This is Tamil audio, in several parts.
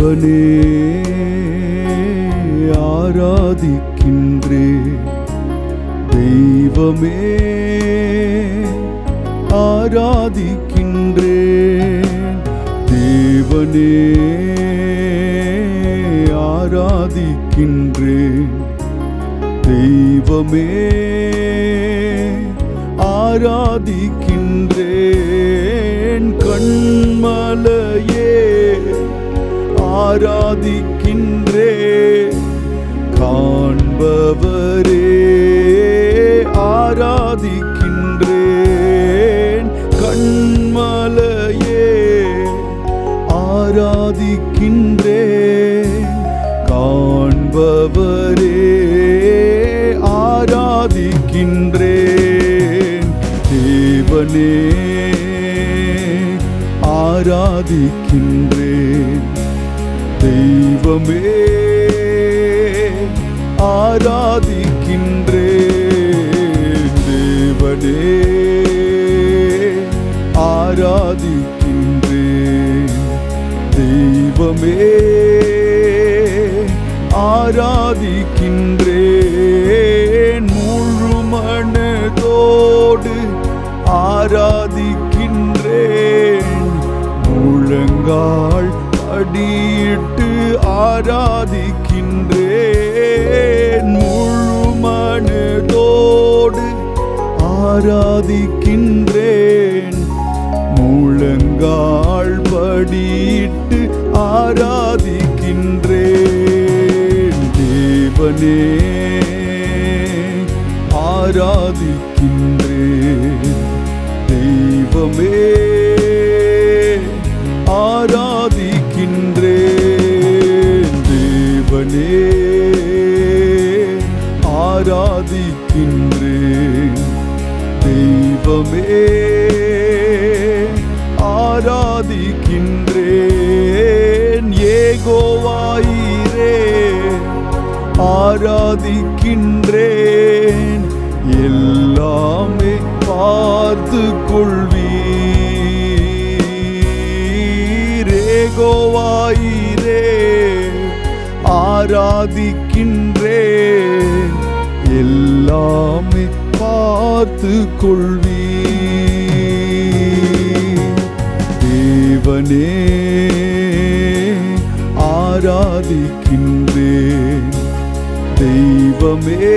தேவனே ஆராதிக்கின்றேன், தெய்வமே ஆராதிக்கின்றேன், தேவனே ஆராதிக்கின்றேன், தெய்வமே ஆராதிக்கின்றேன், கண்மலையே ஆராதிக்கின்றேன், காண்பவரே ஆராதிக்கின்றேன், கண்மலையே ஆராதிக்கின்றேன், காண்பவரே ஆராதிக்கின்றேன், தேவனே ஆராதிக்கின்றேன், தெய்வமே ஆராதிக்கின்றேன், தேவனே ஆராதிக்கின்றேன், தெய்வமே ஆராதிக்கின்றேன், முழு மனதோடு ஆராதிக்கின்றேன், முழங்கால் அடியிட்டு ஆராதிக்கின்றேன், முழு மனதோடு ஆராதிக்கின்றேன், முழங்கால் படியிட்டு ஆராதிக்கின்றேன், தேவனே ஆராதிக்கின்றேன், தெய்வமே ஆராதிக்கின்றேன், தேவனே ஆராதிக்கின்றேன், தெய்வமே ஆராதிக்கின்றேன், யெகோவாயிரே ஆராதிக்கின்றேன், எல்லாமே பார்த்து கொள்வீர், யெகோவாயிரே ஆராதிக்கின்றேன், எல்லாமே பார்த்து கொள்வீர், தேவனே ஆராதிக்கின்றேன், தெய்வமே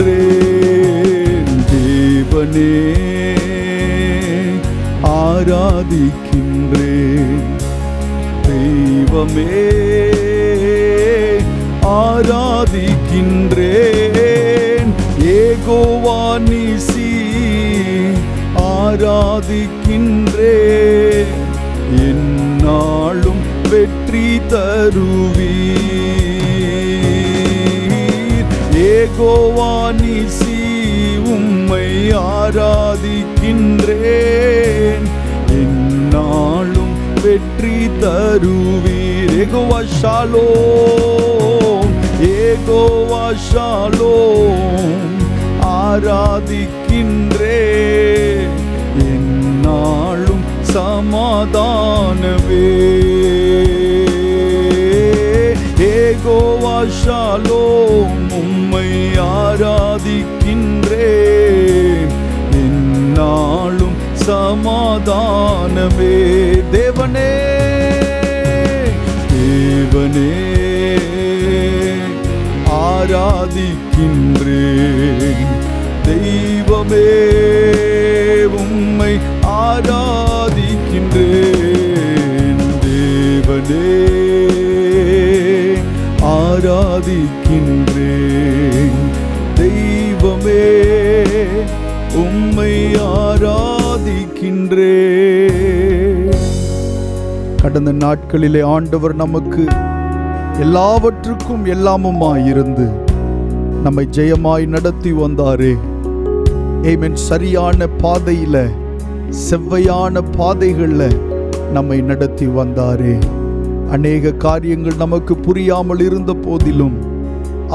ஆராதிக்கின்றேன், தேவனே ஆராதிக்கின்றேன், தெய்வமே ஆராதிக்கின்றேன், யெகோவா நீசி ஆராதிக்கின்றேன், எந்நாளும் வெற்றி தருவீர், யெகோவா நீசி உம்மை ஆராதிக்கின்றேன், எந்நாளும் வெற்றி தருவீர், யெகோவா ஷாலோம், யெகோவா ஷாலோம் ஆராதிக்கின்றேன், எந்நாளும் சமாதானமே, யெகோவா ஷாலோம் உம்மை ஆராதிக்கின்றேன், எந்நாளும் சமாதானமே, தேவனே தேவனே ஆராதிக்கின்றேன், தெய்வமே உம்மை ஆராதிக்கின்றேன், தேவனே ஆராதிக்கின்றேன், தெய்வமே உம்மை ஆராதிக்கின்றேன். கடந்த நாட்களிலே ஆண்டவர் நமக்கு எல்லாவற்றுக்கும் எல்லாமுமாயிருந்து நம்மை ஜெயமாய் நடத்தி வந்தாரே. ஆமென். சரியான பாதையில, செவ்வையான பாதைகள்ல நம்மை நடத்தி வந்தாரே. அநேக காரியங்கள் நமக்கு புரியாமல் இருந்த போதிலும்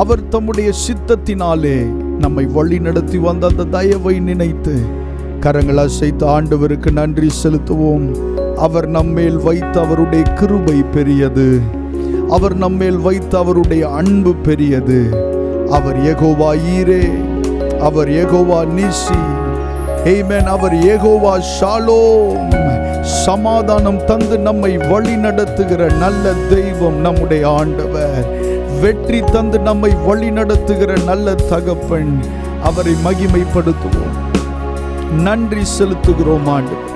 அவர் தம்முடைய சித்தத்தினாலே நம்மை வழி நடத்தி வந்த அந்த தயவை நினைத்து கரங்கள் அசைத்து ஆண்டவருக்கு நன்றி செலுத்துவோம். அவர் நம்மேல் வைத்த அவருடைய கிருபை பெரியது. அவர் நம்மேல் வைத்த அவருடைய அன்பு பெரியது. அவர் யெகோவா ஈரே, அவர் யெகோவா நிசி, ஆமென். அவர் யெகோவா ஷாலோம், சமாதானம் தந்து நம்மை வழி நடத்துகிற நல்ல தெய்வம் நம்முடைய ஆண்டவர். வெற்றி தந்து நம்மை வழி நடத்துகிற நல்ல தகப்பன். அவரை மகிமைப்படுத்துவோம், நன்றி செலுத்துகிறோம். ஆண்டவரே,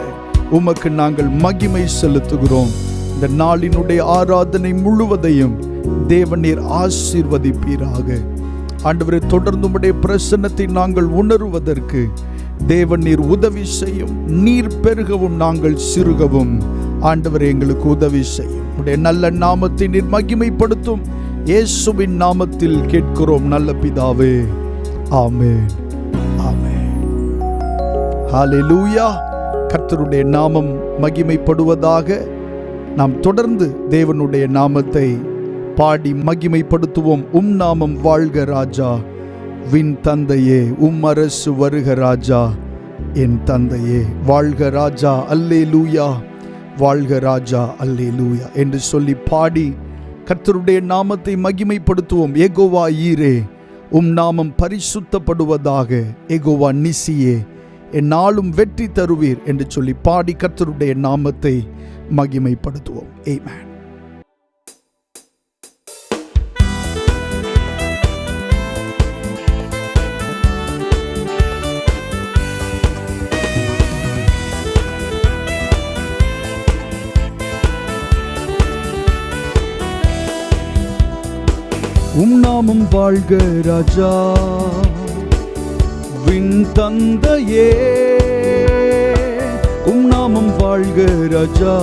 உமக்கு நாங்கள் மகிமை செலுத்துகிறோம். இந்த நாளினுடைய ஆராதனை முழுவதையும் தேவனீர் ஆசீர்வதிப்பீராக. ஆண்டவரே, தொடர்ந்து உம்முடைய பிரசன்னத்தை நாங்கள் உணருவதற்கு தேவனீர் உதவி செய்யும். நீர் பெருகவும் நாங்கள் சிறுகவும் ஆண்டவரே எங்களுக்கு உதவி செய்யும். உம்முடைய நல்ல நாமத்தை நீர் மகிமைப்படுத்தும். இயேசுவின் நாமத்தில் கேட்கிறோம் நல்ல பிதாவே, ஆமென், ஆமென். ஹல்லேலூயா. கர்த்தருடைய நாமம் மகிமைப்படுவதாக. நாம் தொடர்ந்து தேவனுடைய நாமத்தை பாடி மகிமைப்படுத்துவோம். உம் நாமம் வாழ்க ராஜா, வின் தந்தையே, உம் அரசு வருக ராஜா, என் தந்தையே. வாழ்க ராஜா, அல்லேலூயா, வாழ்க ராஜா, அல்லேலூயா என்று சொல்லி பாடி கர்த்தருடைய நாமத்தை மகிமைப்படுத்துவோம். யெகோவா ஈரே, உம் நாமம் பரிசுத்தப்படுவதாக. யெகோவா நிசியே, என்னாலும் வெற்றி தருவீர் என்று சொல்லி பாடி கர்த்தருடைய நாமத்தை மகிமைப்படுத்துவோம். ஆமென். உம் நாமம் வாழ்க ராஜா, வின் தந்தையே. உம் நாமம் வாழ்க ராஜா,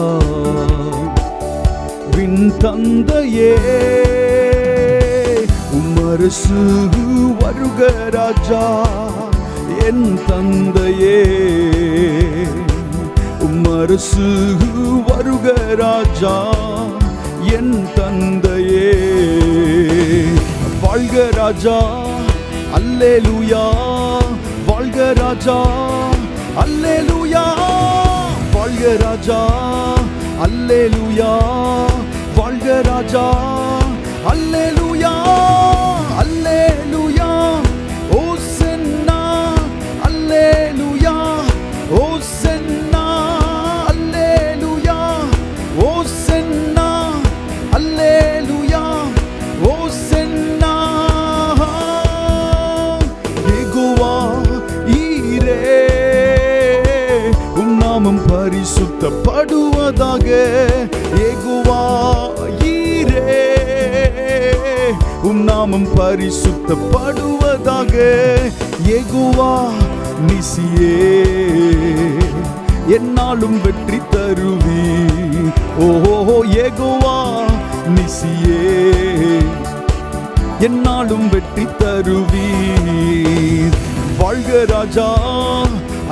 வின் தந்தையே. உம் அரசு வருக ராஜா, என் தந்தையே. உம் அரசு வருக ராஜா, என் தந்தையே. வாழ்க ராஜா, அல்லேலூயா, வாழ்க ராஜா, அல்லேலூயா, வாழ்க ராஜா, அல்லேலூயா, வாழ்க ராஜா, அல்லேலூயா, அல்லேலூயா, ஓசன்னா, அல்லேலூயா, ஓசன்னா, அல்லேலூயா, ஓசன்னா, அல்லேலூயா, ஓசன்னா. யெகோவா ஈரே, உம் நாமம் பரிசுத்தப்படுவதாக. யெகோவா ஈரே, உம் நாமம் பரிசுத்தப்படுவதாக. யெகோவா நிசியே, என்னாலும் வெற்றி தருவி. ஓஹோ, யெகோவா நிசியே, என்னாலும் வெற்றி தருவீர். வாழ்க ராஜா,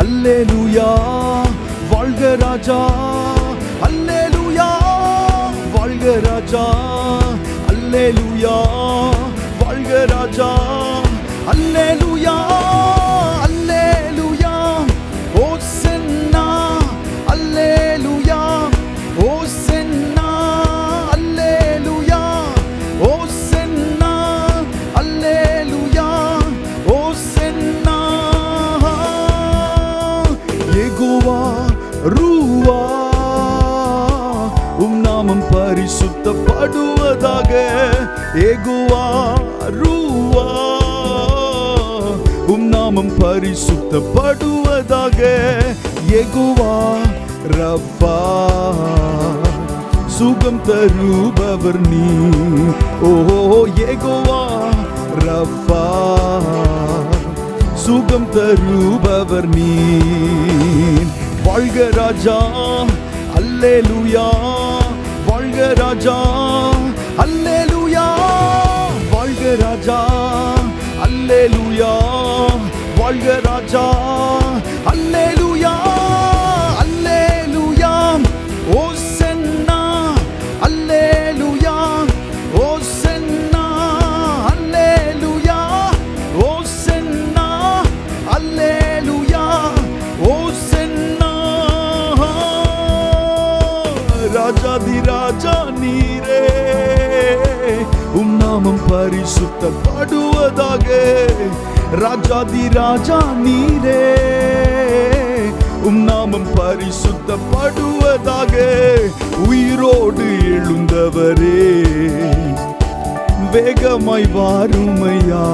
அல்லேலூயா, வாழ்க ராஜா, அல்லேலூயா, வாழ்க ராஜா, அல்லேலூயா, வாழ்க ராஜா, அல்லேலூயா, அல்லேலூயா, ஓசன்னா, அல்லேலூயா, ஓசன்னா, அல்லேலூயா, ஓசன்னா, அல்லேலூயா, ஓசன்னா. யெகோவா ரூவா, உம் நாமம் பரிசுத்தப்படுவதாக. யெகோவா ரூவா, உம் நாமம் பரிசுத்தப்படுவதாக. யெகோவா ரப்பா, சுகம் தருபவர் நீ. ஓஹோ, யெகோவா ரப்பா, சுகம் தருபவர் நீ. வாழ்க ராஜா, அல்லேலூயா, வாழ்க ராஜா, அல்லேலூயா, வாழ்க ராஜா, அல்லேலூயா, வாழ்க ராஜா, அல்லேலூயா, அல்லேலூயா, ஓசன்னா, அல்லேலூயா, ஓசன்னா, அல்லேலூயா, ஓசன்னா, அல்லேலூயா, ஓசன்னா. ராஜாதி ராஜா நீரே, நாமம் பரிசுத்தப்படுவதாக. ராஜாதி ராஜா நீரே, நாமம் பரிசுத்தப்படுவதாக. உயிரோடு எழுந்தவரே, வேகமாய் வாருமையா.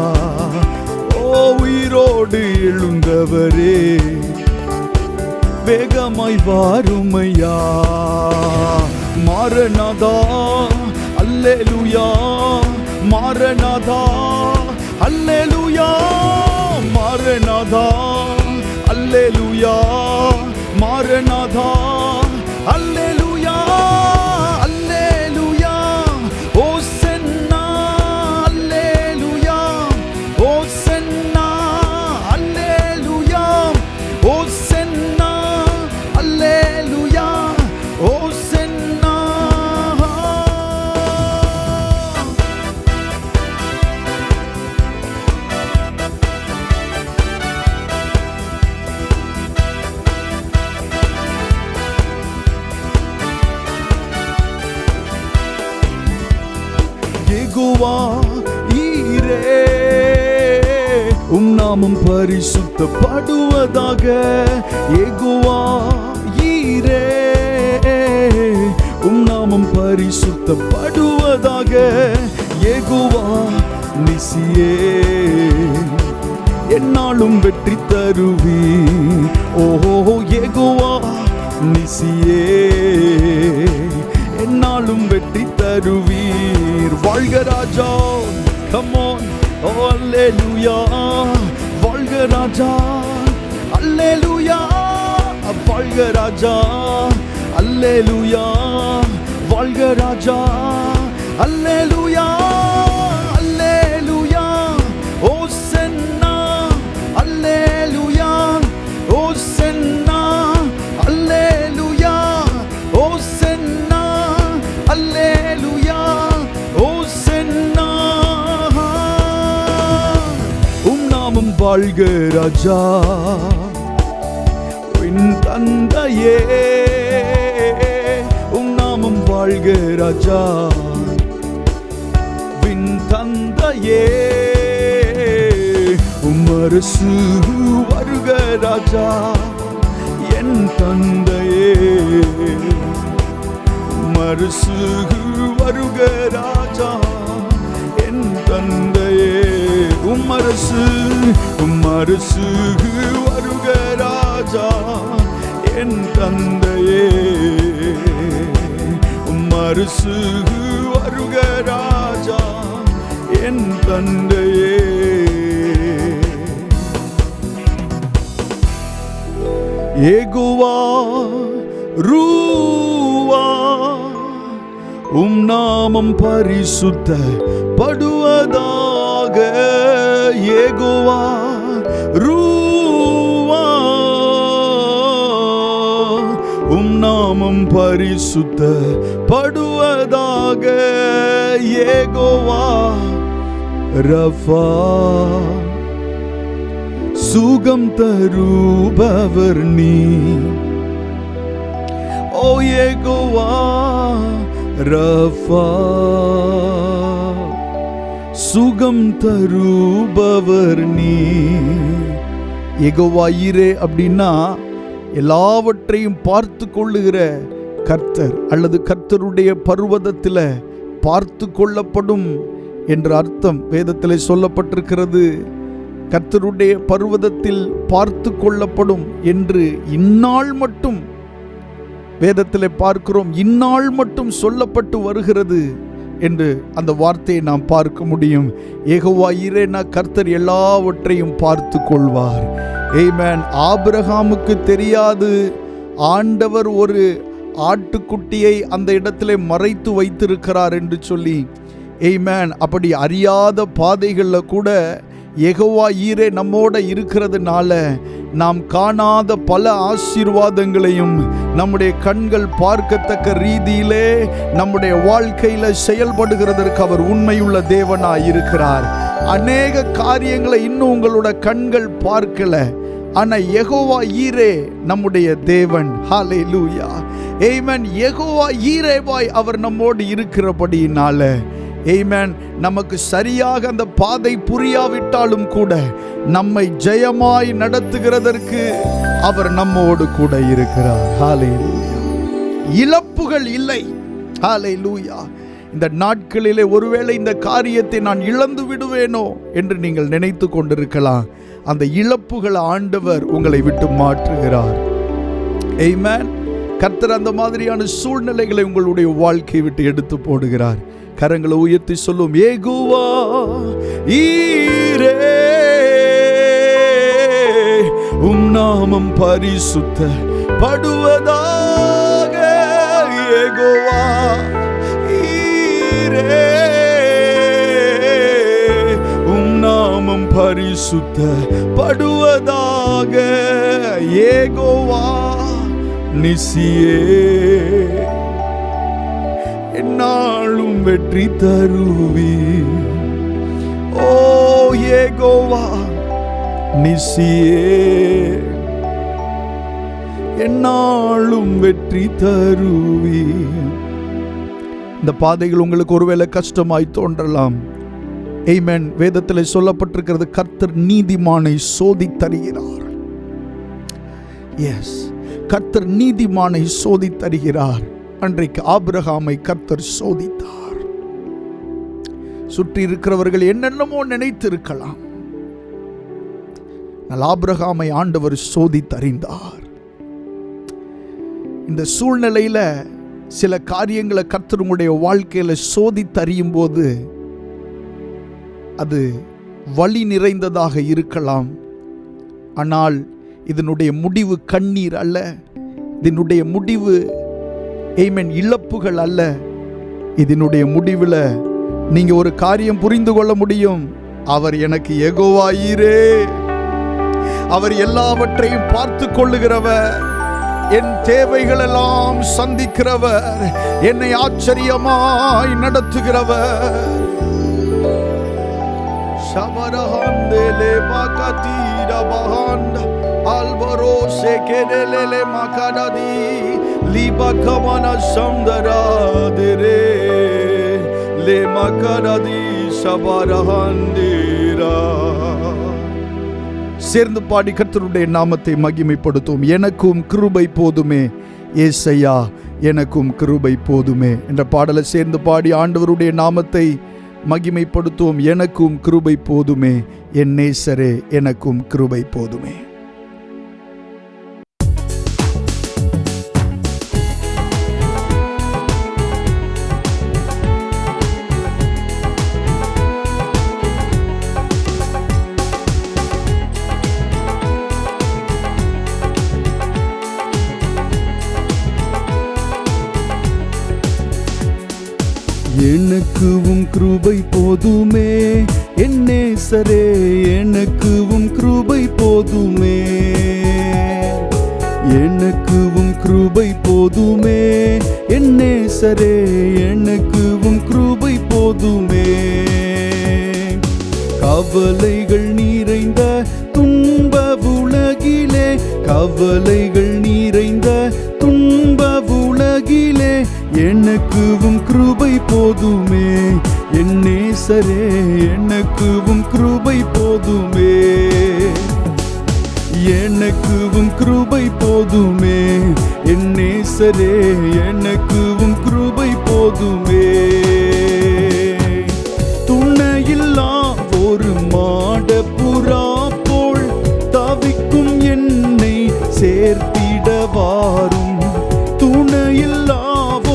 ஓ உயிரோடு எழுந்தவரே, வேகமாய் வாருமையா. மாரநாதா அல்லேலூயா, மாரநாதா அல்லேலூயா, மாரநாதா அல்லேலூயா, மாரநாதா அல்லேலூயா, அல்லேலூயா. ஓசன்னா அல்லேலூயா, ஓசன்னா அல்லேலூயா, ஓசன்னா அல்லேலூயா, ஓசன்னா. யெகோவா ஈரே, நாமம் பரிசுத்தப்படுவதாக. யெகோவா ஈரே, நாமம் பரிசுத்தப்படுவதாக. யெகோவா நிசியே, என்னாலும் வெற்றி தருவி. ஓஹோ யெகோவா நிசியே, என்னாலும் வெற்றி தருவீர். வாழ்க ராஜா, come on, oh அல்லேலூயா. வாழ்க ராஜா, அல்லேலூயா. வாழ்க ராஜா, அல்லேலூயா. வாழ்க ராஜா, அல்லேலூயா, அல்லேலூயா. ஓசன்னா அல்லேலூயா, ஓசன்னா அல்லேலூயா, ஓசன்னா அல்லேலூயா, ஓசன்னா. நாமம் வாழ்க ராஜா, உன் தந்தையே. நாமம் வாழ்க ராஜா, வின் தந்தையே. அரசு வருக ராஜா, என் தந்தையே. அரசு வருக ராஜா, என் தந்தையே. அரசு வருக ராஜா, என் தந்தையே. அரசு வருக ராஜா, என் தந்தையே. யெகோவா ரூவா, நாமம் பரிசுத்தப்படுவதாக. யெகோவா ரூவா, நாமம் பரிசுத்தப்படுவதாக. யெகோவா ரஃபா, சுகம் தருபவர் நீ. ஓ யெகோவா ரஃபா, சுகம் தருபவர் நீ. யெகோவா ஈரே அப்படின்னா எல்லாவற்றையும் பார்த்து கொள்ளுகிற கர்த்தர், அல்லது கர்த்தருடைய பர்வதத்தில் பார்த்து கொள்ளப்படும் என்ற அர்த்தம் வேதத்தில் சொல்லப்பட்டிருக்கிறது. கர்த்தருடைய பர்வதத்தில் பார்த்து கொள்ளப்படும் என்று இந்நாள் மட்டும் வேதத்தில் பார்க்கிறோம். இந்நாள் மட்டும் சொல்லப்பட்டு வருகிறது என்று அந்த வார்த்தையை நாம் பார்க்க முடியும். யெகோவா ஈரேனா கர்த்தர் எல்லாவற்றையும் பார்த்து கொள்வார். ஆமென். ஆபிரகாமுக்கு தெரியாது ஆண்டவர் ஒரு ஆட்டுக்குட்டியை அந்த இடத்திலே மறைத்து வைத்திருக்கிறார் என்று சொல்லி. ஆமென். அப்படி அறியாத பாதைகளில் கூட யெகோவா ஈரே நம்மோட இருக்கிறதுனால நாம் காணாத பல ஆசீர்வாதங்களையும் நம்முடைய கண்கள் பார்க்கத்தக்க ரீதியிலே நம்முடைய வாழ்க்கையில செயல்படுகிறதற்கு அவர் உண்மையுள்ள தேவனாய் இருக்கிறார். அநேக காரியங்களை இன்னும் உங்களோட கண்கள் பார்க்கல, ஆனா யெகோவா ஈரே நம்முடைய தேவன். ஹல்லேலூயா. ஆமென். யெகோவா ஈரேவாய் அவர் நம்மோடு இருக்கிறபடியினால ஆமென், நமக்கு சரியாக அந்த பாதை புரியாவிட்டாலும் கூட நம்மை ஜெயமாய் நடத்துகிறதற்கு அவர் நம்மோடு கூட இருக்கிறார். ஹல்லேலூயா. இழப்புகள் இல்லை. ஹல்லேலூயா. இந்த நாட்களிலே ஒருவேளை இந்த காரியத்தை நான் இழந்து விடுவேனோ என்று நீங்கள் நினைத்து கொண்டிருக்கலாம். அந்த இழப்புகளை ஆண்டவர் உங்களை விட்டு மாற்றுகிறார். ஆமென். கர்த்தர் அந்த மாதிரியான சூழ்நிலைகளை உங்களுடைய வாழ்க்கையை விட்டு எடுத்து போடுகிறார். கரங்களை உயர்த்தி சொல்லும், யெகோவா ஈரே உம் நாமம் பரிசுத்த படுவதாக. யெகோவா ஈரே உம் நாமம் பரிசுத்த படுவதாக. யெகோவா நிசியே என்னாலும் வெற்றி தருவி. ஓ யெகோவா நிசியே என்னாலும் வெற்றி தருவி. இந்த பாதைகள் உங்களுக்கு ஒருவேளை கஷ்டமாய் தோன்றலாம். ஆமென். வேதத்தில் சொல்லப்பட்டிருக்கிறது, கர்த்தர் நீதிமானை சோதித்தருகிறார். எஸ், கர்த்தர் நீதிமானை சோதித்தருகிறார். அன்றைக்கு ஆபிரகாமை கர்த்தர் சோதித்தார். சுற்றி இருக்கிறவர்கள் என்னென்னமோ நினைத்திருக்கலாம். ஆபிரகாமை ஆண்டவர் சோதித்தறிந்தார். இந்த சூழ்நிலையில சில காரியங்களை கர்த்தர் உங்களுடைய வாழ்க்கையில சோதித்தறியும் போது அது வலி நிறைந்ததாக இருக்கலாம். ஆனால் இதனுடைய முடிவு கண்ணீர் அல்ல. இதனுடைய முடிவு ஆமென் இழப்புகள் அல்ல. இதனுடைய முடிவில் நீங்க ஒரு காரியம் புரிந்து கொள்ள முடியும். அவர் எனக்கு யெகோவா ஈரே, அவர் எல்லாவற்றையும் பார்த்து கொள்ளுகிறவர், என் தேவைகள் எல்லாம் சந்திக்கிறவர், என்னை ஆச்சரியமாய் நடத்துகிறவர். ஷபரஹந்தேலே பாகதீரா பஹாண்ட ஆல்பரோ செகெடேலே மகாடாதி லிபகமனா சம்தராதரே லே மகாடாதி ஷபரஹந்தேரா. சேர்ந்து பாடி கர்த்தருடைய நாமத்தை மகிமைப்படுத்தும். எனக்கும் கிருபை போதுமே ஏசையா, எனக்கும் கிருபை போதுமே என்ற பாடலை சேர்ந்து பாடி ஆண்டவருடைய நாமத்தை மகிமைப்படுத்துவோம். எனக்கும் கிருபை போதுமே என் நேசரே, எனக்கும் கிருபை போதுமே. எனக்குவும் கிருபை போதுமே என் நேசரே, எனக்குவும் கிருபை போதுமே. எனக்குவும் கிருபை போதுமே என் நேசரே, எனக்குவும் கிருபை போதுமே. கவலைகள் நிறைந்த துன்ப உலகிலே, கவலைகள் நிறைந்த துன்ப உலகிலே எனக்குவும் கிருபை போதுமே என் நேசரே, எனக்குவும் கிருபை போதுமே. எனக்குவும் கிருபை போதுமே என் நேசரே, எனக்குவும் கிருபை போதுமே. துணையில்லா ஒரு மாடப்புறா போல் தவிக்கும் என்னை சேர்த்திட வாரும். துணையில்லா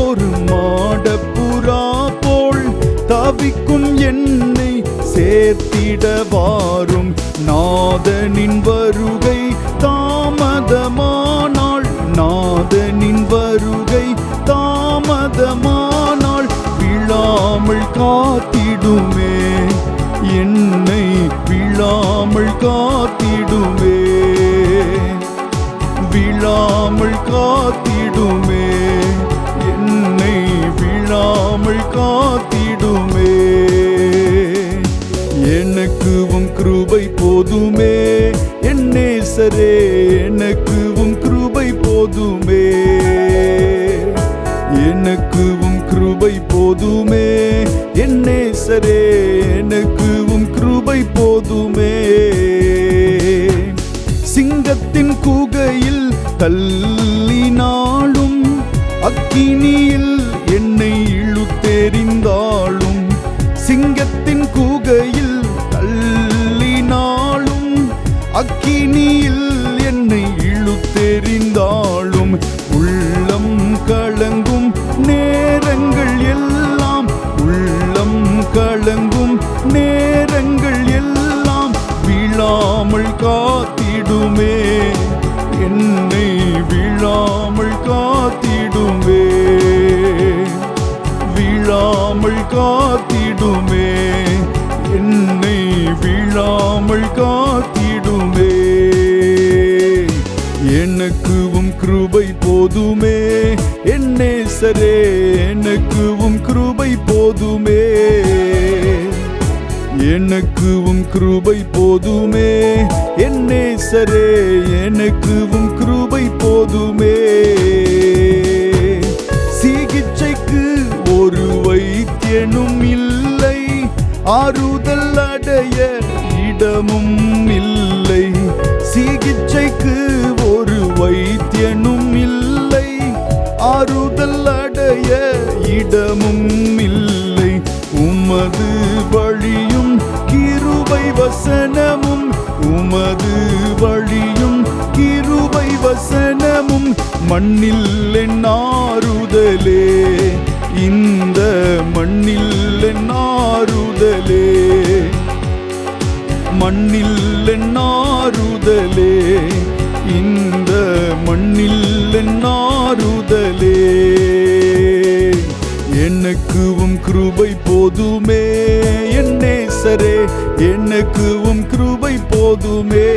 ஒரு மாடப்புறா போல் தவிக்கும் என்னை சேர்த்திட வாரும். நாதனின் வருகை தாமதமானால், நாதனின் வருகை தாமதமானால் விழாமல் காத்திடுமே, என்னை விழாமல் காத்திடுமே, விழாமல் காத்திடுமே, என்னை விழாமல் காத்திடுமே. எனக்குவும் கிருபை போதுமே என் நேசரே, எனக்குவும் கிருபை போதுமே. எனக்குவும் கிருபை போதுமே, என் நேசரே எனக்குவும் கிருபை போதுமே. சிங்கத்தின் கூகையில் தள்ளினாலும், அக்கினியில் என்னை இழுத்தெறிந்தாலும், சிங்கத்தின் கூகையில் தள்ளினாலும், அக்கினியில் என்னை இழுத்தெறிந்தாலும், உள்ளம் கலங்கும் நேரங்கள் எல்லாம், உள்ளம் கலங்கும் நேரங்கள் எல்லாம் வீழாமல் காத்திடுமே, என்னை வீழாமல் காத்திடுமே, வீழாமல் காத்திடுமே, என்னை வீழாமல் காத்திடுமே. எனக்குவும் கிருபை போதுமே, என் நேசரே எனக்குவும் கிருபை போதுமே, எனக்குவும் கிருபை போதுமே, என் நேசரே எனக்குவும் கிருபை போதுமே. சிகிச்சைக்கு ஒரு வைத்தியனும் இல்லை, ஆறுதல் அடைய இடமும் இல்லை. சிகிச்சைக்கு ஒரு வைத்தியனும் இல்லை, ஆறுதல் அடைய இடமும் இல்லை. உமது வழியும் கிருபை வசனமும், உமது வழியும் கிருபை வசனமும் மண்ணில் என் ஆறுதலே, இந்த மண்ணில் என் ஆறுதலே, மண்ணில் என் ஆறுதலே, இந்த மண்ணில் என் ஆறுதலே. எனக்குவும் கிருபை போதுமே, என் நேசரே எனக்குவும் கிருபை போதுமே,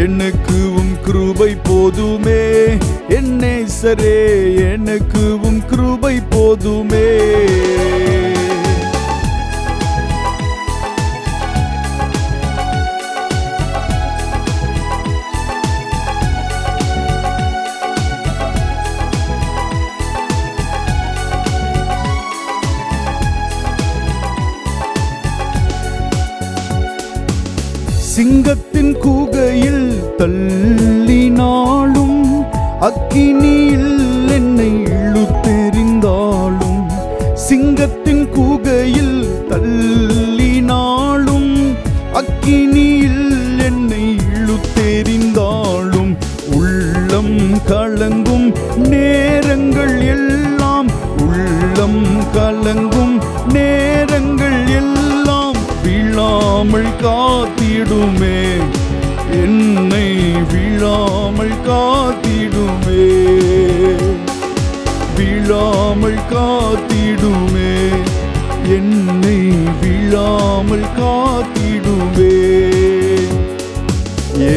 எனக்குவும் கிருபை போதுமே, என் நேசரே எனக்குவும் கிருபை போதுமே. சிங்கத்தின் கூகையில் தள்ளினாலும், அக்கினியில் என்னை இழுத்தெறிந்தாலும், சிங்கத்தின் கூகையில் தள்ளினாலும், அக்கினியில் என்னை இழுத்தெறிந்தாலும், உள்ளம் கலங்கும் நேரங்கள் எல்லாம், உள்ளம் கலங்கும் நேரங்கள் எல்லாம் வீழாமல் காத்திடுமே, என்னை வீழாமல் காத்திடுமே, வீழாமல் காத்திடுமே, என்னை வீழாமல் காத்திடுமே.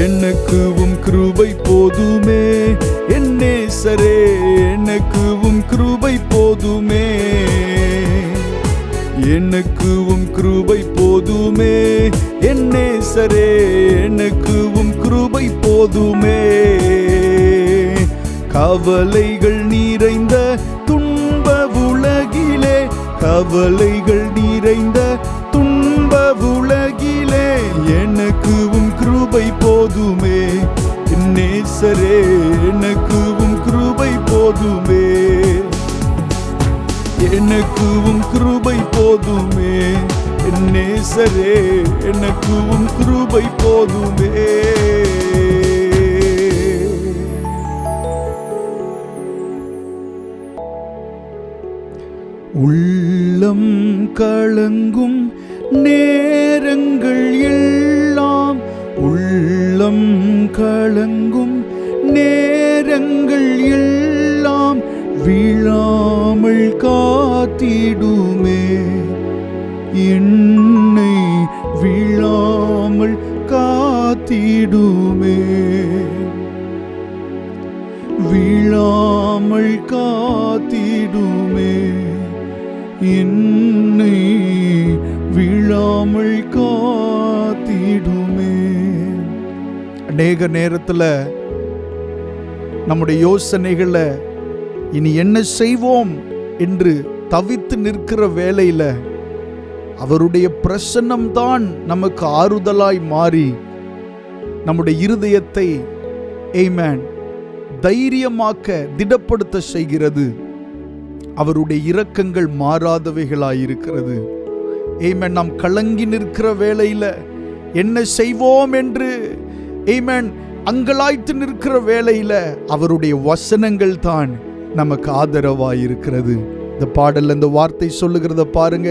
எனக்குவும் கிருபை போதுமே, என் நேசரே எனக்குவும் கிருபை போதுமே, எனக்குவும் கிருபை போதுமே, என் நேசரே எனக்குவும் கிருபை போதுமே. கவலைகள் நிறைந்த துன்ப உலகிலே, கவலைகள் நிறைந்த துன்ப உலகிலே எனக்குவும் கிருபை போதுமே, என் நேசரே எனக்குவும் கிருபை போதுமே, எனக்குவும் கிருபை போதுமே, என் நேசரே எனக்குவும் கிருபை போதுமே. உள்ளம் கலங்கும் நேரங்கள் எல்லாம், உள்ளம் கலங்கும் நேரங்கள் எல்லாம் வீழாமல் காத்திடுமே, என்னை வீழாமல் காத்திடுமே, வீழாமல் காத்திடுமே, என்னை வீழாமல் காத்திடுமே. அநேக நேரத்தில் நம்முடைய யோசனைகளை இனி என்ன செய்வோம் என்று தவித்து நிற்கிற வேளையில அவருடைய பிரசன்னம்தான் நமக்கு ஆறுதலாய் மாறி நம்முடைய இருதயத்தை ஆமென் தைரியமாக்க திடப்படுத்த செய்கிறது. அவருடைய இரக்கங்கள் மாறாதவைகளாயிருக்கிறது. ஆமென். நாம் கலங்கி நிற்கிற வேளையில என்ன செய்வோம் என்று ஆமென் அங்கலாய்த்து நிற்கிற வேளையில அவருடைய வசனங்கள் தான் நமக்கு ஆதரவாயிருக்கிறது. இந்த பாடல் அந்த வார்த்தை சொல்லுகிறத பாருங்க.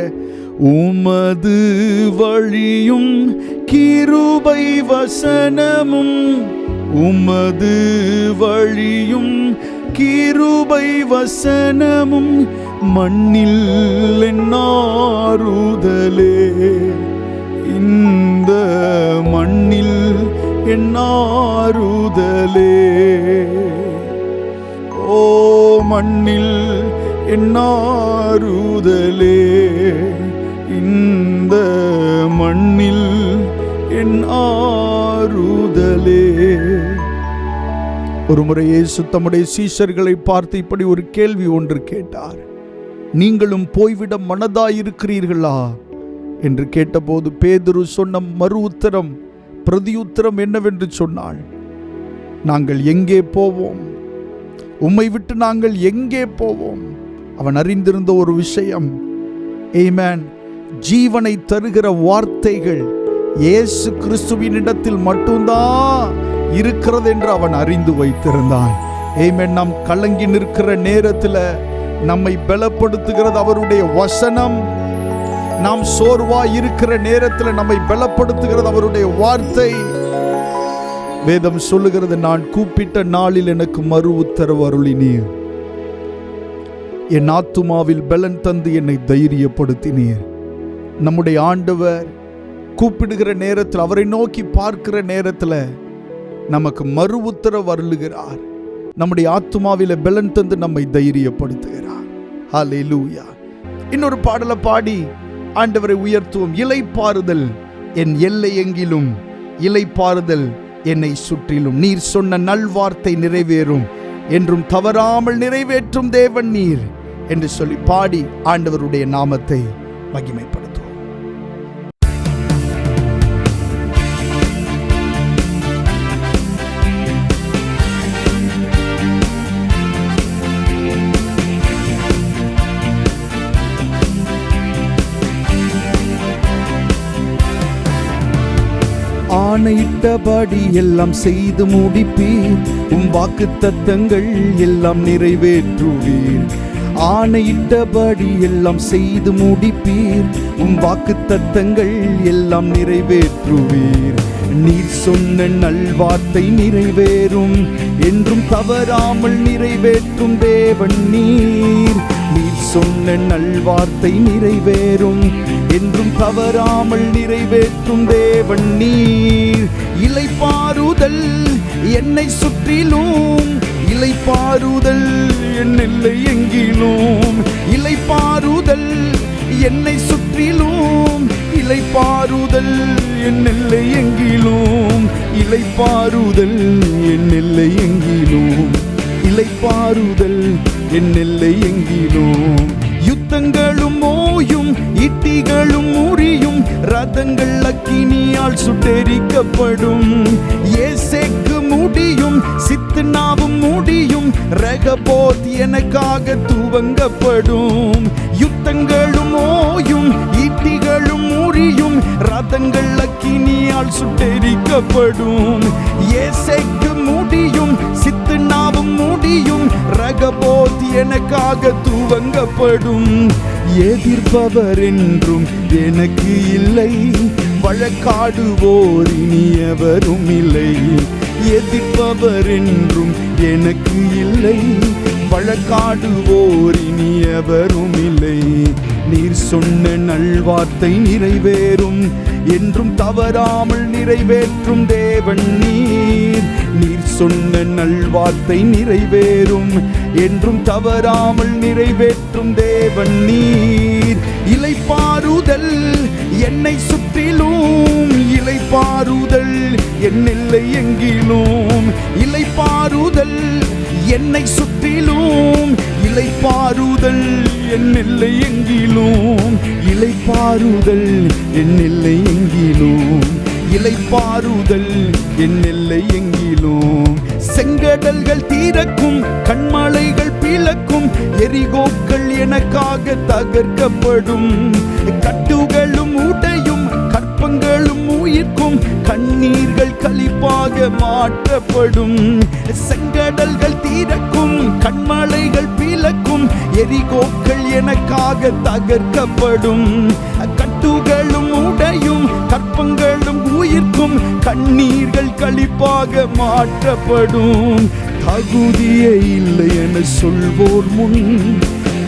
உமது வழியும் கிருபை வசனமும், உமது வழியும் கிருபை வசனமும் மண்ணில் என்னாறுதலே, இந்த மண்ணில் என்னாறுதலே, ஓ மண்ணில் என்னாறுதலே, இந்த மண்ணில் என்னாறுதலே. ஒரு முறை இயேசு தம்முடைய சீஷர்களை பார்த்து இப்படி ஒரு கேள்வி ஒன்று கேட்டார். நீங்களும் போய்விட மனதாயிருக்கிறீர்களா என்று கேட்டபோது பேதுரு சொன்ன மறு உத்தரம் பிரதியுத்தரம் என்னவென்று சொன்னாள்? நாங்கள் எங்கே போவோம்? உம்மை விட்டு நாங்கள் எங்கே போவோம்? அவன் அறிந்திருந்த ஒரு விஷயம், ஆமென், ஜீவனை தருகிற வார்த்தைகள் இயேசு கிறிஸ்துவின் இடத்தில் மட்டும்தான் இருக்கிறது என்று அவன் அறிந்து வைத்திருந்தான். ஆமென். நாம் கலங்கி நிற்கிற நேரத்தில் நம்மை பலப்படுத்துகிறது அவருடைய வசனம். நாம் சோர்வாய் இருக்கிற நேரத்தில் நம்மை பலப்படுத்துகிறது அவருடைய வார்த்தை. வேதம் சொல்லுகிறது, நான் கூப்பிட்ட நாளில் எனக்கு மறு உத்தரவு அருளினீர், என் ஆத்துமாவில் பலன் தந்து என்னை தைரியப்படுத்தினீர். நம்முடைய ஆண்டவர் கூப்பிடுகிற நேரத்தில், அவரை நோக்கி பார்க்கிற நேரத்தில் நமக்கு மறு உத்தரவு அருளுகிறார். நம்முடைய ஆத்துமாவில் பலன் தந்து நம்மை தைரியப்படுத்துகிறார். ஹல்லேலூயா. இன்னொரு பாடலை பாடி ஆண்டவரை உயர்த்துவோம். இளைப்பாறுதல் என் எல்லை எங்கிலும், இளைப்பாறுதல் என்னை சுற்றிலும், நீர் சொன்ன நல்வார்த்தை நிறைவேறும், என்றும் தவறாமல் நிறைவேற்றும் தேவன் நீர் என்று சொல்லி பாடி ஆண்டவருடைய நாமத்தை மகிமைப்படுத்துவோம். ஆணையிட்டபடி எல்லாம் செய்து முடிப்பீர், உம் வாக்குத்தத்தங்கள் எல்லாம் நிறைவேற்றுவீர். ஆணையிட்டபடி எல்லாம் செய்து முடிப்பீர், உம் வாக்குத்தத்தங்கள் எல்லாம் நிறைவேற்றுவீர். நீர் சொன்ன நல்வார்த்தை நிறைவேறும், என்றும் தவறாமல் நிறைவேற்றும் தேவன் நீர். நீர் சொன்ன நல்வார்த்தை நிறைவேறும், என்றும் தவறாமல் நிறைவேற்றும் தேவன் நீர். இளைப்பாறுதல் என்னை சுற்றிலும், இளைப்பாறுதல் என் எல்லை எங்கிலும், இளைப்பாறுதல் என்னை சுற்றிலும், இளைப்பாறுதல் என் எல்லை எங்கிலும், இளைப்பாறுதல் என் எல்லை எங்கிலும், இளைப்பாறுதல் என் எல்லை எங்கிலும். யுத்தங்களும் ஓயும், ஈட்டிகளும் முறியும், ரதங்கள் அக்கினியால் சுட்டெரிக்கப்படும். ஏசேக்கு முடியும், சித்னாவும் முடியும், ரெகபோத் எனக்காக துவங்கப்படும். யுத்தங்களும் ஓயும், ஈட்டிகளும் முறியும், ரதங்கள் அக்கினியால் சுட்டெரிக்கப்படும். ஏசேக்கு முடியும், சித்னாவும் முடியும், ரெகபோத் எனக்காக துவங்கப்படும். எதிர்ப்பவர் என்றும் எனக்கு இல்லை, வழக்காடுவோர் இனி எவரும் இல்லை. எதிர்ப்பவர் என்றும் எனக்கு இல்லை, வழக்காடுவோர் இனி எவரும் இல்லை. நீர் சொன்ன நல்வார்த்தை நிறைவேறும், என்றும் தவறாமல் நிறைவேற்றும் தேவன் நீர். நீர் சொன்ன நல்வார்த்தை நிறைவேறும், என்றும் தவறாமல் நிறைவேற்றும் தேவன் நீர். இளைப்பாறுதல் என்னை சுற்றிலும், இளைப்பாறுதல் என் எல்லை எங்கிலும், இளைப்பாறுதல் என்னை சுற்றிலும், இளைப்பாறுதல் என் எல்லை எங்கிலும், இளைப்பாறுதல் என் எல்லை எங்கிலும், இளைப்பாறுதல் என் எல்லை எங்கிலும். செங்கடல்கள் தீரக்கும், கண்மலைகள் பிளக்கும், எரிகோக்கள் எனக்காக தகர்க்கப்படும், கட்டுகளும் உடையும், கற்பங்களும் உயிர்க்கும், கண்ணீர்கள் களிப்பாக மாற்றப்படும். செங்கடல்கள் தீரக்கும், கண்மலைகள் பிளக்கும், எரிகோக்கள் எனக்காக தகர்க்கப்படும், கட்டுகளும் உடையும், கற்பங்களும் உயிர்க்கும், கண்ணீர்கள் களிப்பாக மாற்றப்படும். தகுதியே இல்லை என சொல்வோர் முன்,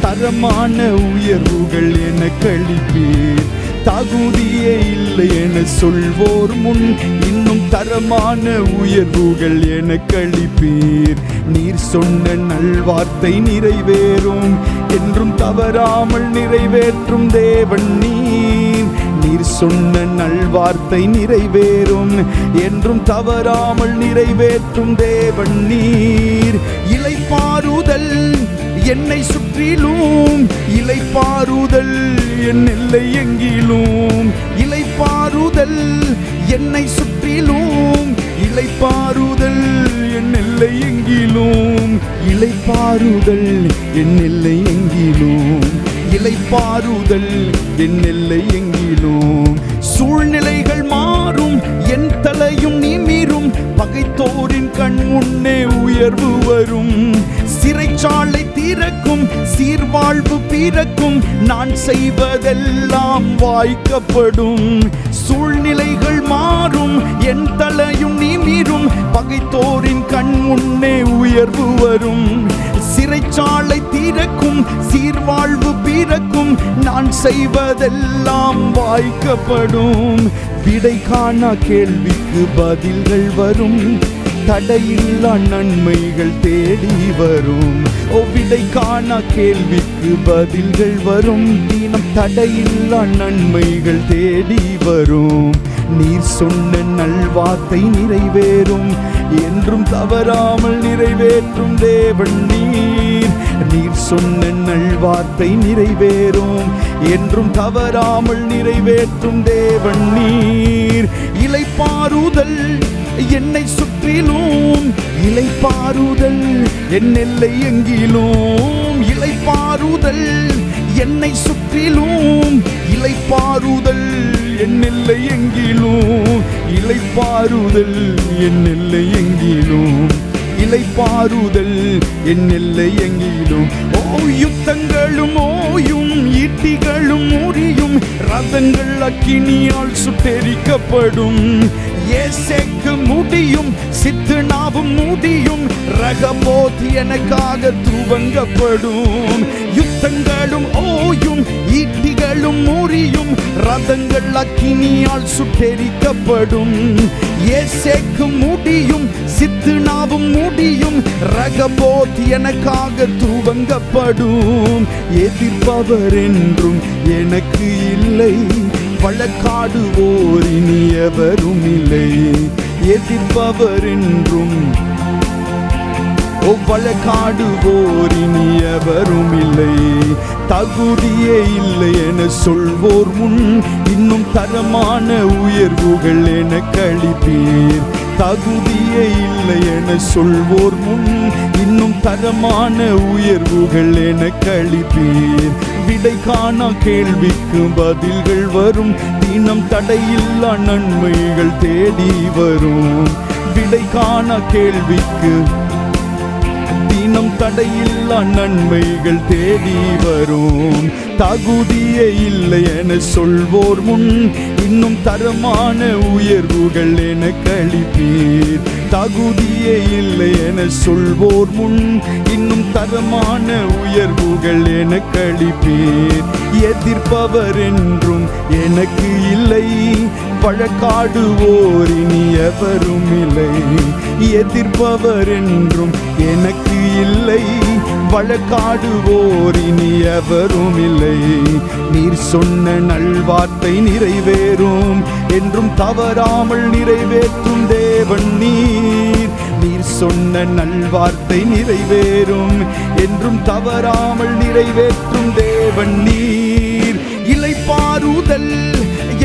தரமான உயர்வுகள் என கழிப்பீர். தகுதியே இல்லை என சொல்வோர் முன், இன்னும் தரமான உயர்வுகள் என கழிப்பீர். நீர் சொன்ன நல்வார்த்தை நிறைவேறும், என்றும் தவறாமல் நிறைவேற்றும் தேவன் நீர். நீர் சொன்ன நல்வார்த்தை நிறைவேறும், என்றும் தவறாமல் நிறைவேற்றும் தேவன் நீர். இளைப்பாறுதல் என்னை சுற்றிலும், இளைப்பாறுதல் என் எல்லை எங்கிலும், இளைப்பாறுதல் என்னை சுற்றிலும், இளைப்பாறுதல் என் எல்லை எங்கிலும், இளைப்பாறுதல் என் எல்லை எங்கிலும், இளைப்பாறுதல் என் எல்லை எங்கிலும். சூழ்நிலைகள் மாறும், என் தலையும் நிமிரும், பகைத்தோரின் கண் முன்னே உயர்வு வரும். சிறைச்சாலை திறக்கும், சீர்வாழ்வு பிறக்கும், நான் செய்வதெல்லாம் வாய்க்கப்படும். சூழ்நிலைகள் மாறும், என் தலையும் நிமிரும், பகைத்தோரின் கண் முன்னே உயர்வு வரும். சிறைச்சாலை திறக்கும், சீர்வாழ்வு பிறக்கும், நான் செய்வதெல்லாம் வாய்க்கப்படும். விடை காணா கேள்விக்கு பதில்கள் வரும், தடையில்லா நன்மைகள் தேடி வரும். விடை காணா கேள்விக்கு பதில்கள் வரும், தினம் தடையில்லா நன்மைகள் தேடி வரும். நீர் சொன்ன நல்வார்த்தை நிறைவேறும், என்றும் தவறாமல் நிறைவேற்றும் தேவன் நீர். நீர் சொன்ன நல்வார்த்தை நிறைவேறும், என்றும் தவறாமல் நிறைவேற்றும் தேவன் நீர். இளைப்பாறுதல் என்னை சுற்றிலும், இளைப்பாறுதல் என் எல்லை எங்கிலும், இளைப்பாறுதல் என்னை சுற்றிலும், இளைப்பாறுதல் என் எல்லை எங்கிலும், இளைப்பாறுதல் என் எல்லை எங்கிலும், இளைப்பாறுதல் என் எல்லை எங்கிலும். யுத்தங்களும் ஓயும், ஈட்டிகளும் முறியும், ரதங்கள் அக்கினியால் சுட்டெரிக்கப்படும். ஏசேக்கு முடியும், சித்னாவும் முடியும், ரகபோத் எனக்காக துவங்கப்படும். யுத்தங்களும் ஓயும், ஈட்டிகளும் முறியும், ரதங்கள் அக்கினியால் சுட்டெரிக்கப்படும். ஏசேக்கு முடியும், சித்னாவும் முடியும், ரகபோத் எனக்காக துவங்கப்படும். எதிர்ப்பவர் என்றும் எனக்கு இல்லை, வழக்காடுவோர் இனி எவரும் இல்லை. எதிர்ப்பவர் என்றும் வழக்காடுவோர் இனி எவரும் இல்லை. தகுதியே இல்லை என சொல்வோர் முன், இன்னும் தரமான உயர்வுகள் என கழிப்பீர். தகுதியே இல்லை என சொல்வோர் முன், இன்னும் தரமான உயர்வுகள் என கழிப்பீர். விடை காணா கேள்விக்கு பதில்கள் வரும், தினம் தடையில்லா நன்மைகள் தேடி வரும். விடை காணா கேள்விக்கு தினம் தடையில்லா நன்மைகள் தேடி வரும். தகுதியே இல்லை என சொல்வோர் முன், இன்னும் தரமான உயர்வுகள் என கழிப்பீர். தகுதியே இல்லை என சொல்வோர் முன், இன்னும் தரமான உயர்வுகள் என கழிப்பீர். எதிர்ப்பவர் என்றும் எனக்கு இல்லை, வழக்காடுவோர் இனி எவரும் இல்லை. எதிர்ப்பவர் என்றும் எனக்கு இல்லை, வழக்காடுவோர் இனி எவரும் இல்லை. நீர் சொன்ன நல்வார்த்தை நிறைவேறும் என்றும் தவறாமல் நிறைவேற்றும் தேவன் நீர். நீர் சொன்ன நல்வார்த்தை நிறைவேறும் என்றும் தவறாமல் நிறைவேற்றும் தேவன் நீர். இளைப்பாறுதல்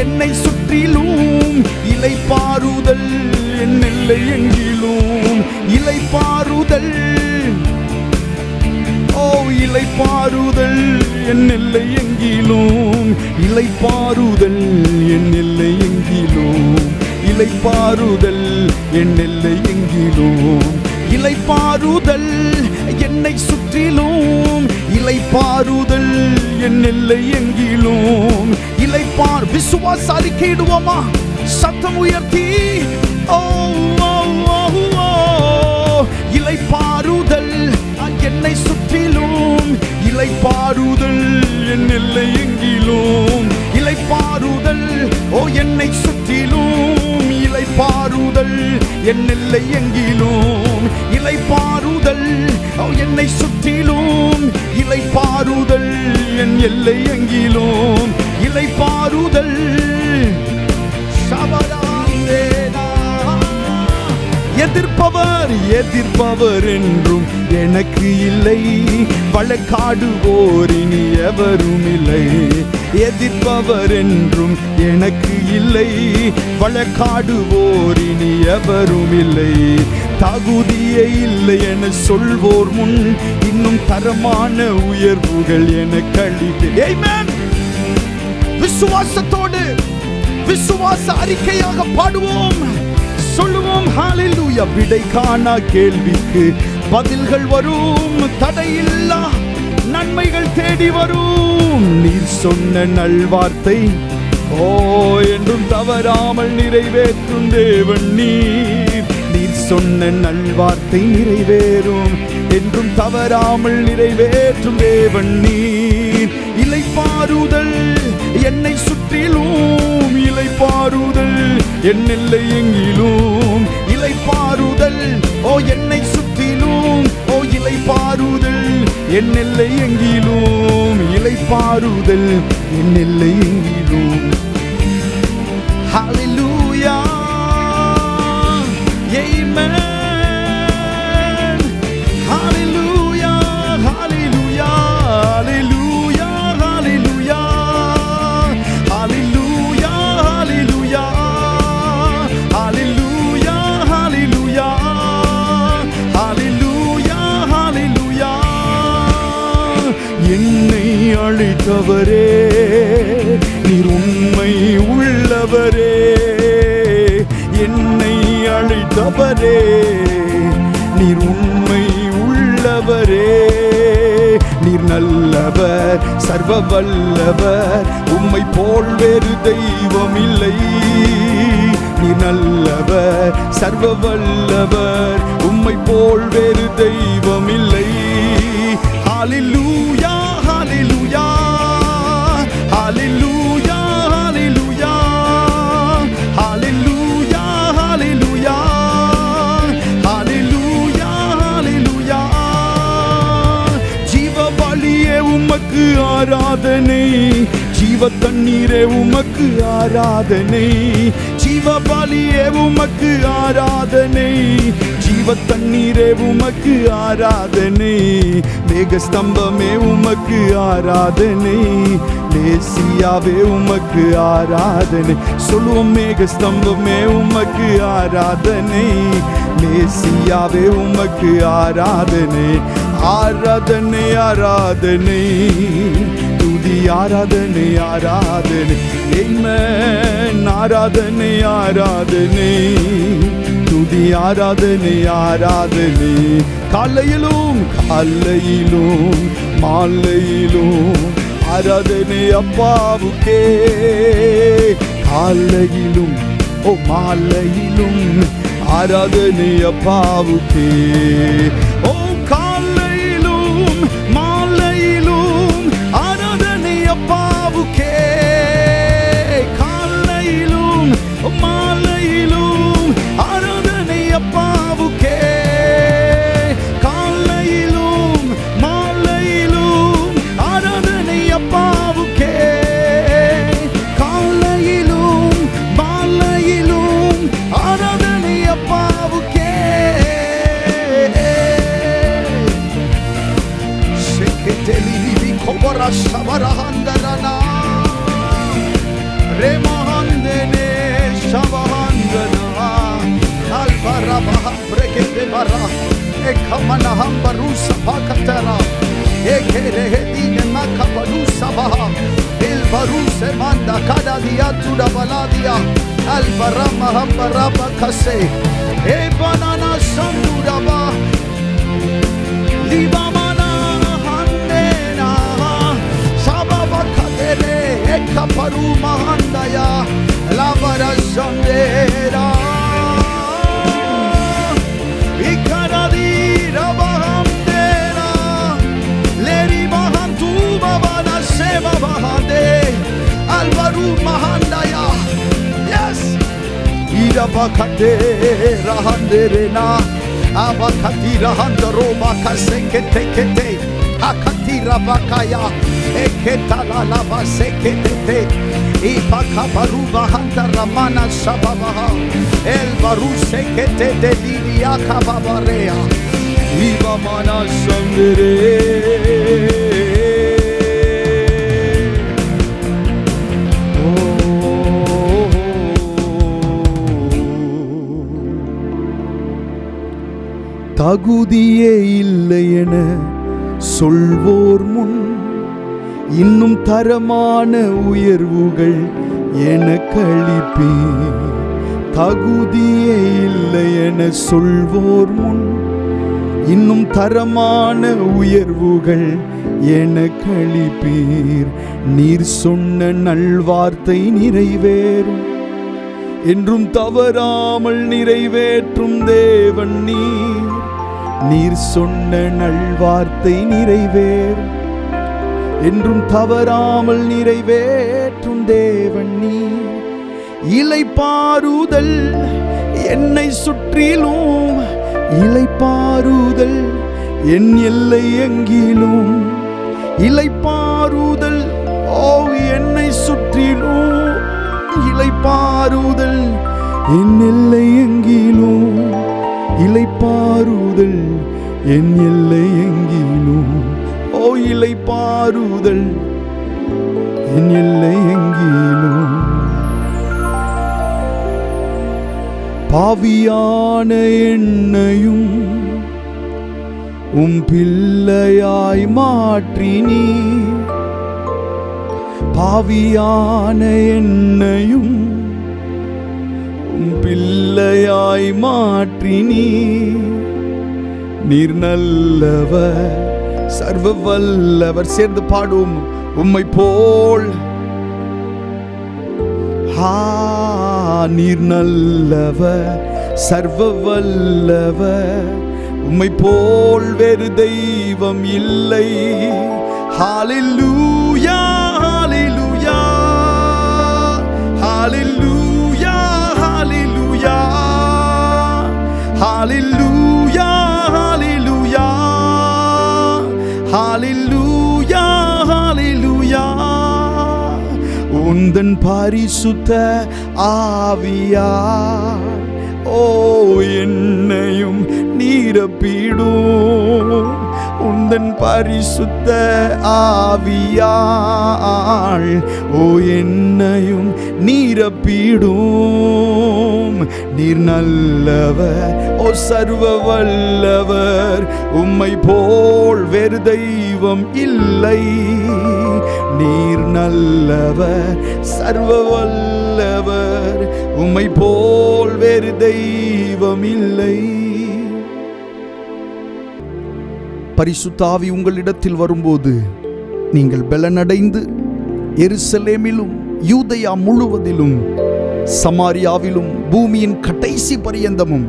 என்னை சுற்றிலும், இளைப்பாறுதல் என் எல்லை எங்கிலும். இளைப்பாறுதல், ஓ இளைப்பாறுதல் என் எல்லை எங்கிலும். இளைப்பாறுதல் என் எல்லை எங்கிலும். இளைப்பாறுதல் என் எல்லை எங்கிலும். இளைப்பாறுதல் என்னை சுற்றிலும், இளைப்பாறுதல் என் எல்லை எங்கிலும். விசுவாச அறிக்கையிடுவோமா? சத்தம் உயர்த்தி ஓ இளைப்பாறுதல் என்னை சுற்றிலும், இளைப்பாறுதல் என் எல்லை எங்கிலும். இளைப்பாறுதல் ஓ என்னை சுற்றிலும், இளைப்பாறுதல் என் எல்லை எங்கிலும். இளைப்பாறுதல் ஓ என்னை சுற்றிலும், இளைப்பாறுதல் என் எல்லை எங்கிலும். இளைப்பாறுதல் எதிர்ப்பவர் என்றும் எனக்கு இல்லை, வழக்காடுவோர் இனி எவரும் இல்லை. எதிர்ப்பவர் என்றும் எனக்கு இல்லை, வழக்காடுவோர் இனி எவரும் இல்லை. தகுதியே இல்லை என சொல்வோர் முன் இன்னும் தரமான உயர்வுகள் என கழிவு. ஆமென். விசுவாசத்தோடு விசுவாச அறிக்கையாக பாடுவோம், சொல்லுவோம் ஹalleluya. விடை காணா கேள்விக்கு பதில்கள் வரும், தடையில்லா நன்மைகள் தேடி வரும். நீர் சொன்ன நல்வார்த்தை ஓ என்றும் தவறாமல் நிறைவேற்றும் தேவன் நீர். நீர் சொன்ன நல்வார்த்தை நிறைவேறும் என்றும் தவறாமல் நிறைவேற்றும் தேவன் நீர். இளைப்பாறுதல் என்னை சுற்றிலும், இளைப்பாறுதல் என் எல்லை எங்கிலும். இளைப்பாறுதல் ஓ என்னை சுற்றிலும், ஓ இளைப்பாறுதல் என் எல்லை எங்கிலும். இளைப்பாறுதல் என் எல்லை எங்கிலும். ஹalleluya amen. ஹalleluya ஹalleluya ஹalleluya ஹalleluya ஹalleluya ஹalleluya ஹalleluya ஹalleluya ஹalleluya ஹalleluya. என்னை அழைத்தவரே நீர் உண்மை உள்ளவரே, என்னை அழைத்தவரே நீர் உண்மை உள்ளவரே. நீர் நல்லவர் சர்வ வல்லவர், உம்மை போல் வேறு தெய்வம் இல்லை. நீர் நல்லவர் சர்வ வல்லவர், உம்மை போல் வேறு தெய்வம் இல்லை. ஹalleluya ஹalleluya ஹalleluya ஹalleluya ஹalleluya ஹalleluya ஹalleluya ஹalleluya. ஜீவ பலியே உமக்கு ஆராதனை, ஜீவ தண்ணீரே உமக்கு ஆராதனை. ஜீவ பலியே உமக்கு ஆராதனை, ஜீவ தண்ணீரே உமக்கு ஆராதனை. மேகஸ்தம்பமே உமக்கு ஆராதனை, மேசியாவே உமக்கு ஆராதனை. சொல்லுவோம் மேகஸ்தம்பமே உமக்கு ஆராதனை, மேசியாவே உமக்கு ஆராதனை. ஆராதனை ஆராதனை துதி ஆராதனை ஆராதனை. ஆமென். ஆராதனை ஆராதனை துதி ஆராதனை ஆராதனை. காலையிலும் காலையிலும் மாலையிலும் ஆராதனை அப்பாவுக்கே. காலையிலும் ஓ மாலையிலும் ஆராதனை அப்பாவுக்கே. ஓ காலையிலும் மாலையிலும் ஆராதனை அப்பா kobara sabarahandarana remahandene savahandana alvarabaha brekete bara ekamana hambarusa pakatara ekerehedine makabarusa baha ilbaruse manda kada diatura baladia albarama hambaraba kase ebanana sanduraba libamana handena sababa kadere ekaparu mahandaya lavara sandera ikaradi rabahamdena leri mahantu babana seba bahade alvaru mahandaya. Yes, irabakate rahanderena abakatira handaro bakasekete kete akatira bakaya eketala lava sekete ipakabaruba handaramana sababaha elbaru sekete delidia kababarea ibamana sandere. தகுதியே இல்லை என சொல்வோர் முன் இன்னும் தரமான உயர்வுகள் எனக்கு அளிப்பீர். தகுதியே இல்லை என சொல்வோர் முன் இன்னும் தரமான உயர்வுகள் எனக்கு அளிப்பீர். நீர் சொன்ன நல்வார்த்தை நிறைவேறும் என்றும் தவறாமல் நிறைவேற்றும் தேவன் நீர். நீர் சொன்ன நல்வார்த்தை நிறைவேறும் என்றும் தவறாமல் நிறைவேற்றும் தேவன் நீர். இளைப்பாறுதல் என்னை சுற்றிலும், இளைப்பாறுதல் என் எல்லை எங்கிலும், இளைப்பாறுதல் என்னை சுற்றிலும், இளைப்பாறுதல் என் எல்லை எங்கிலும், இளைப்பாறுதல் என் எல்லை எங்கிலும், இளைப்பாறுதல் என் எல்லை எங்கிலும். பாவியான என்னையும் உம் பிள்ளையாய் மாற்றினீ, பாவியான என்னையும் உம் பிள்ளையாய் மாற்றினீ. நீர் நல்லவர் சர்வ வல்லவர். சேர்ந்து பாடும். உம்மை போல் நீர் நல்லவர் சர்வ வல்லவர். உம்மை போல் வேறு தெய்வம் இல்லை. ஹல்லேலூயா ஹல்லேலூயா ஹல்லேலூயா ஹல்லேலூயா ஹல்லேலூயா ஹல்லேலூயா ஹல்லேலூயா ஹல்லேலூயா. உந்தன் பரிசுத்த ஆவியார் என்னையும் நீரப்பிடும். உந்தன் பரிசுத்த ஆவியார் என்னையும் நீரப்பிடும். நீர் நல்லவர் சர்வ வல்லவர். உம்மை போல் வேறு தெய்வம் இல்லை. நீர் நல்லவர் சர்வ வல்லவர். உம்மை போல் வேறு தெய்வம் இல்லை. பரிசுத்த ஆவி உங்களிடத்தில் வரும்போது நீங்கள் பலனடைந்து எருசலேமிலும் யூதேயா முழுவதிலும் சமாரியாவிலும் பூமியின் கடைசி பரியந்தமும்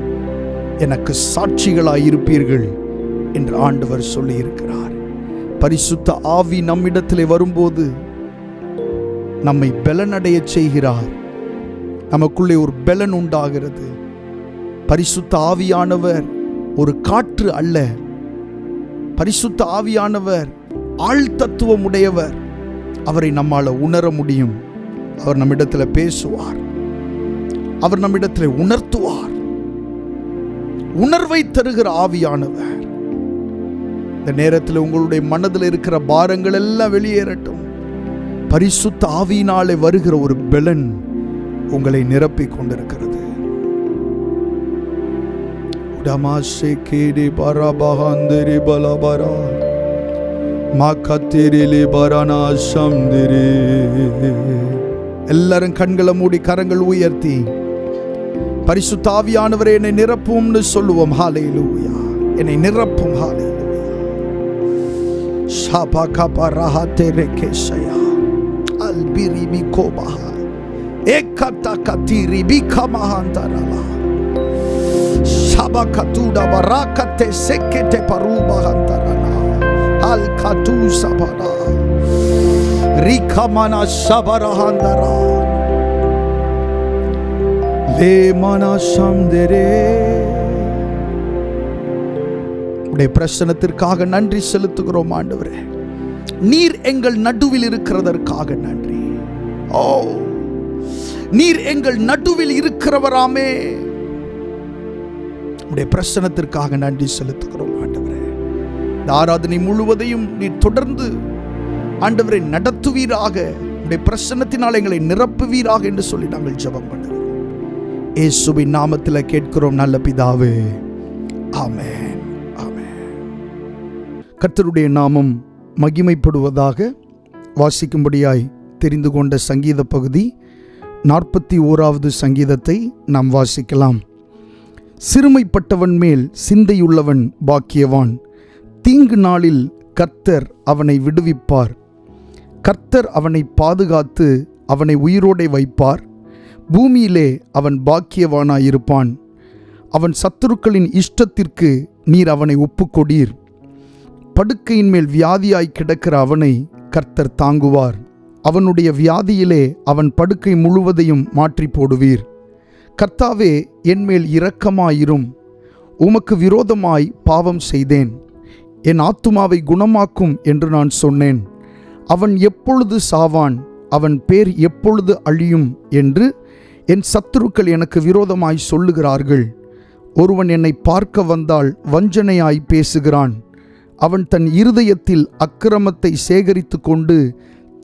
எனக்கு சாட்சிகளாயிருப்பீர்கள் என்று ஆண்டவர் சொல்லியிருக்கிறார். பரிசுத்த ஆவி நம்மிடத்திலே வரும்போது நம்மை பலனடைய செய்கிறார். நமக்குள்ளே ஒரு பலன் உண்டாகிறது. பரிசுத்த ஆவியானவர் ஒரு காற்று அல்ல. பரிசுத்த ஆவியானவர் ஆழ்தத்துவம் உடையவர். அவரை நம்மால உணர முடியும். அவர் நம்மிடத்தில் பேசுவார். அவர் நம்மிடத்தில் உணர்த்துவார். உணர்வை தருகிற ஆவியானவர். இந்த நேரத்தில் உங்களுடைய மனதில் இருக்கிற பாரங்கள் எல்லாம் வெளியேறட்டும். பரிசுத்த ஆவியினாலே வருகிற ஒரு பெலன் உங்களை நிரப்பிக் கொண்டிருக்கிறது. எல்லாரும் கண்களை மூடி கரங்கள் உயர்த்தி பரிசுத்த ஆவியானவரே என்னை நிரப்பும்னு சொல்லுவோம். ஹல்லேலூயா, என்னை நிரப்பும். ஹல்லேலூயா. ஷாபா காபா ரஹாதே ரெகேஷயா அல்பிரி மிகோபஹா ஏகதா கதிரி பிகமஹந்தரலா ஷாபா கதுடா பராகதே செக்கெதே பருபஹந்தரலா அல் கது சபரா ரிகமனா ஷபரஹந்தரா உடைய பிரசன்னத்திற்காக நன்றி செலுத்துகிறோம் ஆண்டவரே. நீர் எங்கள் நடுவில் இருக்கிறதற்காக நன்றி. ஓ, நீர் எங்கள் நடுவில் இருக்கிறவராமே. உடைய பிரசன்னத்திற்காக நன்றி செலுத்துகிறோம் ஆண்டவரே. இந்த ஆராதனை முழுவதையும் நீர் தொடர்ந்து ஆண்டவரை நடத்துவீராக, உடைய பிரசன்னத்தினால் எங்களை நிரப்புவீராக என்று சொல்லி நாங்கள் ஜெபம் பண்ணுகிறோம். இயேசுவின் நாமத்தில் கேட்கிறோம் நல்ல பிதாவே, ஆமென், ஆமென். கர்த்தருடைய நாமம் மகிமைப்படுவதாக. வாசிக்கும்படியாய் தெரிந்து கொண்ட சங்கீத பகுதி 41வது சங்கீதத்தை நாம் வாசிக்கலாம். சிறுமைப்பட்டவன் மேல் சிந்தையுள்ளவன் பாக்கியவான். தீங்கு நாளில் கர்த்தர் அவனை விடுவிப்பார். கர்த்தர் அவனை பாதுகாத்து அவனை உயிரோடே வைப்பார். பூமியிலே அவன் பாக்கியவானாயிருப்பான். அவன் சத்துருக்களின் இஷ்டத்திற்கு நீர் அவனை ஒப்புக்கொடீர். படுக்கையின் மேல் வியாதியாய் கிடக்கிற அவனை கர்த்தர் தாங்குவார். அவனுடைய வியாதியிலே அவன் படுக்கை முழுவதையும் மாற்றி போடுவீர். கர்த்தாவே, என்மேல் இரக்கமாயிரும். உமக்கு விரோதமாய் பாவம் செய்தேன். என் ஆத்துமாவை குணமாக்கும் என்று நான் சொன்னேன். அவன் எப்பொழுது சாவான்? அவன் பேர் எப்பொழுது அழியும் என்று என் சத்துருக்கள் எனக்கு விரோதமாய் சொல்லுகிறார்கள். ஒருவன் என்னை பார்க்க வந்தால் வஞ்சனையாய் பேசுகிறான். அவன் தன் இருதயத்தில் அக்கிரமத்தை சேகரித்து கொண்டு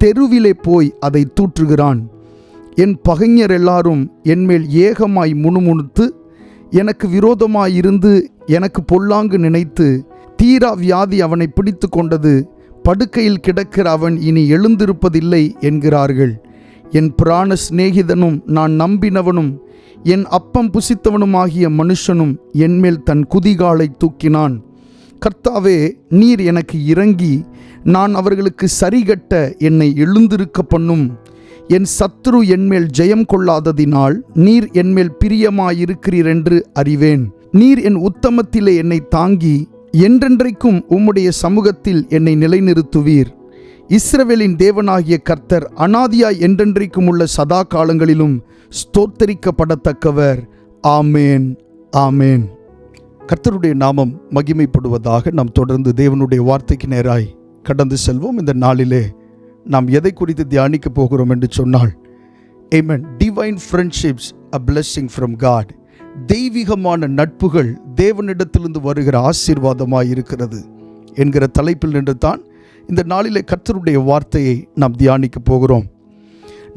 தெருவிலே போய் அதை தூற்றுகிறான். என் பகைஞர் எல்லாரும் என்மேல் ஏகமாய் முணுமுணுத்து எனக்கு விரோதமாயிருந்து எனக்கு பொல்லாங்கு நினைத்து தீரா வியாதி அவனை பிடித்து கொண்டது. படுக்கையில் கிடக்கிற அவன் இனி எழுந்திருப்பதில்லை என்கிறார்கள். என் பிராண சிநேகிதனும் நான் நம்பினவனும் என் அப்பம் புசித்தவனுமாகிய மனுஷனும் என்மேல் தன் குதிகாலை தூக்கினான். கர்த்தாவே, நீர் எனக்கு இறங்கி நான் அவர்களுக்கு சரிகட்ட என்னை எழுந்திருக்க பண்ணும். என் சத்துரு என்மேல் ஜெயம் கொள்ளாததினால் நீர் என்மேல் பிரியமாயிருக்கிறீர் என்று அறிவேன். நீர் என் உத்தமத்திலே என்னை தாங்கி என்றென்றைக்கும் உம்முடைய சமூகத்தில் என்னை நிலைநிறுத்துவீர். இஸ்ரவேலின் தேவனாகிய கர்த்தர் அநாதியாய் என்றென்றைக்கும் உள்ள சதா காலங்களிலும் ஸ்தோத்தரிக்கப்படத்தக்கவர். ஆமேன், ஆமேன். கர்த்தருடைய நாமம் மகிமைப்படுவதாக. நாம் தொடர்ந்து தேவனுடைய வார்த்தைக்கு நேராய் கடந்து செல்வோம். இந்த நாளிலே நாம் எதை குறித்து தியானிக்க போகிறோம் என்று சொன்னால், amen, divine friendships a blessing from God. தெய்வீகமான நட்புகள் தேவனிடத்திலிருந்து வருகிற ஆசீர்வாதமாய் இருக்கிறது என்கிற தலைப்பில் நின்று தான் இந்த நாளிலே கர்த்தருடைய வார்த்தையை நாம் தியானிக்க போகிறோம்.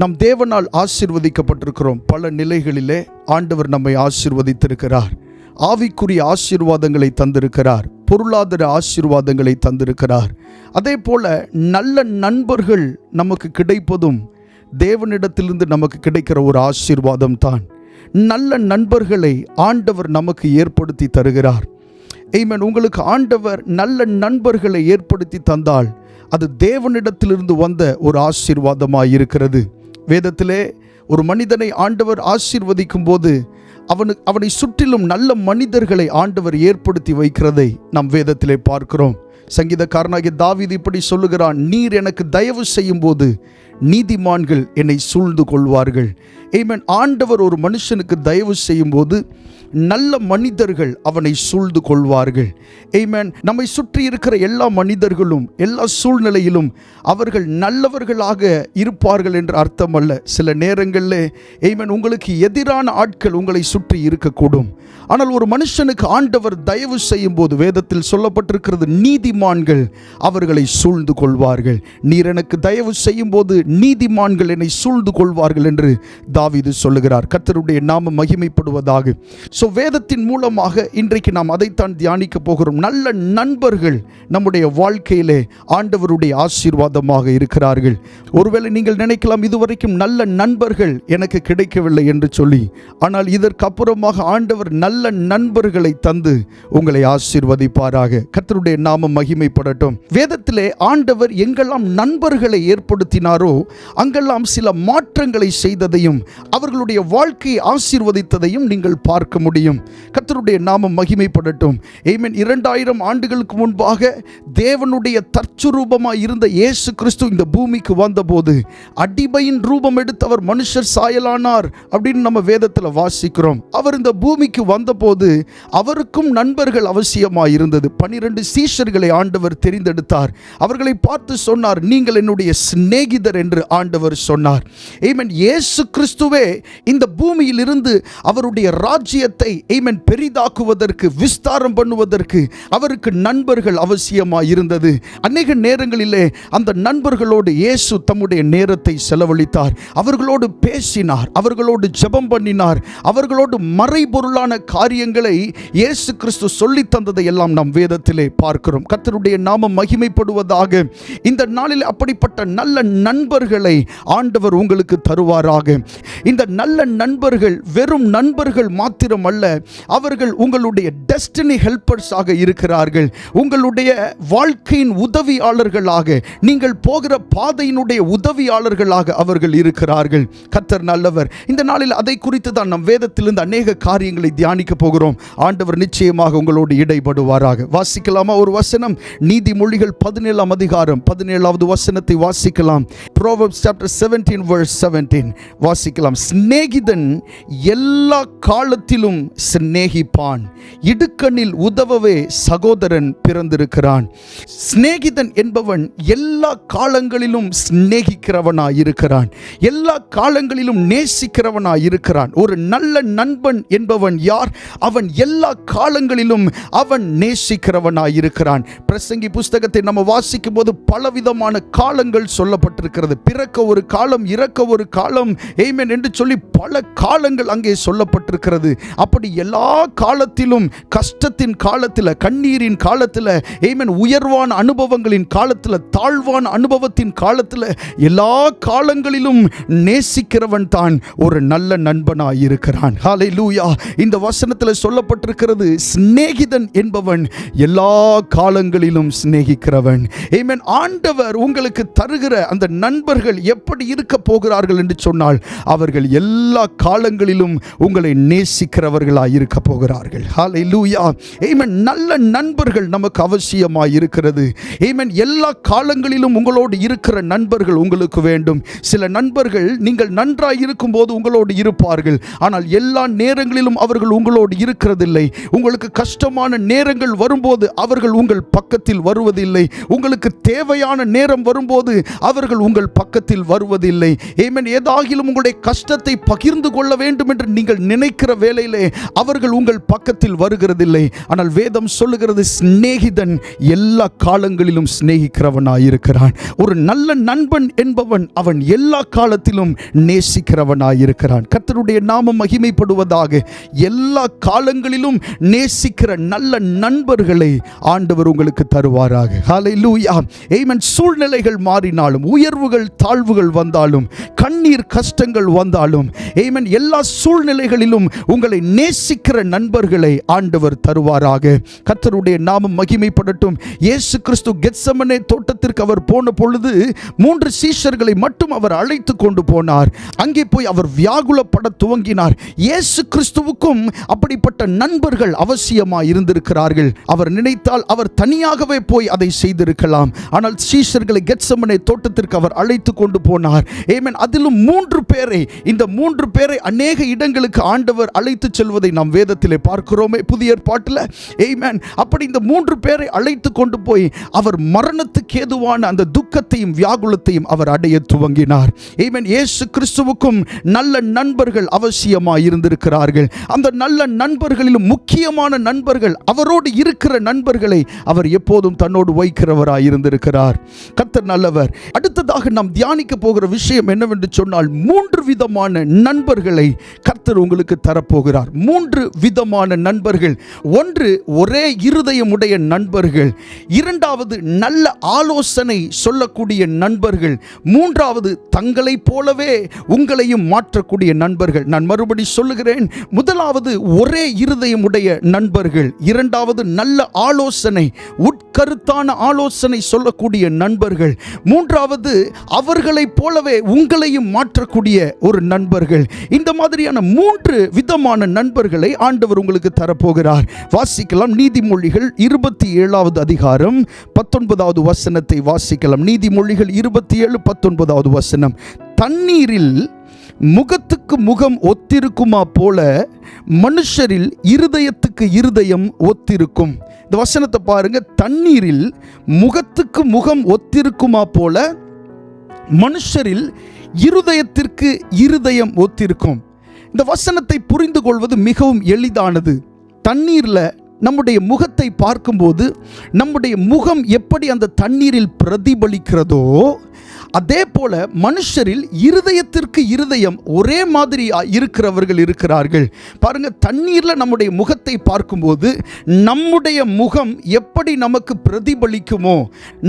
நாம் தேவனால் ஆசீர்வதிக்கப்பட்டிருக்கிறோம். பல நிலைகளிலே ஆண்டவர் நம்மை ஆசீர்வதித்திருக்கிறார். ஆவிக்குரிய ஆசீர்வாதங்களை தந்திருக்கிறார். பொருளாதார ஆசீர்வாதங்களை தந்திருக்கிறார். அதே போல நல்ல நண்பர்கள் நமக்கு கிடைப்பதும் தேவனிடத்திலிருந்து நமக்கு கிடைக்கிற ஒரு ஆசீர்வாதம் தான். நல்ல நண்பர்களை ஆண்டவர் நமக்கு ஏற்படுத்தி தருகிறார். ஆமென். உங்களுக்கு ஆண்டவர் நல்ல நண்பர்களை ஏற்படுத்தி தந்தால் அது தேவனிடத்திலிருந்து வந்த ஒரு ஆசீர்வாதமாய் இருக்கிறது. வேதத்திலே ஒரு மனிதனை ஆண்டவர் ஆசீர்வதிக்கும் போது அவனை சுற்றிலும் நல்ல மனிதர்களை ஆண்டவர் ஏற்படுத்தி வைக்கிறதை நாம் வேதத்திலே பார்க்கிறோம். சங்கீதக்காரனாகிய தாவீது இப்படி சொல்லுகிறான், நீர் எனக்கு தயவு செய்யும் போது நீதிமான்கள் என்னை சூழ்ந்து கொள்வார்கள். ஆமென். ஆண்டவர் ஒரு மனுஷனுக்கு தயவு செய்யும் போது நல்ல மனிதர்கள் அவனை சூழ்ந்து கொள்வார்கள். ஆமென். நம்மை சுற்றி இருக்கிற எல்லா மனிதர்களும் எல்லா சூழ்நிலையிலும் அவர்கள் நல்லவர்களாக இருப்பார்கள் என்று அர்த்தம் அல்ல. சில நேரங்களில் ஆமென், உங்களுக்கு எதிரான ஆட்கள் உங்களை சுற்றி இருக்கக்கூடும். ஆனால் ஒரு மனுஷனுக்கு ஆண்டவர் தயவு செய்யும் போது வேதத்தில் சொல்லப்பட்டிருக்கிறது, நீதிமான்கள் அவர்களை சூழ்ந்து கொள்வார்கள். நீர் எனக்கு தயவு செய்யும் போது நீதிமான்கள் என்னை சூழ்ந்து கொள்வார்கள் என்று தாவீது சொல்லுகிறார். கர்த்தருடைய நாமம் மகிமைப்படுவதாக. ஸோ வேதத்தின் மூலமாக இன்றைக்கு நாம் அதைத்தான் தியானிக்க போகிறோம். நல்ல நண்பர்கள் நம்முடைய வாழ்க்கையிலே ஆண்டவருடைய ஆசீர்வாதமாக இருக்கிறார்கள். ஒருவேளை நீங்கள் நினைக்கலாம், இதுவரைக்கும் நல்ல நண்பர்கள் எனக்கு கிடைக்கவில்லை என்று சொல்லி. ஆனால் இதற்கு அப்புறமாக ஆண்டவர் நல்ல நண்பர்களை தந்து உங்களை ஆசீர்வதிப்பாராக. கர்த்தருடைய நாமம் மகிமைப்படட்டும். வேதத்திலே ஆண்டவர் எங்கெல்லாம் நண்பர்களை ஏற்படுத்தினாரோ அங்கெல்லாம் சில மாற்றங்களை செய்ததையும் அவர்களுடைய வாழ்க்கையை ஆசீர்வதித்ததையும் நீங்கள் பார்க்க முடியும். கர்த்தருடைய நாமம் மகிமைப்படட்டும். ஆமென். 2000 ஆண்டுகளுக்கு முன்பாக தேவனுடைய தற்சுரூபமாய் இருந்த இயேசு கிறிஸ்து இந்த பூமிக்கு வந்தபோது அடிமையின் ரூபம் எடுத்து அவர் மனுஷர் சாயலானார் அப்படின்னு நம்ம வேதத்தில் வாசிக்கிறோம். அவர் இந்த பூமிக்கு வந்தபோது அவருக்கும் நண்பர்கள் அவசியமாய் இருந்தது. 12 சீஷர்களை ஆண்டவர் தெரிந்தெடுத்தார். அவர்களை பார்த்து சொன்னார், நீங்கள் என்னுடைய சிநேகிதர் என்று ஆண்டவர் சொன்னார். ஆமென். இயேசு கிறிஸ்துவே இந்த பூமியில் இருந்து அவருடைய ராஜ்யத்தை ஆமென் பெரிதாக்குவதற்கு, விஸ்தாரம் பண்ணுவதற்கு அவருக்கு நண்பர்கள் அவசியமாய் இருந்தது. அநேக நேரங்களிலே அந்த நண்பர்களோடு இயேசு தம்முடைய நேரத்தை செலவழித்தார். அவர்களோடு பேசினார், அவர்களோடு ஜெபம் பண்ணினார், அவர்களோடு மறைபொருளான காரியங்களை இயேசு கிறிஸ்து சொல்லி தந்ததை எல்லாம் நாம் வேதத்திலே பார்க்கிறோம். கர்த்தருடைய நாமம் மகிமைப்படுவதாக. இந்த நாளில் அப்படிப்பட்ட நல்ல நண்பர்களை ஆண்டவர் உங்களுக்கு தருவாராக. இந்த நல்ல நண்பர்கள் வெறும் நண்பர்கள் மாத்திரம் அல்ல, அவர்கள் உங்களுடைய டெஸ்டினி ஹெல்பர்ஸ் ஆக இருக்கிறார்கள். உங்களுடைய வாழ்க்கையின் உதவியாளர்களாக, நீங்கள் போகிற பாதையினுடைய உதவியாளர்களாக அவர்கள் இருக்கிறார்கள். கர்த்தர் நல்லவர். இந்த நாளில் அதை குறித்து தான் நம் வேதத்திலிருந்து அநேக காரியங்களை தியானிக்க போகிறோம். ஆண்டவர் நிச்சயமாக உங்களோடு இடைப்படுவாராக. வாசிக்கலாமா ஒரு வசனம்? நீதிமொழிகள் 17ஆம் அதிகாரம் 17வது வசனத்தை வாசிக்கலாம். Proverbs chapter 17 verse 17 வாசிக்கலாம். சிநேகிதன் எல்லா காலத்திலும் சிநேகிப்பான், இடுக்கண்ணில் உதவவே சகோதரன் பிறந்திருக்கிறான். சிநேகிதன் என்பவன் எல்லா காலங்களிலும் சிநேகிக்கிறவனாய் இருக்கிறான், எல்லா காலங்களிலும் நேசிக்கிறவனாய் இருக்கிறான். ஒரு நல்ல நண்பன் என்பவன் யார்? அவன் எல்லா காலங்களிலும் அவன் நேசிக்கிறவனாய் இருக்கிறான். பிரசங்கி புஸ்தகத்தை நம்ம வாசிக்கும் போது பலவிதமான காலங்கள் சொல்லப்பட்டிருக்கிறது. பிறக்க ஒரு காலம், இறக்க ஒரு காலம், ஆமென் என்று சொல்லி பல காலங்கள் அங்கே சொல்லப்பட்டிருக்கிறது. அப்படி எல்லா காலத்திலும், கஷ்டத்தின் காலத்தில், கண்ணீரின் காலத்தில், ஆமென், உயர்வான அனுபவங்களின் காலத்தில், தாழ்வான அனுபவத்தின் காலத்தில், எல்லா காலங்களிலும் நேசிக்கிறவன் தான் ஒரு நல்ல நண்பனாய் இருக்கிறான். ஹல்லேலூயா. இந்த வசனத்தில் சொல்லப்பட்டிருக்கிறது, சிநேகிதன் என்பவன் எல்லா காலங்களிலும் சிநேகிக்கிறவன். ஆமென். ஆண்டவர் உங்களுக்கு தருகிற அந்த நண்பர்கள் எப்படி இருக்க போகிறார்கள் என்று சொன்னால், அவர்கள் எல்லா காலங்களிலும் உங்களை நேசிக்கிறவர்களாய் இருக்க போகிறார்கள். ஹல்லேலூயா. ஆமென். நல்ல நண்பர்கள் நமக்கு அவசியமாய் இருக்கிறது. ஆமென். எல்லா காலங்களிலும் உங்களோடு இருக்கிற நண்பர்கள் உங்களுக்கு வேண்டும். சில நண்பர்கள் நீங்கள் நன்றாய் இருக்கும் போது உங்களோடு இருப்பார்கள், ஆனால் எல்லா நேரங்களிலும் அவர்கள் உங்களோடு இருக்கிறதில்லை. உங்களுக்கு கஷ்டமான நேரங்கள் வரும்போது அவர்கள் உங்கள் பக்கத்தில் வருவதில்லை. உங்களுக்கு தேவையான நேரம் வரும்போது அவர்கள் உங்கள் பக்கத்தில் வருவதில்லை. ஆமென். ஏதாகிலும் உங்களுடைய கஷ்டத்தை பகிர்ந்து கொள்ள வேண்டும் என்று நீங்கள் நினைக்கிற வேளையிலே அவர்கள் உங்கள் பக்கத்தில் வருகிறதில்லை. ஆனால் வேதம் சொல்லுகிறது, சிநேகிதன் எல்லா காலங்களிலும் சிநேகிக்கிறவனாயிருக்கிறான். ஒரு நல்ல நண்பன் என்பவன் அவன் எல்லா காலத்திலும் நேசிக்கிறவனாயிருக்கிறான். கர்த்தருடைய நாமம் மகிமைப்படுவதாக. எல்லா காலங்களிலும் நேசிக்கிற நல்ல நண்பர்களை ஆண்டவர் உங்களுக்கு தருவாராக. ஹல்லேலூயா. ஆமென். சூழ்நிலைகள் மாறினாலும், உயர்வுகள் தாழ்வுகள் வந்தாலும், கண்ணீர் கஷ்டங்கள் வந்தாலும், ஆமென், எல்லா சூழ்நிலைகளிலும் உங்களை நேசிக்கிற நண்பர்களை ஆண்டவர் தருவாராக. கர்த்தருடைய நாமம் மகிமைப்படட்டும். இயேசு கிறிஸ்து கெத்செமனே தோட்டத்திற்கு அவர் போன பொழுது 3 சீஷர்களை மட்டும் அவர் அழைத்து கொண்டு போனார். அங்கே போய் அவர் வியாகுலப்பட துவங்கினார். இயேசு கிறிஸ்துவுக்கும் அப்படிப்பட்ட நண்பர்கள் அவசியமாய் இருந்திருக்கிறார்கள். அவர் நினைத்தால் அவர் தனியாகவே போய் அதை செய்திருக்கலாம். ஆனால் சீஷர்களை கெத்செமனே தோட்டத்திற்கு அவர் அழைத்து கொண்டு போனார். ஆமென். அதிலும் 3 பேரை, இந்த 3 பேரை அநேக இடங்களுக்கு ஆண்டவர் அழைத்து செல்வதை நாம் வேதத்திலே பார்க்கிறோமே, புதிய ஏற்பாட்டில். ஆமென். அப்படி இந்த 3 பேரை அழைத்து கொண்டு போய் அவர் மரணத்துக்கு ஏதுவான அந்த துக்கத்தையும் வியாகுலத்தையும் அவர் அடைய துவங்கினார். ஆமென். இயேசு கிறிஸ்துவுக்கும் நல்ல நண்பர்கள் அவசியமாய் இருந்திருக்கிறார்கள். அந்த நல்ல நண்பர்களிலும் முக்கியமான நண்பர்கள், அவரோடு இருக்கிற நண்பர்களை அவர் எப்போதும் தன்னோடு வைக்கிறவராய் இருந்திருக்கிறார். கர்த்தர் நல்லவர். அடுத்ததாக நாம் தியானிக்க போகிற விஷயம் என்னவென்று சொன்னால், 3 விதமான நண்பர்களை கர்த்தர் உங்களுக்கு தரப்போகிறார். 3 விதமான நண்பர்கள். ஒன்று, ஒரே இருதயமுடைய நண்பர்கள். இரண்டாவது, நல்ல ஆலோசனை சொல்லக்கூடிய நண்பர்கள். மூன்றாவது, தங்களைப் போலவே உங்களையும் மாற்றக்கூடிய நண்பர்கள். நான் மறுபடி சொல்லுகிறேன். முதலாவது, ஒரே இருதயமுடைய நண்பர்கள். இரண்டாவது, நல்ல ஆலோசனை, உட்கருத்தான ஆலோசனை சொல்லக்கூடிய நண்பர்கள். மூன்றாவது, அவர்களைப் போலவே உங்களையும் மாற்றக்கூடிய ஒரு நண்பர்கள். இந்த மாதிரியான 3 விதமான நண்பர்களை ஆண்டவர் உங்களுக்கு தரப்போகிறார். வாசிக்கலாம். நீதிமொழிகள் 27வது அதிகாரம் 19வது வசனத்தை வாசிக்கலாம். நீதிமொழிகள் 27:19வது வசனம். தண்ணீரில் முகத்துக்கு முகம் ஒத்திருக்குமா போல மனுஷரில் இருதயத்துக்கு இருதயம் ஒத்திருக்கும். இந்த வசனத்தை பாருங்க. தண்ணீரில் முகத்துக்கு முகம் ஒத்திருக்குமா போல மனுஷரில் இருதயத்திற்கு இருதயம் ஒத்திருக்கும். இந்த வசனத்தை புரிந்து கொள்வது மிகவும் எளிதானது. தண்ணீரில் நம்முடைய முகத்தை பார்க்கும்போது நம்முடைய முகம் எப்படி அந்த தண்ணீரில் பிரதிபலிக்கிறதோ, அதே போல மனுஷரில் இருதயத்திற்கு இருதயம் ஒரே மாதிரி இருக்கிறவர்கள் இருக்கிறார்கள். பாருங்க, தண்ணீரில் நம்முடைய முகத்தை பார்க்கும்போது நம்முடைய முகம் எப்படி நமக்கு பிரதிபலிக்குமோ,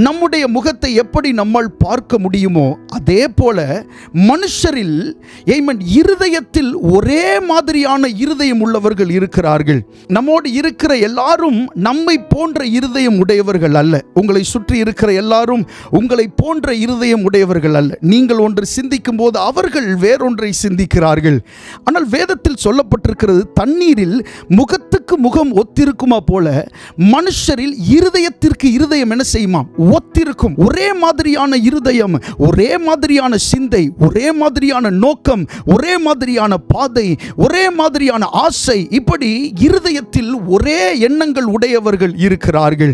நம்முடைய முகத்தை எப்படி நம்மால் பார்க்க முடியுமோ, அதே போல மனுஷரில் இருதயத்தில் ஒரே மாதிரியான இருதயம் உள்ளவர்கள் இருக்கிறார்கள். நம்மோடு இருக்கிற எல்லாரும் நம்மை போன்ற இருதயம் உடையவர்கள் அல்ல. உங்களை சுற்றி இருக்கிற எல்லாரும் உங்களை போன்ற இருதயம் உடையவர்கள் அல்ல. நீங்கள் ஒன்று சிந்திக்கும் போது அவர்கள் வேறொன்றை சிந்திக்கிறார்கள். ஆனால் வேதத்தில் சொல்லப்பட்டிருக்கிறது, தண்ணீரில் முகத்துக்கு முகம் ஒத்திருக்குமா போல மனுஷரில் இருதயத்திற்கு இருதயம் என்ன செய்யுமா? ஒத்திருக்கும். ஒரே மாதிரியான இருதயம், ஒரே மாதிரியான சிந்தை, ஒரே மாதிரியான நோக்கம், ஒரே மாதிரியான பாதை, ஒரே மாதிரியான ஆசை, இப்படி இருதயத்தில் ஒரே எண்ணங்கள் உடையவர்கள் இருக்கிறார்கள்.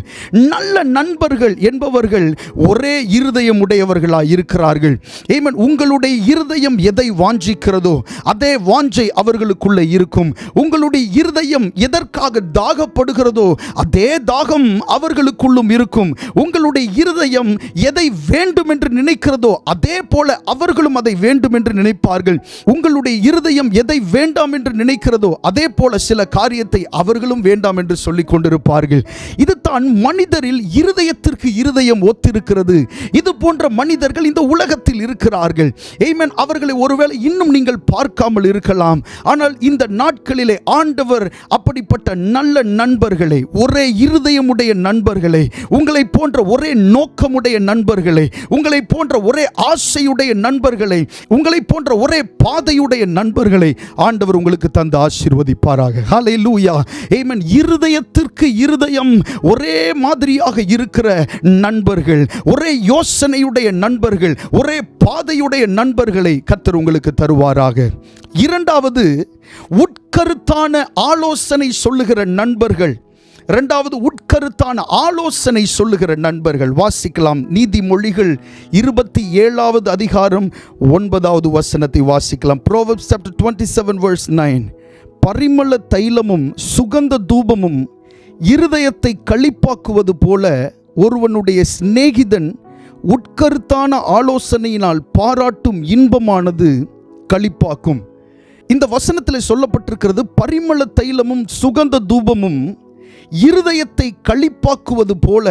நல்ல நண்பர்கள் என்பவர்கள் ஒரே இருதயம் உடையவர்களாய் இருக்கிறார்கள். ஆமென். உங்களுடைய இருதயம் எதை வாஞ்சிக்கிறதோ அதே வாஞ்சை அவர்களுக்குள்ளே இருக்கும். உங்களுடைய இருதயம் எதற்காக தாகப்படுகிறதோ அதே தாகம் அவர்களுக்குள்ளும் இருக்கும். உங்களுடைய இருதயம் எதை வேண்டும் என்று நினைக்கிறதோ அதே போல அவர்களும் அதை வேண்டும் என்று நினைப்பார்கள். உங்களுடைய இருதயம் எதை வேண்டாம் என்று நினைக்கிறதோ அதே போல சில காரியத்தை அவர்களும் வேண்டாம் என்று சொல்லிக் கொண்டிருப்பார்கள். இதுதான் மனிதரில் இருதயத்திற்கு இருதயம் ஒத்திருக்கிறது. இது போன்ற மனிதர்கள் இந்த உலகத்தில் இருக்கிறார்கள். ஆமென். அவர்களை ஒருவேளை இன்னும் நீங்கள் பார்க்காமல் இருக்கலாம். ஆனால் இந்த நாட்களிலே ஆண்டவர் அப்படிப்பட்ட நல்ல நண்பர்களை, ஒரே இருதயமுடைய நண்பர்களை, உங்களை போன்ற ஒரே நோக்கமுடைய நண்பர்களை, உங்களை போன்ற ஒரே ஆசையுடைய நண்பர்களை, உங்களை போன்ற ஒரே பாதையுடைய நண்பர்களை ஆண்டவர் உங்களுக்கு தந்து ஆசீர்வதிப்பாராக. ஹல்லேலூயா. ஆமென். இருதயத்திற்கு இருதயம் ஒரே மாதிரியாக இருக்கிற நண்பர்கள், ஒரே யோசனையுடைய நண்பர்கள், ஒரே பாதையுடைய நண்பர்களை கர்த்தர் உங்களுக்கு தருவாராக. இரண்டாவது, உட்கருத்தான ஆலோசனை சொல்லுகிற நண்பர்கள். இரண்டாவது, உட்கருத்தான ஆலோசனை சொல்லுகிற நண்பர்கள். வாசிக்கலாம். நீதிமொழிகள் 27வது அதிகாரம் 9வது வசனத்தை வாசிக்கலாம். Proverbs chapter 27 verse 9. பரிமள தைலமும் சுகந்த தூபமும் இருதயத்தை களிப்பாக்குவது போல ஒருவனுடைய சிநேகிதன் உட்கருத்தான ஆலோசனையினால் பாராட்டும் இன்பமானது களிப்பாக்கும். இந்த வசனத்தில் சொல்லப்பட்டிருக்கிறது, பரிமள தைலமும் சுகந்த தூபமும் இருதயத்தை களிப்பாக்குவது போல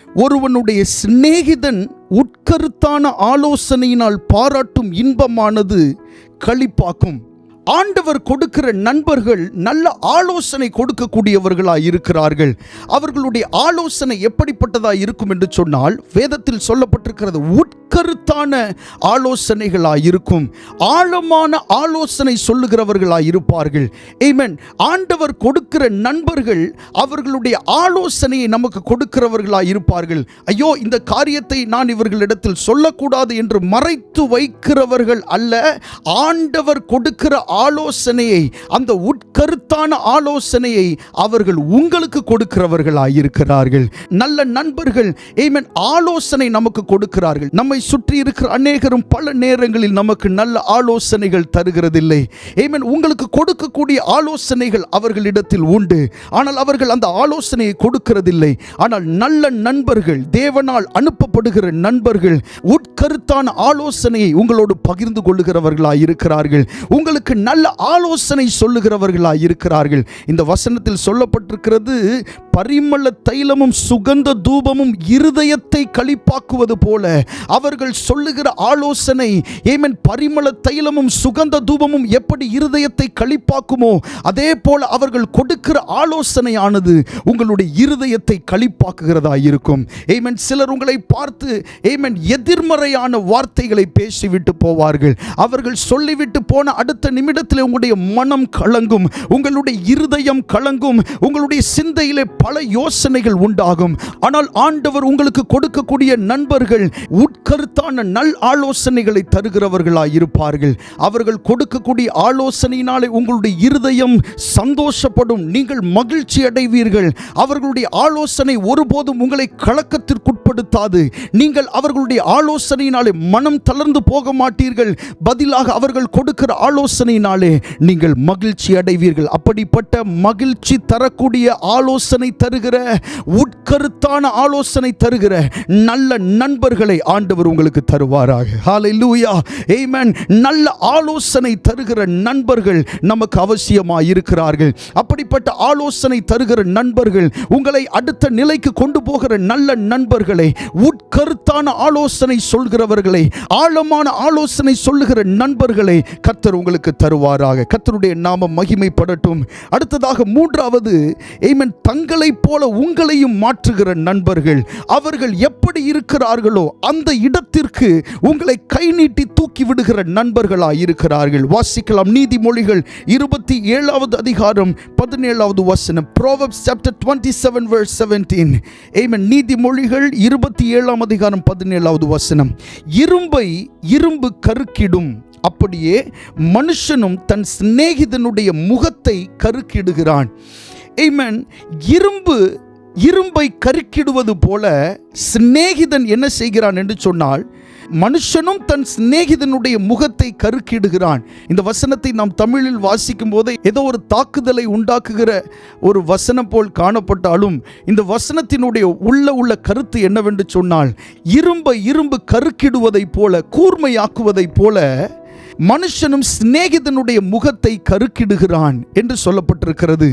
ஒருவனுடைய சிநேகிதன் உட்கருத்தான ஆலோசனையினால் பாராட்டும் இன்பமானது களிப்பாக்கும். ஆண்டவர் கொடுக்கிற நண்பர்கள் நல்ல ஆலோசனை கொடுக்கக்கூடியவர்களாய் இருக்கிறார்கள். அவர்களுடைய ஆலோசனை எப்படிப்பட்டதாக இருக்கும் என்று சொன்னால், வேதத்தில் சொல்லப்பட்டிருக்கிறது, உட்கருத்தான உட்கருத்தான ஆலோசனைகளாய் இருக்கும், ஆழமான ஆலோசனை சொல்லுகிறவர்களாய் இருப்பார்கள். ஆமென். ஆண்டவர் கொடுக்கிற நண்பர்கள் அவர்களுடைய ஆலோசனையை நமக்கு கொடுக்கிறவர்களாய் இருப்பார்கள். ஐயோ, இந்த காரியத்தை நான் இவர்களிடத்தில் சொல்லக்கூடாது என்று மறைத்து வைக்கிறவர்கள் அல்ல. ஆண்டவர் கொடுக்கிற ஆலோசனையை, அந்த உட்கருத்தான ஆலோசனையை அவர்கள் உங்களுக்கு கொடுக்கிறவர்களாய் இருக்கிறார்கள். நல்ல நண்பர்கள் ஆமென் ஆலோசனை நமக்கு கொடுக்கிறார்கள். நம்மை சுற்றி இருக்கிற அநேகரும் பல நேரங்களில் நமக்கு நல்ல ஆலோசனைகள் தருகிறதில்லை. ஆமென். உங்களுக்கு கொடுக்கக்கூடிய ஆலோசனைகள் அவர்களிடத்தில் உண்டு, ஆனால் அவர்கள் அந்த ஆலோசனையை கொடுக்கிறதில்லை. ஆனால் நல்ல நண்பர்கள், தேவனால் அனுப்பப்படுகிற நண்பர்கள் உட்கருத்தான ஆலோசனையை உங்களோடு பகிர்ந்து கொள்ளுகிறவர்களாய் இருக்கிறார்கள். உங்களுக்கு நல்ல ஆலோசனை சொல்லுகிறவர்களாய் இருக்கிறார்கள். இந்த வசனத்தில் சொல்லப்பட்டிருக்கிறது, பரிமள தைலமும் சுகந்த தூபமும் இருதயத்தை களிப்பாக்குவது போல. அவர்கள் சொல்லுகிற ஆலோசனை ஆமென். பரிமள தைலமும் சுகந்த தூபமும் எப்படி இருதயத்தை களிப்பாக்குமோ அதே போல அவர்கள் கொடுக்கிற ஆலோசனையானது உங்களுடைய இருதயத்தை களிப்பாக்குகிறதா இருக்கும். ஆமென். சிலர் உங்களை பார்த்து ஆமென் எதிர்மறையான வார்த்தைகளை பேசிவிட்டு போவார்கள். அவர்கள் சொல்லிவிட்டு போன அடுத்த நிமிடத்தில் உங்களுடைய மனம் கலங்கும், உங்களுடைய இருதயம் கலங்கும், உங்களுடைய சிந்தையிலே பல யோசனைகள் உண்டாகும். ஆனால் ஆண்டவர் உங்களுக்கு கொடுக்கக்கூடிய நண்பர்கள் உட்கருத்தான நல் ஆலோசனைகளை தருகிறவர்களாய் இருப்பார்கள். அவர்கள் கொடுக்கக்கூடிய ஆலோசனையினாலே உங்களுடைய இருதயம் சந்தோஷப்படும், நீங்கள் மகிழ்ச்சி அடைவீர்கள். அவர்களுடைய ஆலோசனை ஒருபோதும் உங்களை கலக்கத்திற்குட்படுத்தாது. நீங்கள் அவர்களுடைய ஆலோசனையினாலே மனம் தளர்ந்து போக மாட்டீர்கள். பதிலாக அவர்கள் கொடுக்கிற ஆலோசனையினாலே நீங்கள் மகிழ்ச்சி அடைவீர்கள். அப்படிப்பட்ட மகிழ்ச்சி தரக்கூடிய ஆலோசனை தருகிற, உட்கருத்தான ஆலோசனை தருகிற நல்ல நண்பர்களை ஆண்டவர் உங்களுக்கு தருவாராக. ஹல்லேலூயா. ஆமென். நல்ல ஆலோசனை தருகிற நண்பர்கள் நமக்கு அவசியமாய் இருக்கிறார்கள். அப்படிப்பட்ட ஆலோசனை தருகிற நண்பர்கள், உங்களை அடுத்த நிலைக்கு கொண்டு போகிற நல்ல நண்பர்களை, உட்கருத்தான ஆலோசனை சொல்கிறவர்களை, ஆழமான ஆலோசனை சொல்லுகிற நண்பர்களை கர்த்தர் உங்களுக்கு தருவாராக. கர்த்தருடைய நாமம் மகிமைப்படட்டும். அடுத்ததாக மூன்றாவது, ஆமென், தங்களைப் போல உங்களையும் மாற்றுகிற நண்பர்கள். அவர்கள் எப்படி இருக்கிறார்களோ அந்த இடத்திற்கு உங்களை கை நீட்டி தூக்கி விடுகிற நண்பர்களாய் இருக்கிறார்கள். வாசிக்கலாம் நீதிமொழிகள் 27வது அதிகாரம் 17வது வசனம். Proverbs chapter 27 verse 17. ஆமென். நீதிமொழிகள் 27ஆம் அதிகாரம் 17வது வசனம். இரும்பை இரும்பு கருக்கிடும், அப்படியே மனுஷனும் தன் சிநேகிதனுடைய முகத்தை கருக்கிடுகிறான். ஆமென். இரும்பை கருக்கிடுவது போல சிநேகிதன் என்ன செய்கிறான் என்று சொன்னால், மனுஷனும் தன் சிநேகிதனுடைய முகத்தை கருக்கிடுகிறான். இந்த வசனத்தை நாம் தமிழில் வாசிக்கும் போது ஏதோ ஒரு தாக்குதலை உண்டாக்குகிற ஒரு வசனம் போல் காணப்பட்டாலும், இந்த வசனத்தினுடைய உள்ள கருத்து என்னவென்று சொன்னால், இரும்பு கருக்கிடுவதை போல, கூர்மையாக்குவதை போல மனுஷனும் சிநேகிதனுடைய முகத்தை கருக்கிடுகிறான் என்று சொல்லப்பட்டிருக்கிறது.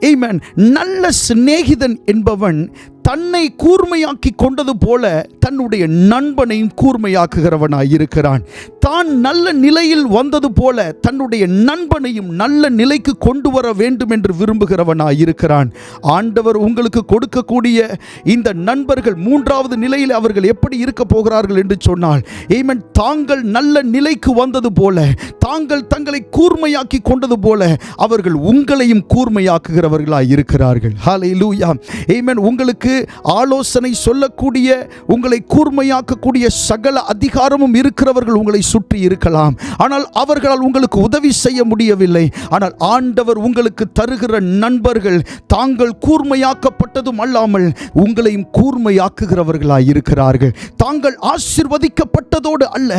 ஆமென். நல்ல சிநேகிதன் என்பவன் தன்னை கூர்மையாக்கி கொண்டது போல தன்னுடைய நண்பனையும் கூர்மையாக்குகிறவனாய் இருக்கிறான். தான் நல்ல நிலையில் வந்தது போல தன்னுடைய நண்பனையும் நல்ல நிலைக்கு கொண்டு வர வேண்டும் என்று விரும்புகிறவனாய் இருக்கிறான். ஆண்டவர் உங்களுக்கு கொடுக்கக்கூடிய இந்த நண்பர்கள் மூன்றாவது நிலையில் அவர்கள் எப்படி இருக்க போகிறார்கள் என்று சொன்னால், ஆமென், தாங்கள் நல்ல நிலைக்கு வந்தது போல, தாங்கள் தங்களை கூர்மையாக்கி கொண்டது போல அவர்கள் உங்களையும் கூர்மையாக்குகிறவர்களாய் இருக்கிறார்கள். ஹல்லேலூயா. ஆமென். உங்களுக்கு ஆலோசனை சொல்லக்கூடிய, உங்களை கூர்மையாக்கக்கூடிய சகல அதிகாரமும் இருக்கிறவர்கள் உங்களை சுற்றி இருக்கலாம். ஆனால் அவர்களால் உங்களுக்கு உதவி செய்ய முடியவில்லை. ஆனால் ஆண்டவர் உங்களுக்கு தருகிற நண்பர்கள் தாங்கள் கூர்மையாக்கப்பட்டதும் அல்லாமல் உங்களையும் கூர்மையாக்குகிறவர்களாய் இருக்கிறார்கள். தாங்கள் ஆசீர்வதிக்கப்பட்டதோடு அல்ல,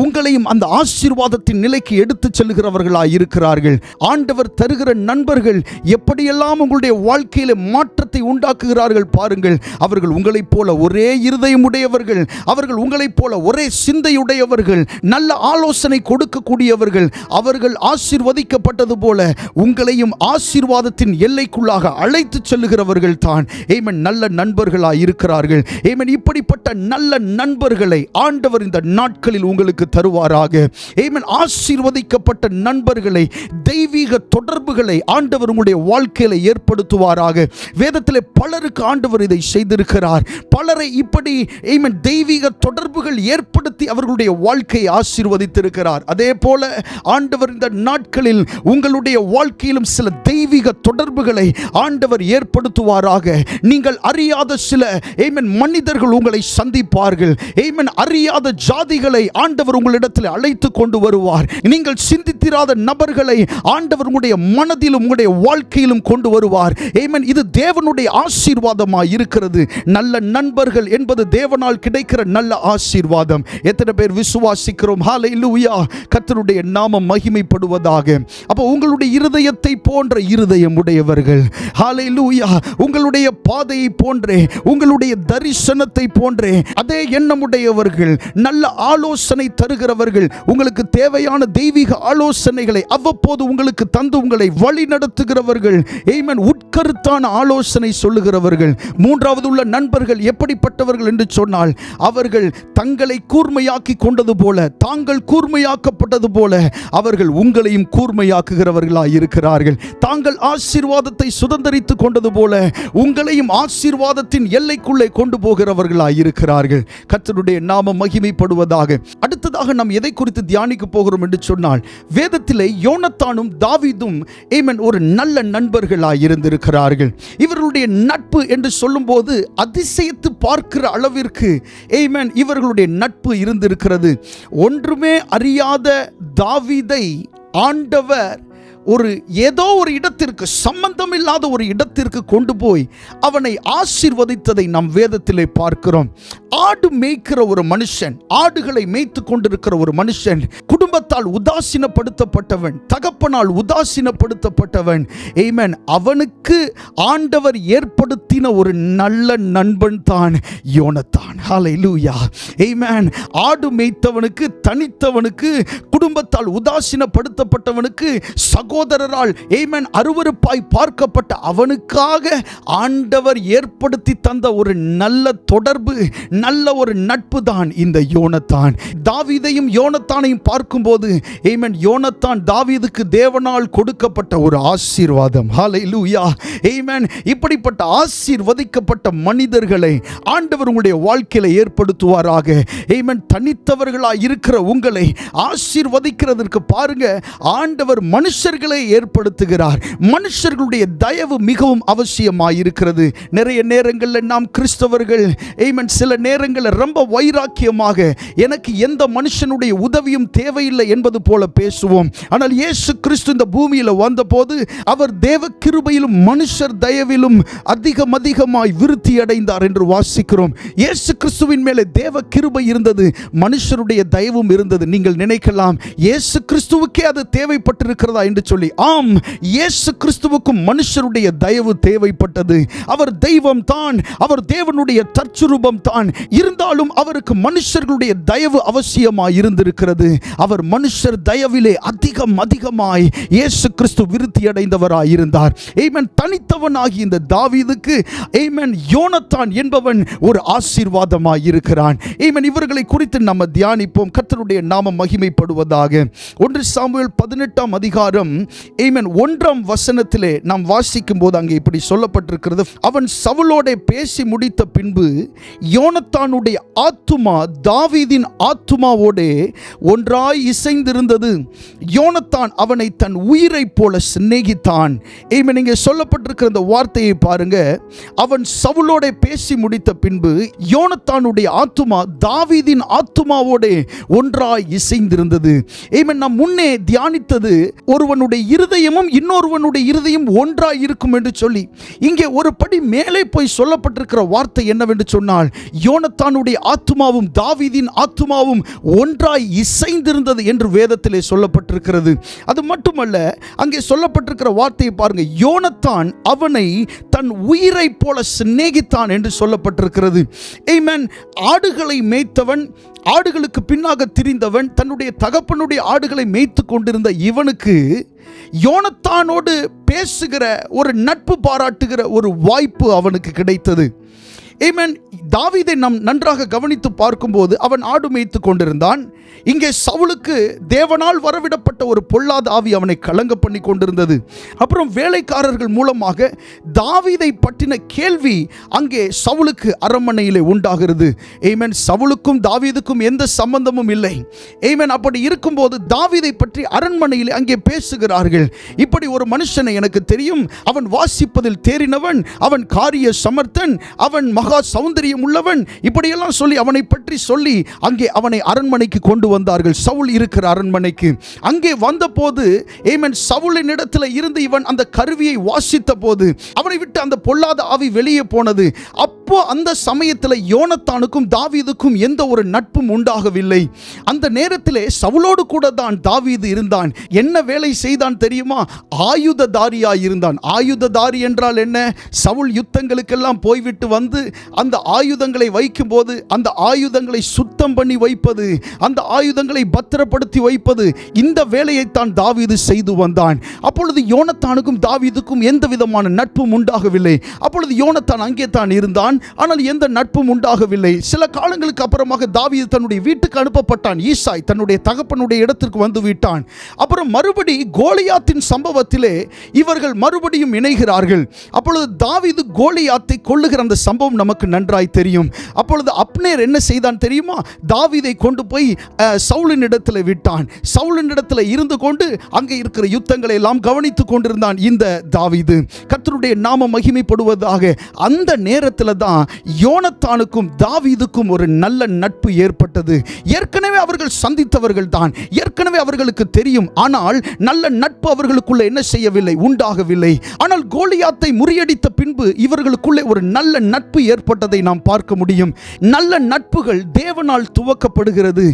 உங்களையும் அந்த ஆசீர்வாதத்தின் நிலைக்கு எடுத்துச் செல்கிறவர்களாய் இருக்கிறார்கள். ஆண்டவர் தருகிற நண்பர்கள் எப்படியெல்லாம் உங்களுடைய வாழ்க்கையில மாற்றத்தை உண்டாக்குகிறார்கள் பாருங்கள். அவர்கள் உங்களைப் போல ஒரே இருதயம் உடையவர்கள், அவர்கள் உங்களைப் போல ஒரே சிந்தையுடையவர்கள், நல்ல ஆலோசனை கொடுக்கக்கூடியவர்கள். அவர்கள் ஆசீர்வதிக்கப்பட்டது போல உங்களையும் ஆசீர்வாதத்தின் எல்லைக்குள்ளாக அழைத்து செல்லுகிறவர்கள் தான் ஆமென் நல்ல நண்பர்களாய் இருக்கிறார்கள். ஆமென். இப்படிப்பட்ட நல்ல நண்பர்களை ஆண்டவர் இந்த நாட்களில் உங்களுக்கு தருவாராக. ஆமென். ஆசீர்வதிக்கப்பட்ட நண்பர்களை, தெய்வீக தொடர்புகளை ஆண்டவர் உங்களுடைய வாழ்க்கையில ஏற்படுத்துவாராக. வேதத்திலே பலருக்கு ஆண்டவர் இதை செய்திருக்கிறார். பலரை இப்படி தெய்வீக தொடர்புகள் ஏற்படுத்தி அவர்களுடைய வாழ்க்கையை ஆசீர்வதித்திருக்கிறார். அதே போல ஆண்டவர் இந்த நாட்களில் உங்களுடைய வாழ்க்கையிலும் சில தெய்வீக தொடர்புகளை ஆண்டவர் ஏற்படுத்துவாராக. நீங்கள் அறியாத சில மனிதர்கள் உங்களை சந்திப்பார்கள். அறியாத ஜாதிகளை ஆண்டவர் உங்களிடத்தில் அழைத்து கொண்டு வருவார். நீங்கள் சிந்தித்திராத நபர்களை ஆண்டவர் உங்களுடைய மனதிலும் உங்களுடைய வாழ்க்கையிலும் கொண்டு வருவார். இது தேவனுடைய ஆசீர்வாதமாக இருக்கிறது. நல்ல நண்பர்கள் என்பது தேவனால் கிடைக்கிற நல்ல ஆசீர்வாதம். எத்தனை பேர் விசுவாசிக்கிறோம்? ஹல்லேலூயா. கர்த்தருடைய நாமம் மகிமைப்படுவதாக. அப்போ உங்களுடைய இருதயத்தை போன்ற இருதயம் உடையவர்கள், ஹல்லேலூயா, உங்களுடைய பாதையை போன்றே உங்களுடைய தரிசனத்தை போன்றே அதே எண்ணமுடையவர்கள், நல்ல ஆலோசனை தருகிறவர்கள், உங்களுக்கு தேவையான தெய்வீக ஆலோசனைகளை அவ்வப்போது உங்களுக்கு தந்து உங்களை வழி நடத்துகிறவர்கள், உட்கருத்தான ஆலோசனை சொல்லுகிறவர்கள். மூன்றாவது உள்ள நண்பர்கள் எப்படிப்பட்டவர்கள் என்று சொன்னால், அவர்கள் தங்களை கூர்மையாக்கி கொண்டது போல, தாங்கள் கூர்மையாக்கப்பட்டது போல அவர்கள் உங்களையும் கூர்மையாக்குகிறவர்களாய் இருக்கிறார்கள். தாங்கள் ஆசீர்வாதத்தை சுதந்தரித்துக் கொண்டது போல உங்களையும் ஆசீர்வாதத்தின் எல்லைக்குள்ளே கொண்டு போகிறவர்களாய் இருக்கிறார்கள். கர்த்தருடைய நாமம் மகிமைப்படுவதாக. அடுத்ததாக நாம் எதை குறித்து தியானிக்க போகிறோம் என்று சொன்னால், வேதத்திலே யோனத்தானும் தாவீதும் ஒரு நல்ல நண்பர்களாய் இருந்திருக்கிறார்கள். இவர்களுடைய நட்பு என்று சொல்லும் போது அதிசயித்து பார்க்கிற அளவிற்கு இவர்களுடைய நட்பு இருந்திருக்கிறது. ஒன்றுமே அறியாத தாவீதை ஆண்டவர் ஏதோ ஒரு இடத்திற்கு, சம்பந்தம் இல்லாத ஒரு இடத்திற்கு கொண்டு போய் அவனை ஆசீர்வதித்ததை நாம் வேதத்திலே பார்க்கிறோம். ஆடு மேய்க்கிற ஒரு மனுஷன், ஆடுகளை மேய்த்து கொண்டிருக்கிற ஒரு மனுஷன், குடும்பத்தால் உதாசீனப்படுத்தப்பட்டவன், தகப்பனால் உதாசீனப்படுத்தப்பட்டவன், அவனுக்கு ஆண்டவர் ஏற்படுத்தின ஒரு நல்ல நண்பன் தான் யோனத்தான். ஹல்லேலூயா. ஆடு மேய்த்தவனுக்கு, தனித்தவனுக்கு, குடும்பத்தால் உதாசீனப்படுத்தப்பட்டவனுக்கு, சகோதரரால் அருவருப்பாய் பார்க்கப்பட்ட அவனுக்காக ஆண்டவர் ஏற்படுத்தி தந்த ஒரு நல்ல தொடர்பு, நல்ல ஒரு நட்பு தான் இந்த யோனத்தான். தாவீதையும் யோனத்தானையும் பார்க்கும்போது யோனத்தான் தாவீதுக்கு தேவனால் கொடுக்கப்பட்ட ஒரு ஆசீர்வாதம். ஹல்லேலூயா. இப்படிப்பட்ட ஆசீர்வதிக்கப்பட்ட மனிதர்களை ஆண்டவர் உங்களுடைய வாழ்க்கையில ஏற்படுத்துவாராக. தனித்தவர்களாய் இருக்கிற உங்களை ஆசீர்வதிக்கிறதற்கு பாருங்க, ஆண்டவர் மனுஷர்களை ஏற்படுத்துகிறார். மனுஷர்களுடைய தயவு மிகவும் அவசியமாயிருக்கிறது. நிறைய நேரங்களில் நாம் கிறிஸ்தவர்கள் சில நேரங்களில் ரொம்ப வைராக்கியமாக எனக்கு எந்த மனுஷனுடைய உதவியும் தேவையில்லை என்பது போல பேசுவோம். ஆனால் இயேசு கிறிஸ்து இந்த பூமியில் வந்தபோது அவர் தேவ கிருபையிலும் மனுஷர் தயவிலும் அதிகமாய் விருத்தி அடைந்தார் என்று வாசிக்கிறோம். இயேசு கிறிஸ்துவின் மேலே தேவ கிருபை இருந்தது, மனுஷருடைய தயவும் இருந்தது. நீங்கள் நினைக்கலாம், இயேசு கிறிஸ்துவுக்கே அது தேவைப்பட்டிருக்கிறதா என்று சொல்லி. ஆம், இயேசு கிறிஸ்துவுக்கும் மனுஷருடைய தயவு தேவைப்பட்டது. அவர் தெய்வம் தான், அவர் தேவனுடைய தற்சுரூபம் தான். இருந்தாலும் அவருக்கு மனுஷர்களுடைய தயவு அவசியமாய் இருந்திருக்கிறது. அவர் மனுஷர் தயவிலே அதிகமாய் இயேசு கிறிஸ்து விருத்தி அடைந்தவராய் இருந்தார். தனித்தவனாகி இந்த தாவீதுக்கு யோனத்தான் என்பவன் ஒரு ஆசீர்வாதமாய் இருக்கிறான். இவர்களை குறித்து நம்ம தியானிப்போம். கர்த்தருடைய நாமம் மகிமைப்படுவதாக. 1 சாமுவேல் 18ஆம் அதிகாரம் 1ஆம் வசனத்திலே நாம் வாசிக்கும் போது அங்கே இப்படி சொல்லப்பட்டிருக்கிறது. அவன் சவுலோட பேசி முடித்த பின்பு யோனத்தானுடைய ஆத்துமா தாவீதின் ஆத்துமாவோடே ஒன்றாய் இசைந்திருந்தது. யோனத்தான் அவனை தன் உயிரை போல சிநேகித்தான். இங்கே சொல்லப்பட்டிருக்கிற இந்த வார்த்தையை பாருங்க. அவன் சவுலோட பேசி முடித்த பின்பு யோனத்தானுடைய ஆத்துமா தாவீதின் ஆத்துமாவோடே ஒன்றாய் இசைந்திருந்தது. நாம் முன்னே தியானித்தது ஒருவனுடைய இருதயமும் இன்னொருவனுடைய இருதயம் ஒன்றாய் இருக்கும் என்று சொல்லி. இங்கே ஒரு படி மேலே போய் சொல்லப்பட்டிருக்கிற வார்த்தை என்னவென்று சொன்னால், யோனத்தானுடைய ஆத்துமாவும் தாவீதின் ஆத்துமாவும் ஒன்றாய் இசைந்திருந்தது என்று வேதத்திலே சொல்லப்பட்டிருக்கிறது. அது மட்டுமல்ல, அங்கே சொல்லப்பட்டிருக்கிற வார்த்தையை பாருங்க. யோனத்தான் அவனை தன் உயிரை போல சிநேகித்தான் என்று சொல்லப்பட்டிருக்கிறது. ஆடுகளை மேய்த்தவன், ஆடுகளுக்கு பின்னாக திரிந்தவன், தன்னுடைய தகப்பனுடைய ஆடுகளை மேய்த்து கொண்டிருந்த இவனுக்கு யோனத்தானோடு பேசுகிற ஒரு நட்பு பாராட்டுகிற ஒரு வாய்ப்பு அவனுக்கு கிடைத்தது. ஆமென். தாவீதை நாம் நன்றாக கவனித்து பார்க்கும்போது அவன் ஆடு மேய்த்து கொண்டிருந்தான். இங்கே சவுலுக்கு தேவனால் வரவிடப்பட்ட ஒரு பொல்லாத ஆவி அவனை கலங்க பண்ணி கொண்டிருந்தது. அப்புறம் வேலைக்காரர்கள் மூலமாக தாவீதை பற்றின கேள்வி அங்கே சவுலுக்கு அரண்மனையிலே உண்டாகிறது. ஆமென். சவுலுக்கும் தாவீதுக்கும் எந்த சம்பந்தமும் இல்லை. ஆமென். அப்படி இருக்கும்போது தாவீதை பற்றி அரண்மனையிலே அங்கே பேசுகிறார்கள். இப்படி ஒரு மனுஷனை எனக்கு தெரியும், அவன் வாசிப்பதில் தேறினவன், அவன் காரிய சமர்த்தன், அவன் மகா சௌந்தரியம் உள்ளவன், இப்படியெல்லாம் சொல்லி அவனை பற்றி சொல்லி அங்கே அவனை அரண்மனைக்கு கொண்டு வந்தார்கள். சவுல் இருக்கிற அரண்மனைக்கு அங்கே வந்தபோது ஆமென், சவுலின் இடத்துல இருந்து இவன் அந்த கருவியை வாசித்த போது அவனை விட்டு அந்த பொல்லாத ஆவி வெளியே போனது. அப்போ அந்த சமயத்தில் யோனத்தானுக்கும் தாவீதுக்கும் எந்த ஒரு நட்பும் உண்டாகவில்லை. அந்த நேரத்திலே சவுலோடு கூட தான் தாவீது இருந்தான். என்ன வேலை செய்தான் தெரியுமா? ஆயுததாரியாய் இருந்தான். ஆயுததாரி என்றால் என்ன? சவுல் யுத்தங்களுக்கெல்லாம் போய்விட்டு வந்து அந்த ஆயுதங்களை வைக்கும் போது அந்த ஆயுதங்களை சுத்தம் பண்ணி வைப்பது, அந்த ஆயுதங்களை பத்திரப்படுத்தி வைப்பது, இந்த வேலையைத்தான் தாவீது செய்து வந்தான். அப்பொழுது யோனத்தானுக்கும் தாவீதுக்கும் எந்த விதமான நட்பும் உண்டாகவில்லை. அப்பொழுது யோனத்தான் அங்கே தான் இருந்தான், ஆனால் எந்த நட்பும் உண்டாகவில்லை. சில காலங்களுக்கு அப்புறமாக தாவீது தன்னுடைய வீட்டுக்கு அனுப்பப்பட்டான். ஈசாய் தன்னுடைய தகப்பனுடைய இடத்திற்கு வந்து விட்டான். அப்புறம் மறுபடி கோலியாத்தின் சம்பவத்திலே இவர்கள் மறுபடியும் இணைகிறார்கள். அப்பொழுது தாவீது கோலியாத்தை கொல்லுகிற அந்த சம்பவம் நமக்கு நன்றாய் தெரியும். அப்பொழுது அப்னேர் என்ன செய்தான் தெரியுமா? தாவீதை கொண்டு போய் சவுலின் இடத்துல விட்டான். சவுலின் இடத்துல இருந்து கொண்டு அங்கே இருக்கிற யுத்தங்களை எல்லாம் கவனித்துக் கொண்டிருந்தான் இந்த தாவீது. கர்த்தருடைய நாம மகிமைப்படுவதாக. அந்த நேரத்தில் தான் யோனத்தானுக்கும் தாவீதுக்கும் ஒரு நல்ல நட்பு ஏற்பட்டது. ஏற்கனவே அவர்கள் சந்தித்தவர்கள் தான், ஏற்கனவே அவர்களுக்கு தெரியும். ஆனால் நல்ல நட்பு அவர்களுக்குள்ள என்ன செய்யவில்லை, உண்டாகவில்லை. ஆனால் கோலியாத்தை முறியடித்த பின்பு இவர்களுக்குள்ளே ஒரு நல்ல நட்பு ஏற்பட்டதை நாம் பார்க்க முடியும். நல்ல நட்புகள் தேவனால் துவக்கப்படுகிறது.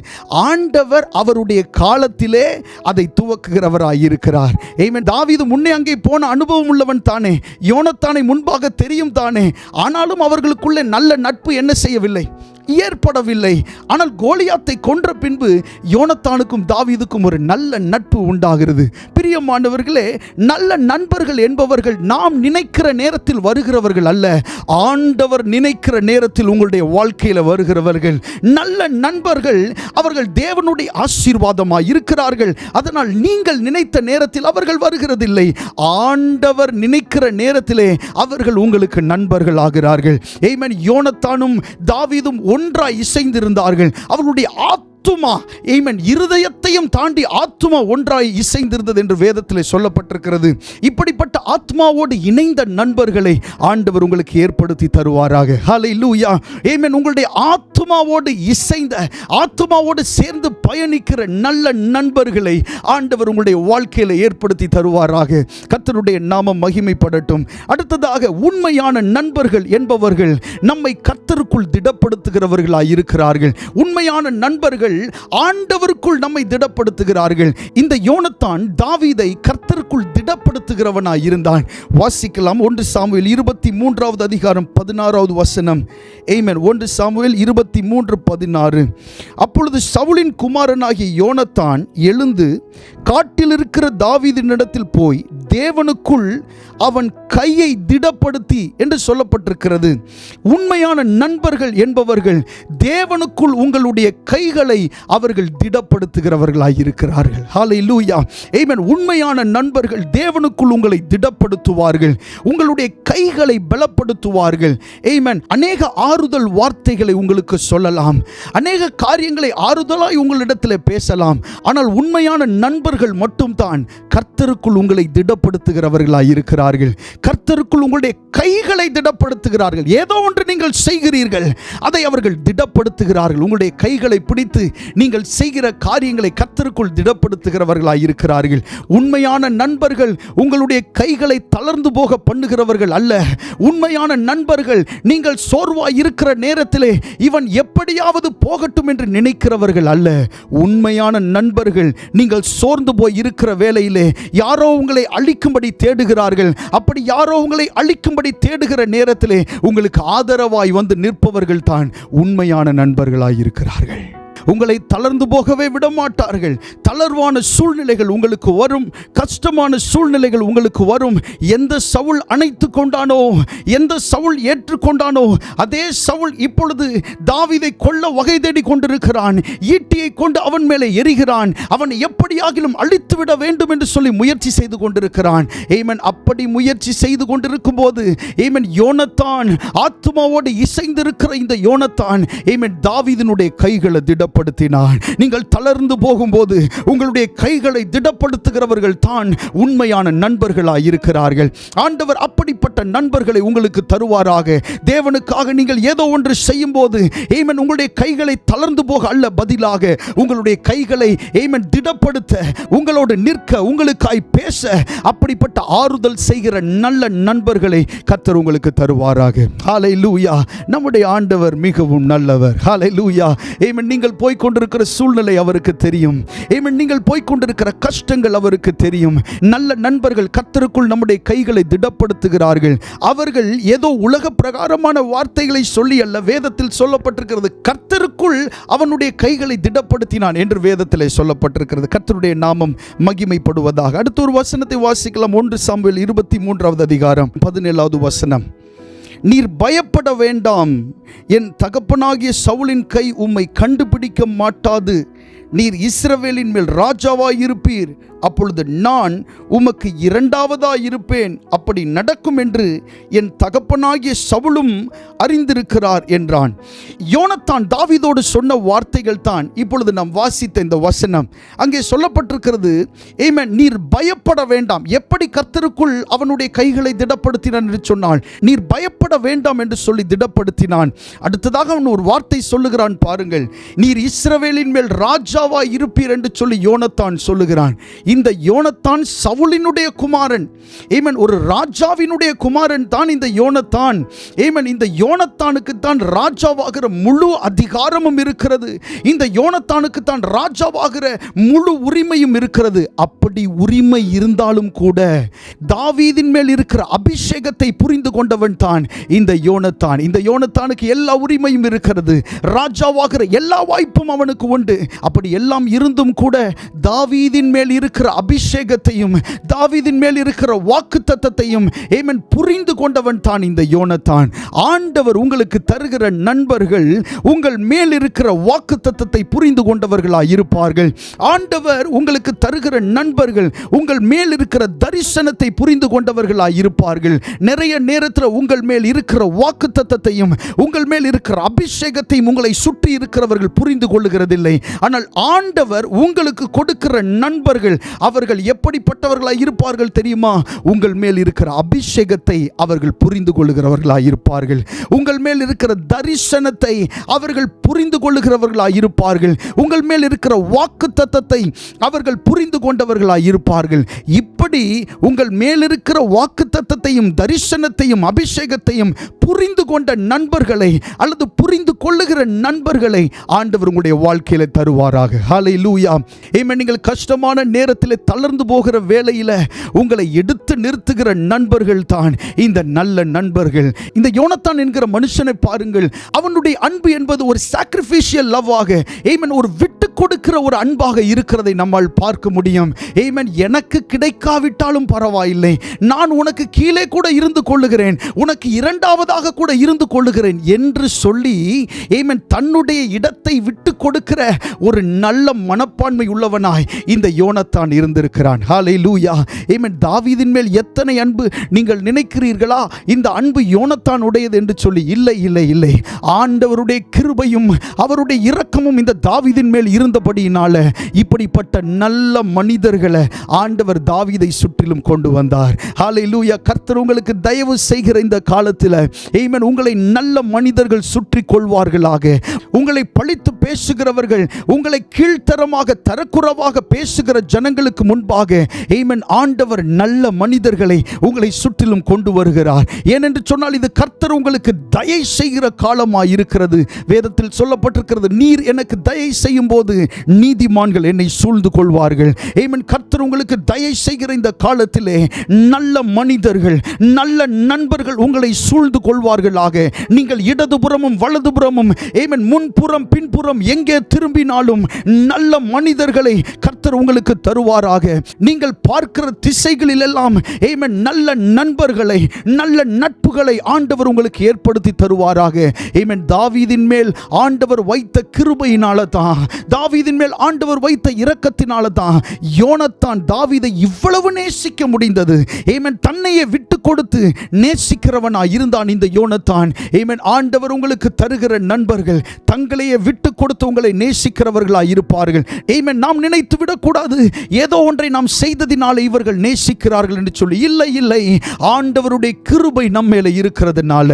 ஆண்டவர் அவருடைய காலத்திலே அதை துவக்குகிறவராய் இருக்கிறார். ஆமென். தாவீது முன்னே அங்கே போன அனுபவம் உள்ளவன் தானே, யோனத்தானை முன்பாக தெரியும் தானே. ஆனாலும் அவர்களுக்குள்ளே நல்ல நட்பு என்ன செய்யவில்லை, ஏற்படவில்லை. ஆனால் கோலியாத்தை கொன்ற பின்பு யோனத்தானுக்கும் தாவீதுக்கும் ஒரு நல்ல நட்பு உண்டாகிறது. பிரியமானவர்களே, நல்ல நண்பர்கள் என்பவர்கள் நாம் நினைக்கிற நேரத்தில் வருகிறவர்கள் அல்ல, ஆண்டவர் நினைக்கிற நேரத்தில் உங்களுடைய வாழ்க்கையில் வருகிறவர்கள். நல்ல நண்பர்கள் அவர்கள் தேவனுடைய ஆசீர்வாதமாய் இருக்கிறார்கள். அதனால் நீங்கள் நினைத்த நேரத்தில் அவர்கள் வருகிறதில்லை, ஆண்டவர் நினைக்கிற நேரத்திலே அவர்கள் உங்களுக்கு நண்பர்கள் ஆகிறார்கள். ஆமென். யோனத்தானும் தாவீதும் ஒன்றாய் இசைந்திருந்தார்கள். அவர்களுடைய ஆத்துமா, ஆமென், இருதயத்தையும் தாண்டி ஆத்துமா ஒன்றாய் இசைந்திருந்தது என்று வேதத்திலே சொல்லப்பட்டிருக்கிறது. இப்படிப்பட்ட ஆத்மாவோடு இணைந்த நண்பர்களை ஆண்டவர் உங்களுக்கு ஏற்படுத்தி தருவாராக. ஹல்லேலூயா. ஆமென். உங்களுடைய ஆத்துமாவோடு இசைந்த, ஆத்துமாவோடு சேர்ந்து பயணிக்கிற நல்ல நண்பர்களை ஆண்டவர் உங்களுடைய வாழ்க்கையில் ஏற்படுத்தி தருவாராக. கர்த்தருடைய நாமம் மகிமைப்படட்டும். அடுத்ததாக, உண்மையான நண்பர்கள் என்பவர்கள் நம்மை கர்த்தருக்குள் திடப்படுத்துகிறவர்களாய் இருக்கிறார்கள். உண்மையான நண்பர்கள் ஆண்டவருக்குள் நம்மை திடப்படுத்துகிறார்கள். இந்த யோனத்தான் தாவீதை கர்த்தருக்குள் திடப்படுத்துகிறவனாய் இருந்தான். வாசிக்கலாம் 1 சாமுவேல் 23வது அதிகாரம் 16வது வசனம். ஆமென். 1 சாமுவேல் 23:16. அப்பொழுது சவுலின் குமாரனாகிய யோனத்தான் எழுந்து காட்டில் இருக்கிற தாவீதினிடத்தில் போய் தேவனுக்குள் அவன் கையை திடப்படுத்தி என்று சொல்லப்பட்டிருக்கிறது. உண்மையான நண்பர்கள் என்பவர்கள் தேவனுக்குள் உங்களுடைய கைகளை அவர்கள் திடப்படுத்துகிறவர்களாய் இருக்கிறார்கள். ஹல்லேலூயா. ஆமென். உண்மையான நண்பர்கள் தேவனுக்குள் உங்களை திடப்படுத்துவார்கள், உங்களுடைய கைகளை பலப்படுத்துவார்கள். ஆமென். அநேக ஆறுதல் வார்த்தைகளை உங்களுக்கு சொல்லலாம், அநேக காரியங்களை ஆறுதலாய் உங்களிடத்தில் பேசலாம். ஆனால் உண்மையான நண்பர்கள் மட்டும்தான் கர்த்தருக்குள் உங்களை திடப்படுத்துகிறவர்களாய் இருக்கிறார்கள். கர்த்தருக்குள் உங்களுடைய கைகளை திடப்படுத்துகிறார்கள். ஏதோ ஒன்று நீங்கள் செய்கிறீர்கள், அதை அவர்கள் திடப்படுத்துகிறார்கள். உங்களுடைய கைகளை பிடித்து நீங்கள் செய்கிற காரியங்களை கர்த்தருக்குள் திடப்படுத்துகிறவர்களாய் இருக்கிறார்கள். உண்மையான நண்பர்கள் உங்களுடைய கைகளை தளர்ந்து போக பண்ணுகிறவர்கள் அல்ல. உண்மையான நண்பர்கள் நீங்கள் சோர்வாய் இருக்கிற நேரத்திலே இவன் எப்படியாவது போகட்டும் என்று நினைக்கிறவர்கள் அல்ல. உண்மையான நண்பர்கள் நீங்கள் சோர்ந்து போய் இருக்கிற வேளையிலே யாரோ உங்களை அழிக்கும்படி தேடுகிறார்கள். அப்படி யாரோ உங்களை அழிக்கும்படி தேடுகிற நேரத்திலே உங்களுக்கு ஆதரவாய் வந்து நிற்பவர்கள் தான் உண்மையான நண்பர்களாய் இருக்கிறார்கள். உங்களை தளர்ந்து போகவே விட மாட்டார்கள். தளர்வான சூழ்நிலைகள் உங்களுக்கு வரும், கஷ்டமான சூழ்நிலைகள் உங்களுக்கு வரும். எந்த சவுல் அணைத்து கொண்டானோ, எந்த சவுல் ஏற்றுக்கொண்டானோ, அதே சவுல் இப்பொழுது தாவீதை கொல்ல வகை தேடி கொண்டிருக்கிறான். ஈட்டியை கொண்டு அவன் மேலே எரிகிறான். அவன் எப்படியாகிலும் அழித்துவிட வேண்டும் என்று சொல்லி முயற்சி செய்து கொண்டிருக்கிறான். ஆமென். அப்படி முயற்சி செய்து கொண்டிருக்கும் போது ஆமென், யோனத்தான், ஆத்துமாவோடு இசைந்திருக்கிற இந்த யோனத்தான் ஆமென், தாவீதினுடைய கைகளை திடப்படுத்தினான். நீங்கள் தளர்ந்து போகும்போது உங்களுடைய கைகளை திடப்படுத்துகிறவர்கள் தான் உண்மையான நண்பர்களாய் இருக்கிறார்கள். ஆண்டவர் அப்படிப்பட்ட நண்பர்களை உங்களுக்கு தருவாராக. தேவனுக்காக நீங்கள் ஏதோ ஒன்று செய்யும் போது ஆமென், உங்களுடைய கைகளை தளர்ந்து போக அல்ல, பதிலாக உங்களுடைய கைகளை ஆமென் திடப்படுத்த, உங்களோடு நிற்க, உங்களுக்காய் பேச, அப்படிப்பட்ட ஆறுதல் செய்கிற நல்ல நண்பர்களை கர்த்தர் உங்களுக்கு தருவாராக. ஹல்லேலூயா. நம்முடைய ஆண்டவர் மிகவும் நல்லவர். ஹல்லேலூயா. ஆமென். நீங்கள் போய் கொண்டிருக்கிற சூழ்நிலை அவருக்கு தெரியும். ஆமென். நீங்கள் போய் கொண்டிருக்கிற கஷ்டங்கள் அவருக்கு தெரியும். நல்ல நண்பர்கள் கர்த்தருக்குள் நம்முடைய கைகளை திடப்படுத்துகிறார்கள். அவர்கள் ஏதோ உலக பிரகாரமான வார்த்தைகளை சொல்லி அல்ல, வேதத்தில் சொல்லப்பட்டிருக்கிறது கர்த்தருக்குள் அவனுடைய கைகளை திடப்படுத்தினான் என்று வேதத்திலே சொல்லப்பட்டிருக்கிறது. கர்த்தருடைய நாமம் மகிமைப்படுவதாக. அடுத்த ஒரு வசனத்தை வாசிக்கலாம். 1 சாமுவேல் 23வது அதிகாரம் 17வது வசனம். நீர் பயப்பட வேண்டாம், என் தகப்பனாகிய சவுலின் கை உம்மை கண்டுபிடிக்க மாட்டாது. நீர் இஸ்ரவேலின் மேல் ராஜாவாய் இருப்பீர். அப்பொழுது நான் உமக்கு இரண்டாவதாய் இருப்பேன். அப்படி நடக்கும் என்று என் தகப்பனாகிய சவுலும் அறிந்திருக்கிறார் என்றான். யோனத்தான் தாவீதோடு சொன்ன வார்த்தைகள் தான் இப்பொழுது நாம் வாசித்த இந்த வசனம். அங்கே சொல்லப்பட்டிருக்கிறது, ஆமென், நீர் பயப்பட வேண்டாம். எப்படி கர்த்தருக்குள் அவனுடைய கைகளை திடப்படுத்தினான் என்று சொன்னால், நீர் பயப்பட வேண்டாம் என்று சொல்லி திடப்படுத்தினான். அடுத்ததாக அவன் ஒரு வார்த்தை சொல்லுகிறான் பாருங்கள். நீர் இஸ்ரவேலின் மேல் ராஜாவாய் இருப்பீர் என்று சொல்லி யோனத்தான் சொல்லுகிறான். இந்த யோனத்தான் சவுலினுடைய குமாரன். ஆமென். ஒரு ராஜாவினுடைய குமாரன் தான் இந்த யோனத்தான். ஆமென். இந்த யோனத்தானுக்கு தான் ராஜாவாகிற முழு அதிகாரமும் இருக்கிறது. இந்த யோனத்தானுக்கு தான் ராஜாவாகிற முழு உரிமையும் இருக்கிறது. அப்படி உரிமை இருந்தாலும் கூட தாவீதின் மேல் இருக்கிற அபிஷேகத்தை புரிந்து கொண்டவன் தான் இந்த யோனத்தான். இந்த யோனத்தானுக்கு எல்லா உரிமையும் இருக்கிறது. ராஜாவாகிற எல்லா வாய்ப்பும் அவனுக்கு உண்டு. அப்படி எல்லாம் இருந்தும் கூட தாவீதின் மேல் இருக்கிற அபிஷேகத்தையும் தாவீதின் மேல் இருக்கிற வாக்குத்தத்தத்தையும் ஆமென் புரிந்து கொண்டவன் தான் இந்த யோனத்தான். ஆண்டவர் உங்களுக்கு தருகிற நண்பர்கள் உங்கள் மேல் இருக்கிற வாக்குத்தத்தத்தை புரிந்து கொண்டவர்களாய் இருப்பார்கள். ஆண்டவர் உங்களுக்கு தருகிற நண்பர்கள் உங்கள் மேல் இருக்கிற தரிசனத்தை புரிந்து கொண்டவர்களாய் இருப்பார்கள். நிறைய நேரத்தில் உங்கள் மேல் இருக்கிற வாக்குத்தத்தத்தையும் உங்கள் மேல் இருக்கிற அபிஷேகத்தையும் உங்களை சுற்றி இருக்கிறவர்கள் புரிந்து கொள்ளுகிறதில்லை. ஆனால் ஆண்டவர் உங்களுக்கு கொடுக்கிற நண்பர்கள் அவர்கள் எப்படிப்பட்டவர்களாய் இருப்பார்கள் தெரியுமா? உங்கள் மேல் இருக்கிற அபிஷேகத்தை அவர்கள் புரிந்து கொள்ளுகிறவர்களாய் இருப்பார்கள். உங்கள் மேல் இருக்கிற தரிசனத்தை அவர்கள் புரிந்து கொள்ளுகிறவர்களாய் இருப்பார்கள். உங்கள் மேல் இருக்கிற வாக்குத்தத்தத்தை அவர்கள் புரிந்து கொண்டவர்களாய் இருப்பார்கள். இப்படி உங்கள் மேல் இருக்கிற வாக்குத்தத்தத்தையும் தரிசனத்தையும் அபிஷேகத்தையும் புரிந்து கொண்ட நண்பர்களை அல்லது புரிந்து கொள்ளுகிற நண்பர்களை ஆண்டவர் உங்களுடைய வாழ்க்கையில் தருவாராக. ஹல்லேலூயா. ஆமென். நீங்கள் கஷ்டமான நேரத்தில் தளர்ந்து போகிற வேளையில் உங்களை எடுத்து நிறுத்துகிற நண்பர்கள் தான் இந்த நல்ல நண்பர்கள். இந்த யோனத்தான் என்கிற மனுஷனை பாருங்கள். அவனுடைய அன்பு என்பது ஒரு சாக்ரிஃபிஷியல் லவ்வாக, ஆமென், ஒரு விட்டு கொடுக்கிற ஒரு அன்பாக இருக்கிறதை நம்மால் பார்க்க முடியும். ஆமென். எனக்கு கிடைக்காவிட்டாலும் பரவாயில்லை, நான் உனக்கு கீழே கூட இருந்து கொள்ளுகிறேன், உனக்கு இரண்டாவதாக கூட இருந்து கொள்ளுகிறேன் என்று சொல்லி ஆமென் தன்னுடைய இடத்தை விட்டு கொடுக்கிற ஒரு நல்ல மனப்பான்மை உள்ளவனாய் இந்த யோனத்தான் இருந்திருக்கிறான். ஹல்லேலூயா. ஆமென். தாவீதின் மேல் எத்தனை அன்பு நீங்கள் நினைக்கிறீர்களா இந்த அன்பு யோனத்தான் உடையது என்று சொல்லி? இல்லை இல்லை இல்லை. ஆண்டவருடைய கிருபையும் அவருடைய இரக்கமும் இந்த தாவீதின் மேல் இருந்தபடியினால இப்படிப்பட்ட நல்ல மனிதர்களை ஆண்டவர் தாவீதை சுற்றிலும் கொண்டு வந்தார். ஹல்லேலூயா. கர்த்தர் உங்களுக்கு தயவு செய்கிற இந்த காலத்தில் ஆமென் உங்களை நல்ல மனிதர்கள் சுற்றி கொள்வார்களாக. உங்களை பழித்து பேசுகிறவர்கள், உங்களை கீழ்த்தரமாக தரக்குறைவாக பேசுகிற ஜனங்கள் ஜனங்களுக்கு முன்பாக ஆமென் ஆண்டவர் நல்ல மனிதர்களை உங்களை சுற்றிலும் கொண்டு வருகிறார். ஏனென்று சொன்னால் இது கர்த்தர் உங்களுக்கு தயை செய்கிற காலமாய் இருக்கிறது. வேதத்தில் சொல்லப்பட்டிருக்கிறது, நீர் எனக்கு தயை செய்யும் போது நீதிமான்கள் என்னை சூழ்ந்து கொள்வார்கள். ஆமென். கர்த்தர் உங்களுக்கு தயை செய்கிற இந்த காலத்திலே நல்ல மனிதர்கள், நல்ல நண்பர்கள் உங்களை சூழ்ந்து கொள்வார்களாக. நீங்கள் இடதுபுறமும் வலதுபுறமும் ஆமென் முன்புறம் பின்புறம் எங்கே திரும்பினாலும் நல்ல மனிதர்களை கர்த்தர் உங்களுக்கு தருவாராக. நீங்கள் பார்க்கிற திசைகளில் எல்லாம் ஆமென் நல்ல நண்பர்களை, நல்ல நட்புகளை ஆண்டவர் உங்களுக்கு ஏற்படுத்தி தருவாராக. ஆமென். தாவீதின் மேல் ஆண்டவர் வைத்த கிருபையினால தான், தாவீதின் மேல் ஆண்டவர் வைத்த இரக்கத்தினால தான் யோனத்தான் தாவீதை இவ்வளவு நேசிக்க முடிந்தது. ஆமென். தன்னையே விட்டு கொடுத்து நேசிக்கிறவனாய் இருந்தான் இந்த யோனத்தான். ஆமென். ஆண்டவர் உங்களுக்கு தருகிற நண்பர்கள் தங்களையே விட்டு கொடுத்து உங்களை நேசிக்கிறவர்களாய் இருப்பார்கள். ஆமென். நாம் நினைத்து விடக்கூடாது ஏதோ ஒன்றை நாம் செய்ததினால இவர்கள் நேசிக்கிறார்கள் என்று சொல்லி. இல்லை இல்லை, ஆண்டவருடைய கிருபை நம்ம மேல இருக்கிறதுனால,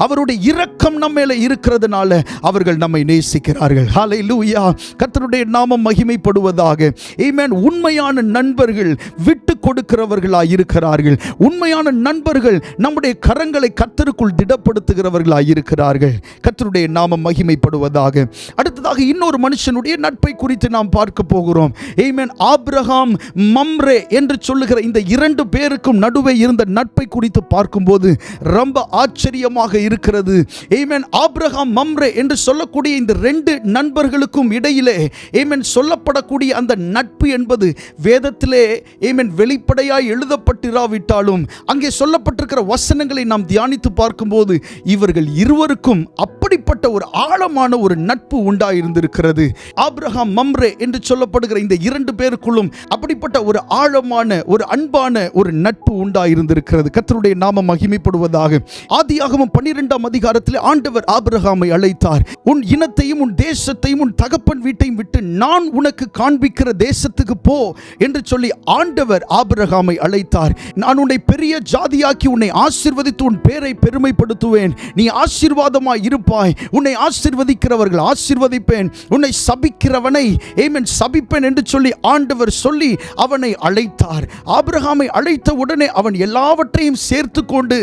அவருடைய இரக்கம் நம்ம மேல இருக்கிறதுனால அவர்கள் நம்மை நேசிக்கிறார்கள். ஹல்லேலூயா. கர்த்தருடைய நாமம் மகிமைப்படுவதாக. ஆமென். உண்மையான நண்பர்கள் விட்டு கொடுக்கிறவர்களாய் இருக்கிறார்கள். உண்மையான நண்பர்கள் நம்முடைய கரங்களை கர்த்தருக்குள் திடப்படுத்துகிறவர்களாய் இருக்கிறார்கள். கர்த்தருடைய நாமம் மகிமைப்படுவதாக. அடுத்ததாக இன்னொரு மனுஷனுடைய நட்பை குறித்து நாம் பார்க்க போகிறோம். ஆமென். ஆபிரகாம் மம்ரே என்று சொல்லுகிற இந்த இரண்டு பேருக்கும் நடுவே இருந்த நட்பை குறித்து பார்க்கும்போது ரொம்ப ஆச்சரியமாக இருக்கிறது. ஆமென். ஆபிரகாம் மம்ரே என்று சொல்லக்கூடிய இந்த ரெண்டு நண்பர்களுக்கும் இடையிலே ஆமென் சொல்லப்படக்கூடிய அந்த நட்பு என்பது வேதத்திலே ஆமென் வெளிப்படையாய் எழுதப்பட்டிராவிட்டாலும் அங்கே சொல்லப்பட்டிருக்கிற வசனங்களை நாம் தியானித்து பார்க்கும்போது இவர்கள் இருவருக்கும் அப்படிப்பட்ட ஒரு ஆழமான ஒரு நட்பு உண்டாயிருந்திருக்கிறது. ஆபிரகாம் மம்ரே என்று சொல்லப்படுகிற இந்த இரண்டு பேருக்குள்ளும் அப்படிப்பட்ட ஒரு ஆழமான ஒரு அன்பான ஒரு நட்பு உண்டாயிருந்திருக்கிறது. கர்த்தருடைய நாமம் மகிமைப்படுவதாக. ஆதியாகமம் 12ஆம் அதிகாரத்தில் ஆண்டவர் ஆபிரகாமை அழைத்தார். உன் இனத்தையும் உன் தேசத்தையும் உன் தகப்பன் வீட்டையும் விட்டு நான் உனக்கு காண்பிக்கிற தேசத்துக்கு போ என்று சொல்லி ஆண்டவர் ஆபிரகாமை அழைத்தார். நான் உன்னை பெரிய ஜாதியாக்கி உன்னை ஆசீர்வதித்து உன் பேரை பெருமைப்படுத்துவேன். நீ ஆசீர்வாதமாய் இருப்பாய். உன்னை ஆசீர்வதிக்கிறவர்கள் ஆசீர்வதிப்பேன், உன்னை சபிக்கிறவனை ஆமென் சபிப்பேன் என்று சொல்லி ஆண்டவர் சொல்லி அவனை அழைத்தார். ஆபிரகாமை அழைத்த உடனே அவன் எல்லாவற்றையும் சேர்த்து கொண்டு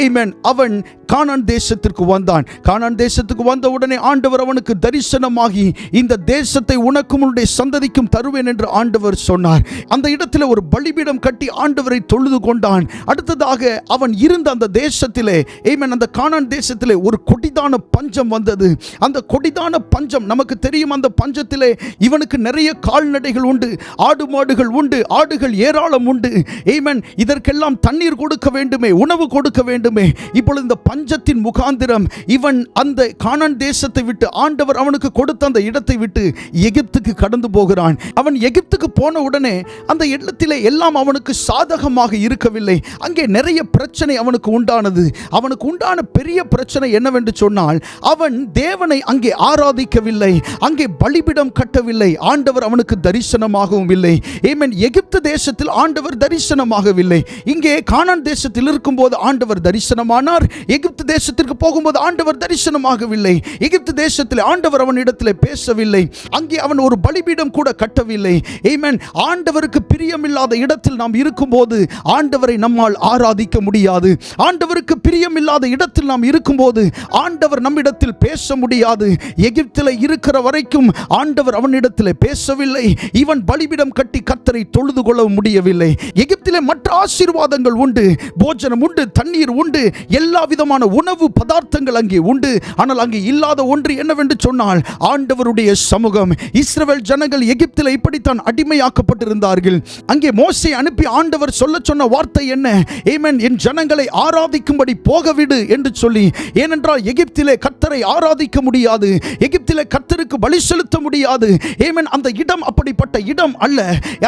ஆமென் அவன் கானான் தேசத்திற்கு வந்தான். கானான் தேசத்துக்கு வந்த உடனே ஆண்டவர் அவனுக்கு தரிசனமாகி இந்த தேசத்தை உனக்கும் உன்னுடைய சந்ததிக்கும் தருவேன் என்று ஆண்டவர் சொன்னார். அந்த இடத்தில் ஒரு பலிபீடம் கட்டி ஆண்டவரை தொழுது கொண்டான். அடுத்ததாக அவன் இருந்த அந்த தேசத்திலே ஆமென் அந்த கானான் தேசத்திலே ஒரு கொடிதான பஞ்சம் வந்தது. அந்த கொடிதான பஞ்சம் நமக்கு தெரியும். அந்த பஞ்சத்திலே இவனுக்கு நிறைய கால்நடைகள் உண்டு, ஆடு மாடுகள் உண்டு, ஆடுகள் ஏராளம் உண்டு. ஆமென். இதற்கெல்லாம் தண்ணீர் கொடுக்க வேண்டுமே, உணவு கொடுக்க வேண்டுமே. இப்பொழுது இந்த பஞ்சத்தின் முகாந்திரம் இவன் அந்த கானான் தேசத்தை விட்டு ஆண்டவர் அவனுக்கு கொடுத்த அந்த இடத்தை விட்டு எகிப்துக்கு கடந்து போகிறான். அவன் எகிப்துக்கு போன உடனே அந்த இடத்திலே எல்லாம் அவனுக்கு சாதகமாக இருக்கவில்லை. அங்கே நிறைய பிரச்சனை அவனுக்கு உண்டானது. அவனுக்கு உண்டான பெரிய பிரச்சனை என்னவென்று சொன்னால், அவன் தேவனை அங்கே ஆராதிக்கவில்லை, அங்கே பலிபீடம் கட்டவில்லை, ஆண்டவர் அவனுக்கு தரிசனமாகவும் இல்லை. ஆமென். எகிப்து தேசத்தில் ஆண்டவர் தரிசனமாகவில்லை. இங்கே கானான் தேசத்தில் இருக்கும்போது ஆண்டவர் தரிசனமானார். எகிப்து தேசத்திற்கு போகும்போது ஆண்டவர் தரிசனமாகவில்லை. எகிப்து தேசத்தில் ஆண்டவர் அவனிடத்தில் பேசவில்லை. அங்கே அவன் ஒரு பலிபீடம் கூட கட்டவில்லை. ஆமென். ஆண்டவருக்கு பிரியமில்லாத இடத்தில் நாம் இருக்கும்போது ஆண்டவரை நம்மால் ஆராதிக்க முடியாது. ஆண்டவருக்கு பிரியமில்லாத இடத்தில் நாம் இருக்கும்போது ஆண்டவர் நம்மிடத்தில் பேச முடியாது. எகிப்தில் இருக்கிற வரைக்கும் ஆண்டவர் அவனிடத்தில் பேசவில்லை. இவன் பலிபீடம் கட்டி கர்த்தரை தொழுது கொள்ள முடியவில்லை. எகிப்திலே மற்ற ஆசீர்வாதங்கள் உண்டு, போஜனம் உண்டு, தண்ணீர் உண்டு, எல்லா விதமான உணவு பதார்த்தங்கள் அங்கே உண்டு. ஆனால் அங்கே இல்லாத ஒன்று என்னவென்று சொன்னால் ஆண்டவருடைய சமூகம். இஸ்ரவேல் ஜனங்கள் எகிப்தில் இப்படித்தான் அடிமையாக்கப்பட்டிருந்தார்கள். அங்கே மோசே அனுப்பி ஆண்டவர் சொல்ல சொன்ன வார்த்தை என்ன? ஆமென். என் ஜனங்களை ஆராதிக்கும்படி போகவிடு என்று சொல்லி. ஏனென்றால் எகிப்திலே கர்த்தரை ஆராதிக்க முடியாது, எகிப்திலே கர்த்தருக்கு பலி செலுத்த முடியாது. ஆமென். அந்த இடம் அப்படிப்பட்ட இடம் அல்ல.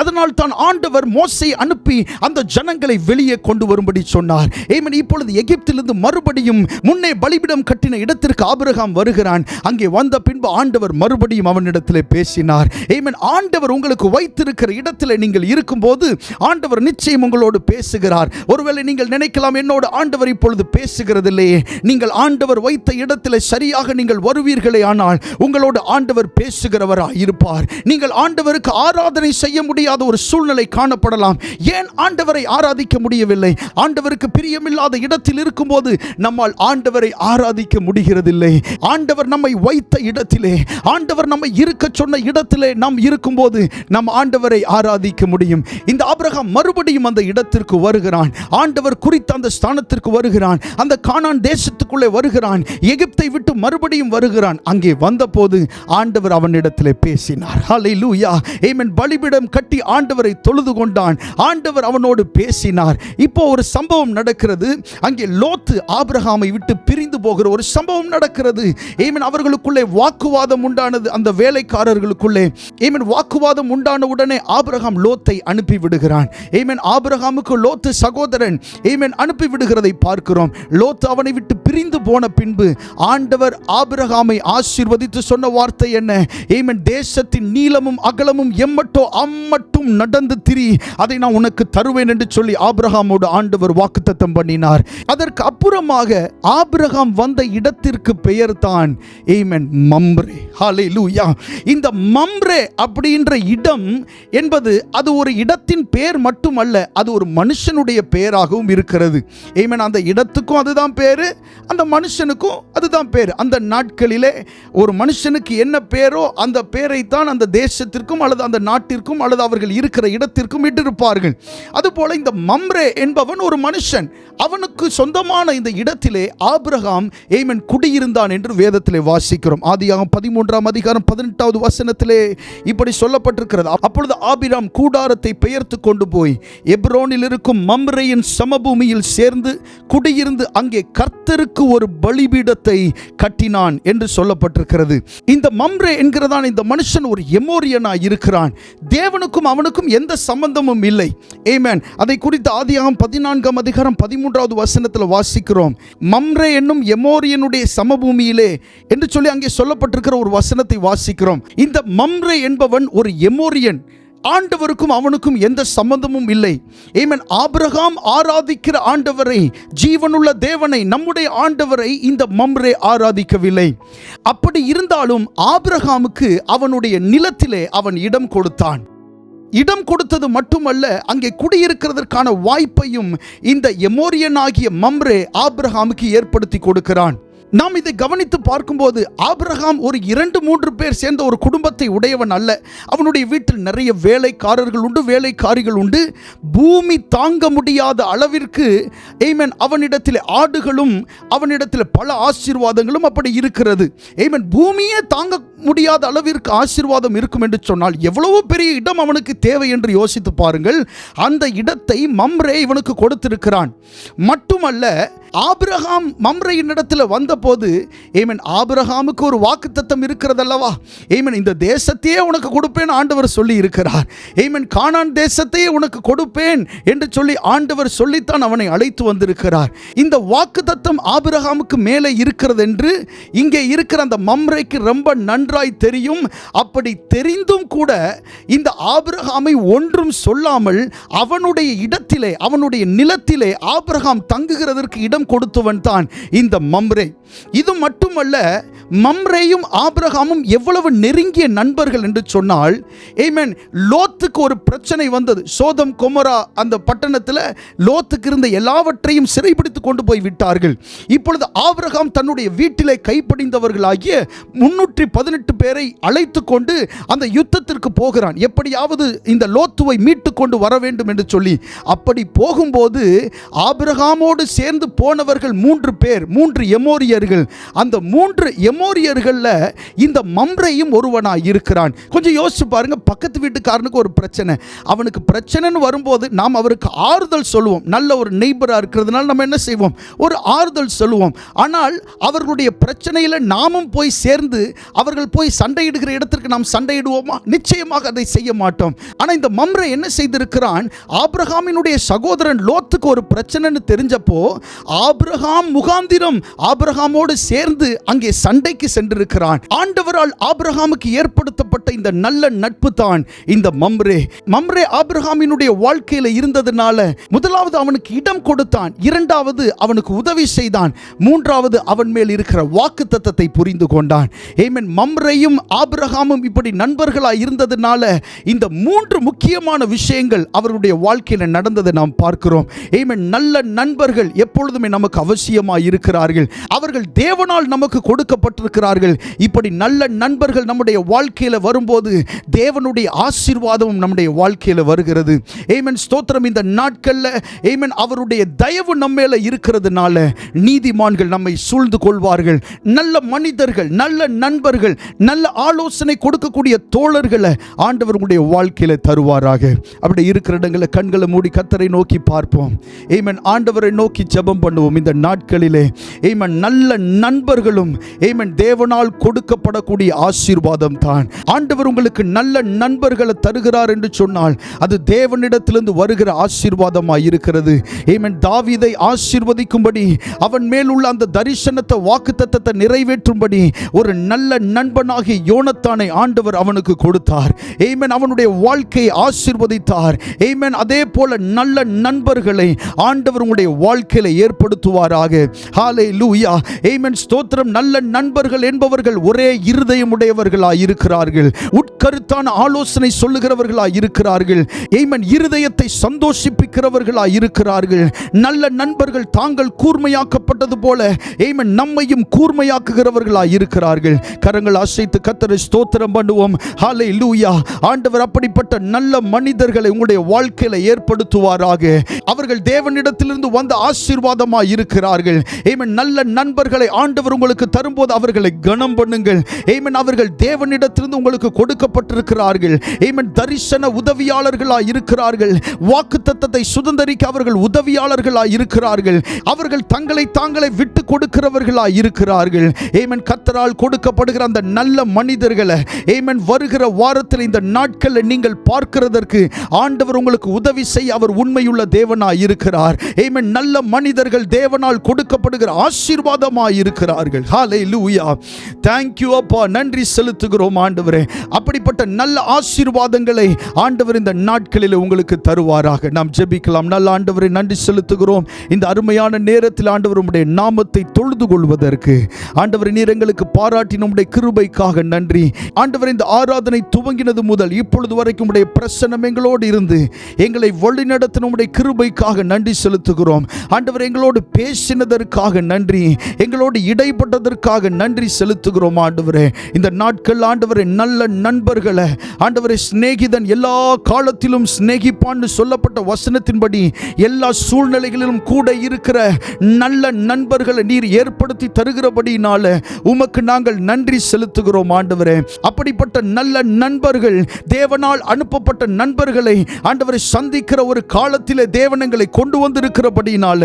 அதனால் தான் ஆண்டவர் மோசே அனுப்பி அந்த ஜனங்களை வெளியே கொண்டு வரும்படி சொன்னார். ஆமென். இப்பொழுது எகிப்திலிருந்து மறுபடி மறுபடியும் முன்னே பலிபீடம் கட்டின இடத்திற்கு ஆபிரகாம் வருகிறான். அங்கே வந்த பின்பு ஆண்டவர் மறுபடியும் அவனிடத்திலே பேசினார். ஆமென். ஆண்டவர் உங்களுக்கு வைத்திருக்கிற இடத்திலே நீங்கள் இருக்கும்போது ஆண்டவர் நிச்சயம் உங்களோடு பேசுகிறார். ஒருவேளை நீங்கள் நினைக்கலாம், என்னோடு ஆண்டவர் இப்பொழுது பேசுகிறதில்லையே. நீங்கள் ஆண்டவர் வைத்த இடத்திலே சரியாக நீங்கள் வருவீர்களே ஆனால் உங்களோடு ஆண்டவர் பேசுகிறவராய் இருப்பார். நீங்கள் ஆண்டவருக்கு ஆராதனை செய்ய முடியாத ஒரு சூழ்நிலை காணப்படலாம். ஏன் ஆண்டவரை ஆராதிக்க முடியவில்லை? ஆண்டவருக்கு பிரியமில்லாத இடத்தில் இருக்கும்போது நம்மால் ஆண்டவரை ஆராதிக்க முடிகிறதில்லை. ஆண்டவர் நம்மை வைத்த இடத்திலே, ஆண்டவர் நம்மை இருக்க சொன்ன இடத்திலே நாம் இருக்கும்போது நம் ஆண்டவரை ஆராதிக்க முடியும். இந்த ஆபிரகாம் மறுபடியும் அந்த இடத்திற்கு வருகிறான். ஆண்டவர் குறித்த அந்த ஸ்தானத்திற்கு வருகிறான். அந்த கானான் தேசத்துக்குள்ளே வருகிறான். எகிப்தை விட்டு மறுபடியும் வருகிறான். அங்கே வந்தபோது ஆண்டவர் அவனிடத்திலே பேசினார். ஹல்லேலூயா. ஆமென். பலிபீடம் கட்டி ஆண்டவரை தொழுது கொண்டான். ஆண்டவர் அவனோடு பேசினார். இப்போ ஒரு சம்பவம் நடக்கிறது. அங்கே லோத்து ஆபிரகாமை விட்டு பிரிந்து போகிற ஒரு சம்பவம் நடக்கிறது. ஆமென். அவர்களுக்குள்ளே வாக்குவாதம் உண்டானது. அந்த வேலைக்காரர்களுக்குள்ளே ஆமென் வாக்குவாதம் உண்டான உடனே ஆபிரகாம் லோத்தை அனுப்பி விடுகிறான். ஆமென். ஆபிரகாமுக்கு லோத்து சகோதரன் ஆமென் அனுப்பி விடுகிறதை பார்க்கிறோம். லோத்து அவனை விட்டு பிரிந்து போன பின்பு ஆண்டவர் ஆபிரகாமை ஆசீர்வதித்து சொன்ன வார்த்தை என்ன? ஆமென். தேசத்தின் நீளமும் அகலமும் எம்மட்டோ அம்மட்டும் நடந்து திரி, அதை நான் உனக்கு தருவேன் என்று சொல்லி ஆபிரகாமோடு ஆண்டவர் வாக்குத்தத்தம் பண்ணினார். அதற்கு அப்புறமாக ஆபிரகாம் வந்த இடத்திற்கு பெயர் தான் ஆமென் மம்ரே. ஹல்லேலூயா. இந்த மம்ரே அப்படின்ற இடம் என்பது அது ஒரு இடத்தின் பெயர் மட்டுமல்ல, அது ஒரு மனுஷனுடைய பெயராகவும் இருக்கிறது. ஆமென். அந்த இடத்துக்கும் அதுதான் பேரு, அந்த மனுஷனுக்கும் அதுதான் பேரு. அந்த நாட்களிலே ஒரு மனுஷனுக்கு என்ன பேரோ அந்த பேரை தான் அந்த தேசத்திற்கும் அல்லது அந்த நாட்டிற்கும் அல்லது அவர்கள் இருக்கிற இடத்திற்கும் இட்டிருப்பார்கள். அதுபோல இந்த மம்ரே என்பவன் ஒரு மனுஷன். அவனுக்கு சொந்தமான இந்த இடத்திலே ஆபிரகாம் ஆமென் குடியிருந்தான் என்று வேதத்திலே வாசிக்கிறோம். ஆதியாகமம் 13ஆம் அதிகாரம் 18வது வசனத்திலே இப்படி சொல்லப்பட்டிருக்கிறது. அப்பொழுது ஆபிரகாம் கூடாரத்தை பெயர்த்து கொண்டு போய் எப்ரோனில் இருக்கும் மம்ரேயின் சமபூமியில் சேர்ந்து குடியிருந்து அங்கே கர்த்தருக்கு ஒரு பலிபீடத்தை கட்டினான் என்று சொல்லப்பட்டிருக்கிறது. இந்த மம்ரே என்கிறதான் இந்த மனுஷன் ஒரு எமோரியனாய் இருக்கிறான். தேவனுக்கும் அவனுக்கும் எந்த சம்பந்தமும் இல்லை. ஆமென். அதை குறித்து ஆதியாகமம் 14ஆம் அதிகாரம் 13வது வசனத்தில் வாசிக்கிறோம். மம்ரே என்னும் எமோரியனுடைய சமபூமியிலே என்று சொல்லி அங்கே சொல்லப்பட்டிருக்கிற ஒரு வசனத்தை வாசிக்கிறோம். இந்த மம்ரே என்பவன் ஒரு எமோரியன். ஆண்டவருக்கும் அவனுக்கும் எந்த சம்பந்தமும் இல்லை. ஆமென். ஆபிரகாம் ஆராதிக்கிற ஆண்டவரை, ஜீவனுள்ள தேவனை, நம்முடைய ஆண்டவரை இந்த மம்ரே ஆராதிக்கவில்லை. அப்படி இருந்தாலும் ஆபிரகாமுக்கு அவனுடைய நிலத்திலே அவன் இடம் கொடுத்தான். இடம் கொடுத்தது மட்டுமல்ல, அங்கே குடியிருக்கிறதற்கான வாய்ப்பையும் இந்த எமோரியன் ஆகிய மம்ரே ஆபிரகாமுக்கு ஏற்படுத்தி கொடுக்கிறான். நாம் இதை கவனித்து பார்க்கும்போது ஆபிரகாம் ஒரு 2-3 பேர் சேர்ந்த ஒரு குடும்பத்தை உடையவன் அல்ல. அவனுடைய வீட்டில் நிறைய வேலைக்காரர்கள் உண்டு, வேலைக்காரிகள் உண்டு. பூமி தாங்க முடியாத அளவிற்கு ஆமென் அவனிடத்தில் ஆடுகளும் அவனிடத்தில் பல ஆசீர்வாதங்களும் அப்படி இருக்கிறது. ஆமென். பூமியே தாங்க முடியாத அளவிற்கு ஆசீர்வாதம் இருக்கும் என்று சொன்னால் எவ்வளவு பெரிய இடம் அவனுக்கு தேவை என்று யோசித்து பாருங்கள். அந்த இடத்தை மம்ரே இவனுக்கு கொடுத்திருக்கிறான். மட்டுமல்ல, ஆபிரகாம் மம்ரேயின் இடத்தில் வந்தபோது ஆமென் ஆபிரகாமுக்கு ஒரு வாக்குத்தத்தம் இருக்கிறதல்லவா? ஆமென். இந்த தேசத்தையே உனக்கு கொடுப்பேன் ஆண்டவர் சொல்லி இருக்கிறார். ஆமென். கானான் தேசத்தையே உனக்கு கொடுப்பேன் என்று சொல்லி ஆண்டவர் சொல்லித்தான் அவனை அழைத்து வந்திருக்கிறார். இந்த வாக்குத்தத்தம் ஆபிரகாமுக்கு மேலே இருக்கிறது என்று இங்கே இருக்கிற அந்த மம்ரேக்கு ரொம்ப நன்றாய் தெரியும். அப்படி தெரிந்தும் கூட இந்த ஆபிரகாமை ஒன்றும் சொல்லாமல் அவனுடைய இடத்திலே, அவனுடைய நிலத்திலே ஆபிரகாம் தங்குகிறதற்கு இடம் கொடுத்தவன் தான் இந்த மம்ரே. இது மட்டுமல்ல, மம்ரேயும் ஆபிரகாமும் எவ்வளவு நெருங்கிய நண்பர்கள் என்று சொன்னால், ஆமென், லோத்துக்கு ஒரு பிரச்சனை வந்தது. சோதம் கொமோரா அந்த பட்டணத்தில் லோத்துக்கு இருந்த எல்லாவற்றையும் சிறைபிடித்து கொண்டு போய் விட்டார்கள். இப்பொழுது ஆபிரகாம் தன்னுடைய வீட்டிலே கைப்படிந்தவர்களாகிய 318 பேரை அழைத்து கொண்டு அந்த யுத்தத்திற்கு போகிறான். எப்படியாவது இந்த லோத்துவை மீட்டு கொண்டு வர வேண்டும் என்று சொல்லி. அப்படி போகும்போது ஆபிரகாமோடு சேர்ந்து போனவர்கள் 3 பேர், 3 எமோரியர்கள். அந்த 3 எமோரியர்கள்ல இந்த மம்ரேயும் ஒருவனாய் இருக்கிறான். கொஞ்சம் யோசிச்சு பாருங்க, பக்கத்து வீட்டுக்காரனுக்கு ஒரு பிரச்சனை, அவனுக்கு பிரச்சனைன்னு வரும்போது நாம் அவருக்கு ஆறுதல் சொல்லுவோம். நல்ல ஒரு நெய்பரா இருக்கிறதுனால நம்ம என்ன செய்வோம், ஒரு ஆறுதல் சொல்லுவோம். ஆனால் அவர்களுடைய பிரச்சனையில நாமும் போய் சேர்ந்து அவர்கள் போய் சண்டையிடுகிற இடத்திற்கு நாம் சண்டையிடுவோமா? நிச்சயமாக அதை செய்ய மாட்டோம். ஆனால் இந்த மம்ரே என்ன செய்திருக்கிறான், ஆபிரகாமினுடைய சகோதரன் லோத்துக்கு ஒரு பிரச்சனைன்னு தெரிஞ்சப்போ ஆபிரகாம் முகாந்திரம் ஆபிரகாமோடு சேர்ந்து அங்கே சண்டைக்கு சென்றிருக்கிறான். ஆண்டவரால் ஆபிரகாமுக்கு ஏற்படுத்தப்பட்ட இந்த நல்ல நட்பு தான் இந்த மம்ரே. மம்ரே ஆபிரகாமினுடைய வாழ்க்கையில் இருந்ததுனால முதலாவது அவனுக்கு இடம் கொடுத்தான், இரண்டாவது அவனுக்கு உதவி செய்தான், மூன்றாவது அவன் மேல் இருக்கிற வாக்குத்தத்தத்தை புரிந்து கொண்டான். ஆமென். மம்ரேயும் ஆபிரகாமும் இப்படி நண்பர்களாய் இருந்ததுனால இந்த மூன்று முக்கியமான விஷயங்கள் அவருடைய வாழ்க்கையில் நடந்ததை நாம் பார்க்கிறோம். ஆமென். நல்ல நண்பர்கள் எப்பொழுதுமே நமக்கு அவசியமாய் இருக்கிறார்கள். அவர்கள் தேவனால் நமக்கு கொடுக்கப்பட்டிருக்கிறார்கள். இப்படி நல்ல நண்பர்கள் நம்முடைய வாழ்க்கையில் வரும்போது தேவனுடைய ஆசீர்வாதமும் நம்முடைய வாழ்க்கையில் வருகிறது. ஆமென். ஸ்தோத்திரம். இந்த நாட்கள்ல ஆமென் அவருடைய தயவு நம்ம மேல இருக்கிறதுனால நீதிமான்கள் நம்மை சூழ்ந்து கொள்வார்கள். நல்ல மனிதர்கள், நல்ல நண்பர்கள், நல்ல ஆலோசனை கொடுக்கக்கூடிய தோழர்களை ஆண்டவர் உங்களுடைய வாழ்க்கையில் தருவாராக. அப்படி இருக்கிற இடங்களை கண்களை மூடி கர்த்தரை நோக்கி பார்ப்போம். ஆமென். ஆண்டவரை நோக்கி ஜெபம் பண்ணுவோம். இந்த நாட்களிலே ஆமென் நல்ல நண்பர்களும் ஆமென் தேவனால் கொடுக்கப்படக்கூடிய ஆசீர்வாதம் தான். ஆண்டவர் உங்களுக்கு நல்ல நண்பர்களை தருகிறார் என்று சொன்னால் அது தேவனிடத்திலிருந்து வருகிற ஆசீர்வாதமாய் இருக்கிறது. ஆமென். தாவீதை ஆசீர்வதிக்கும்படி அவன் மேல் உள்ள அந்த தரிசனத்தை, வாக்குத்தத்தத்தை நிறைவேற்றும்படி ஒரு நல்ல நண்பனாகிய யோனத்தானை ஆண்டவர் அவனுக்கு கொடுத்தார். ஆமென். அவனுடைய வாழ்க்கையை ஆசீர்வதித்தார். ஆமென். அதே போல நல்ல நண்பர்களை ஆண்டவர் உங்களுடைய வாழ்க்கையில ஏற்படுத்துவாராக. ஹல்லேலூயா. ஆமென். ஸ்தோத்திரம். நல்ல நண்பர்கள் என்பவர்கள் ஒரே இருதயம் உடையவர்களாய் இருக்கிறார்கள். உட்கருத்தான ஆலோசனை சொல்லுகிறவர்களாய் இருக்கிறார்கள். ஆமென். இருதயத்தை சந்தோஷிப்பிக்கிறவர்களாய் இருக்கிறார்கள். நல்ல நண்பர்கள் தாங்கள் கூர்மையாக்கப்பட்டது போல ஆமென் நம்மையும் கூர்மையாக்குகிறவர்களாய் இருக்கிறார்கள். கரங்கள் அசைத்து கர்த்தரை ஸ்தோத்திரம் பண்ணுவோம். ஹல்லேலூயா. ஆண்டவர் அப்படிப்பட்ட நல்ல மனிதர்களை உங்களுடைய வாழ்க்கையில ஏற்படுத்துவாராக. அவர்கள் தேவனிடத்திலிருந்து வந்த ஆசீர்வாதமாய் இருக்கிறார்கள். ஆமென். நல்ல நண்பர்களை ஆண்டவர் உங்களுக்கு தரும்போது அவர்களை கனம் பண்ணுங்கள். ஆமென். அவர்கள் தேவனிடத்திலிருந்து உங்களுக்கு கொடுக்கப்பட்டிருக்கிறார்கள். ஆமென். தரிசன உதவியாளர்களாய் இருக்கிறார்கள். வாக்குத்தத்தத்தை சுதந்தரிக்க அவர்கள் உதவியாளர்களாய் இருக்கிறார்கள். அவர்கள் தங்களை தாங்களை விட்டு கொடுக்கிறவர்களாய் இருக்கிறார்கள். ஆமென். கர்த்தரால் கொடுக்கப்படுகிற அந்த நல்ல மனிதர்களை ஆமென் வருகிற வாரத்தில் இந்த நாட்களில் நீங்கள் பார்க்கிறதற்கு ஆண்டவர் உங்களுக்கு உதவி செய்ய அவர் உண்மையுள்ள தேவனாய் இருக்கிறார். ஆமென். நல்ல மனிதர்கள் தேவனால் கொடுக்கப்படுகிற ஆசீர்வாதமாய் இருக்கிறார்கள். ஹல்லேலூயா. Thank you அப்பா. நன்றி செலுத்துகிறோம் ஆண்டவரே. அப்படிப்பட்ட நல்ல ஆசீர்வாதங்களை ஆண்டவர் இந்த நாட்களில் உங்களுக்கு தருவாராக. நாம் ஜெபிக்கலாம். நல்ல ஆண்டவரே, நன்றி செலுத்துகிறோம். இந்த அருமையான நேரத்தில் ஆண்டவர் உம்முடைய நாமத்தை தொழுது கொள்வதற்கு ஆண்டவர் நீர் எங்களுக்கு பாராட்டின உம்முடைய கிருபைக்காக நன்றி. ஆண்டவர் இந்த ஆராதனை துவங்கினது முதல் இப்பொழுது வரைக்கும் உம்முடைய பிரசன்னம் எங்களோடு இருந்து எங்களை வழிநடத்தின உம்முடைய கிருபைக்காக நன்றி செலுத்துகிறோம். ஆண்டவர் எங்களோடு பேசினதற்காக நன்றி, எங்களோடு இடைப்பட்டதற்காக நன்றி செலுத்துகிறோம். ஆண்டவரே இந்த நாட்கள் ஆண்டவரே நல்ல நண்பர்களை ஆண்டவரே சிநேகிதன் எல்லா காலத்திலும் சிநேகிப்பான்னு சொல்லப்பட்ட வசனத்தின்படி எல்லா சூழ்நிலைகளிலும் கூட இருக்கிற நல்ல நண்பர்களை நீர் ஏற்படுத்தி தருகிறபடினால உமக்கு நாங்கள் நன்றி செலுத்துகிறோம். ஆண்டவரே அப்படிப்பட்ட நல்ல நண்பர்கள், தேவனால் அனுப்பப்பட்ட நண்பர்களை ஆண்டவரை சந்திக்கிற ஒரு காலத்திலே தேவனங்களை கொண்டு வந்திருக்கிறபடினால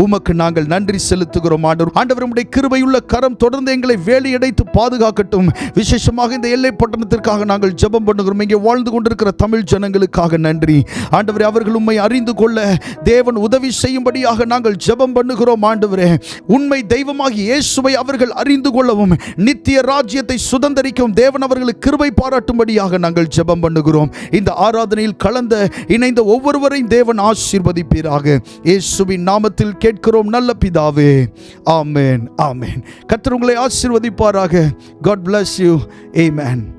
உமக்கு நாங்கள் நன்றி செலுத்துகிறோம். ஆண்டவர் உம்முடைய கிருபையுள்ள கரம் தொடர்ந்து எங்களை வேலியடைத்து பாதுகாக்கட்டும். விசேஷமாக இந்த எல்லை பட்டணத்திற்காக நாங்கள் ஜெபம் பண்ணுகிறோம். இங்கே வாழ்ந்து கொண்டிருக்கிற தமிழ் ஜனங்களுக்காக நன்றி. ஆண்டவரே அவர்கள் உம்மை அறிந்து கொள்ள தேவன் உதவி செய்யும்படியாக நாங்கள் ஜெபம் பண்ணுகிறோம். ஆண்டவரே உண்மை தெய்வமாகி இயேசுவை அவர்கள் அறிந்து கொள்ளவும் நித்திய ராஜ்யத்தை சுதந்தரிக்கவும் தேவன் அவர்களுக்கு கிருபை பாராட்டும்படியாக நாங்கள் ஜெபம் பண்ணுகிறோம். இந்த ஆராதனையில் கலந்த இணைந்த ஒவ்வொருவரையும் தேவன் ஆசீர்வதிப்பீராக. இயேசுவின் நாமத்தில் கேட்கிறோம் நல்ல பிதாவே. ஆமென். ஆமென். கர்த்தர் உங்களை ஆசீர்வதிப்பாராக. God bless you. Amen.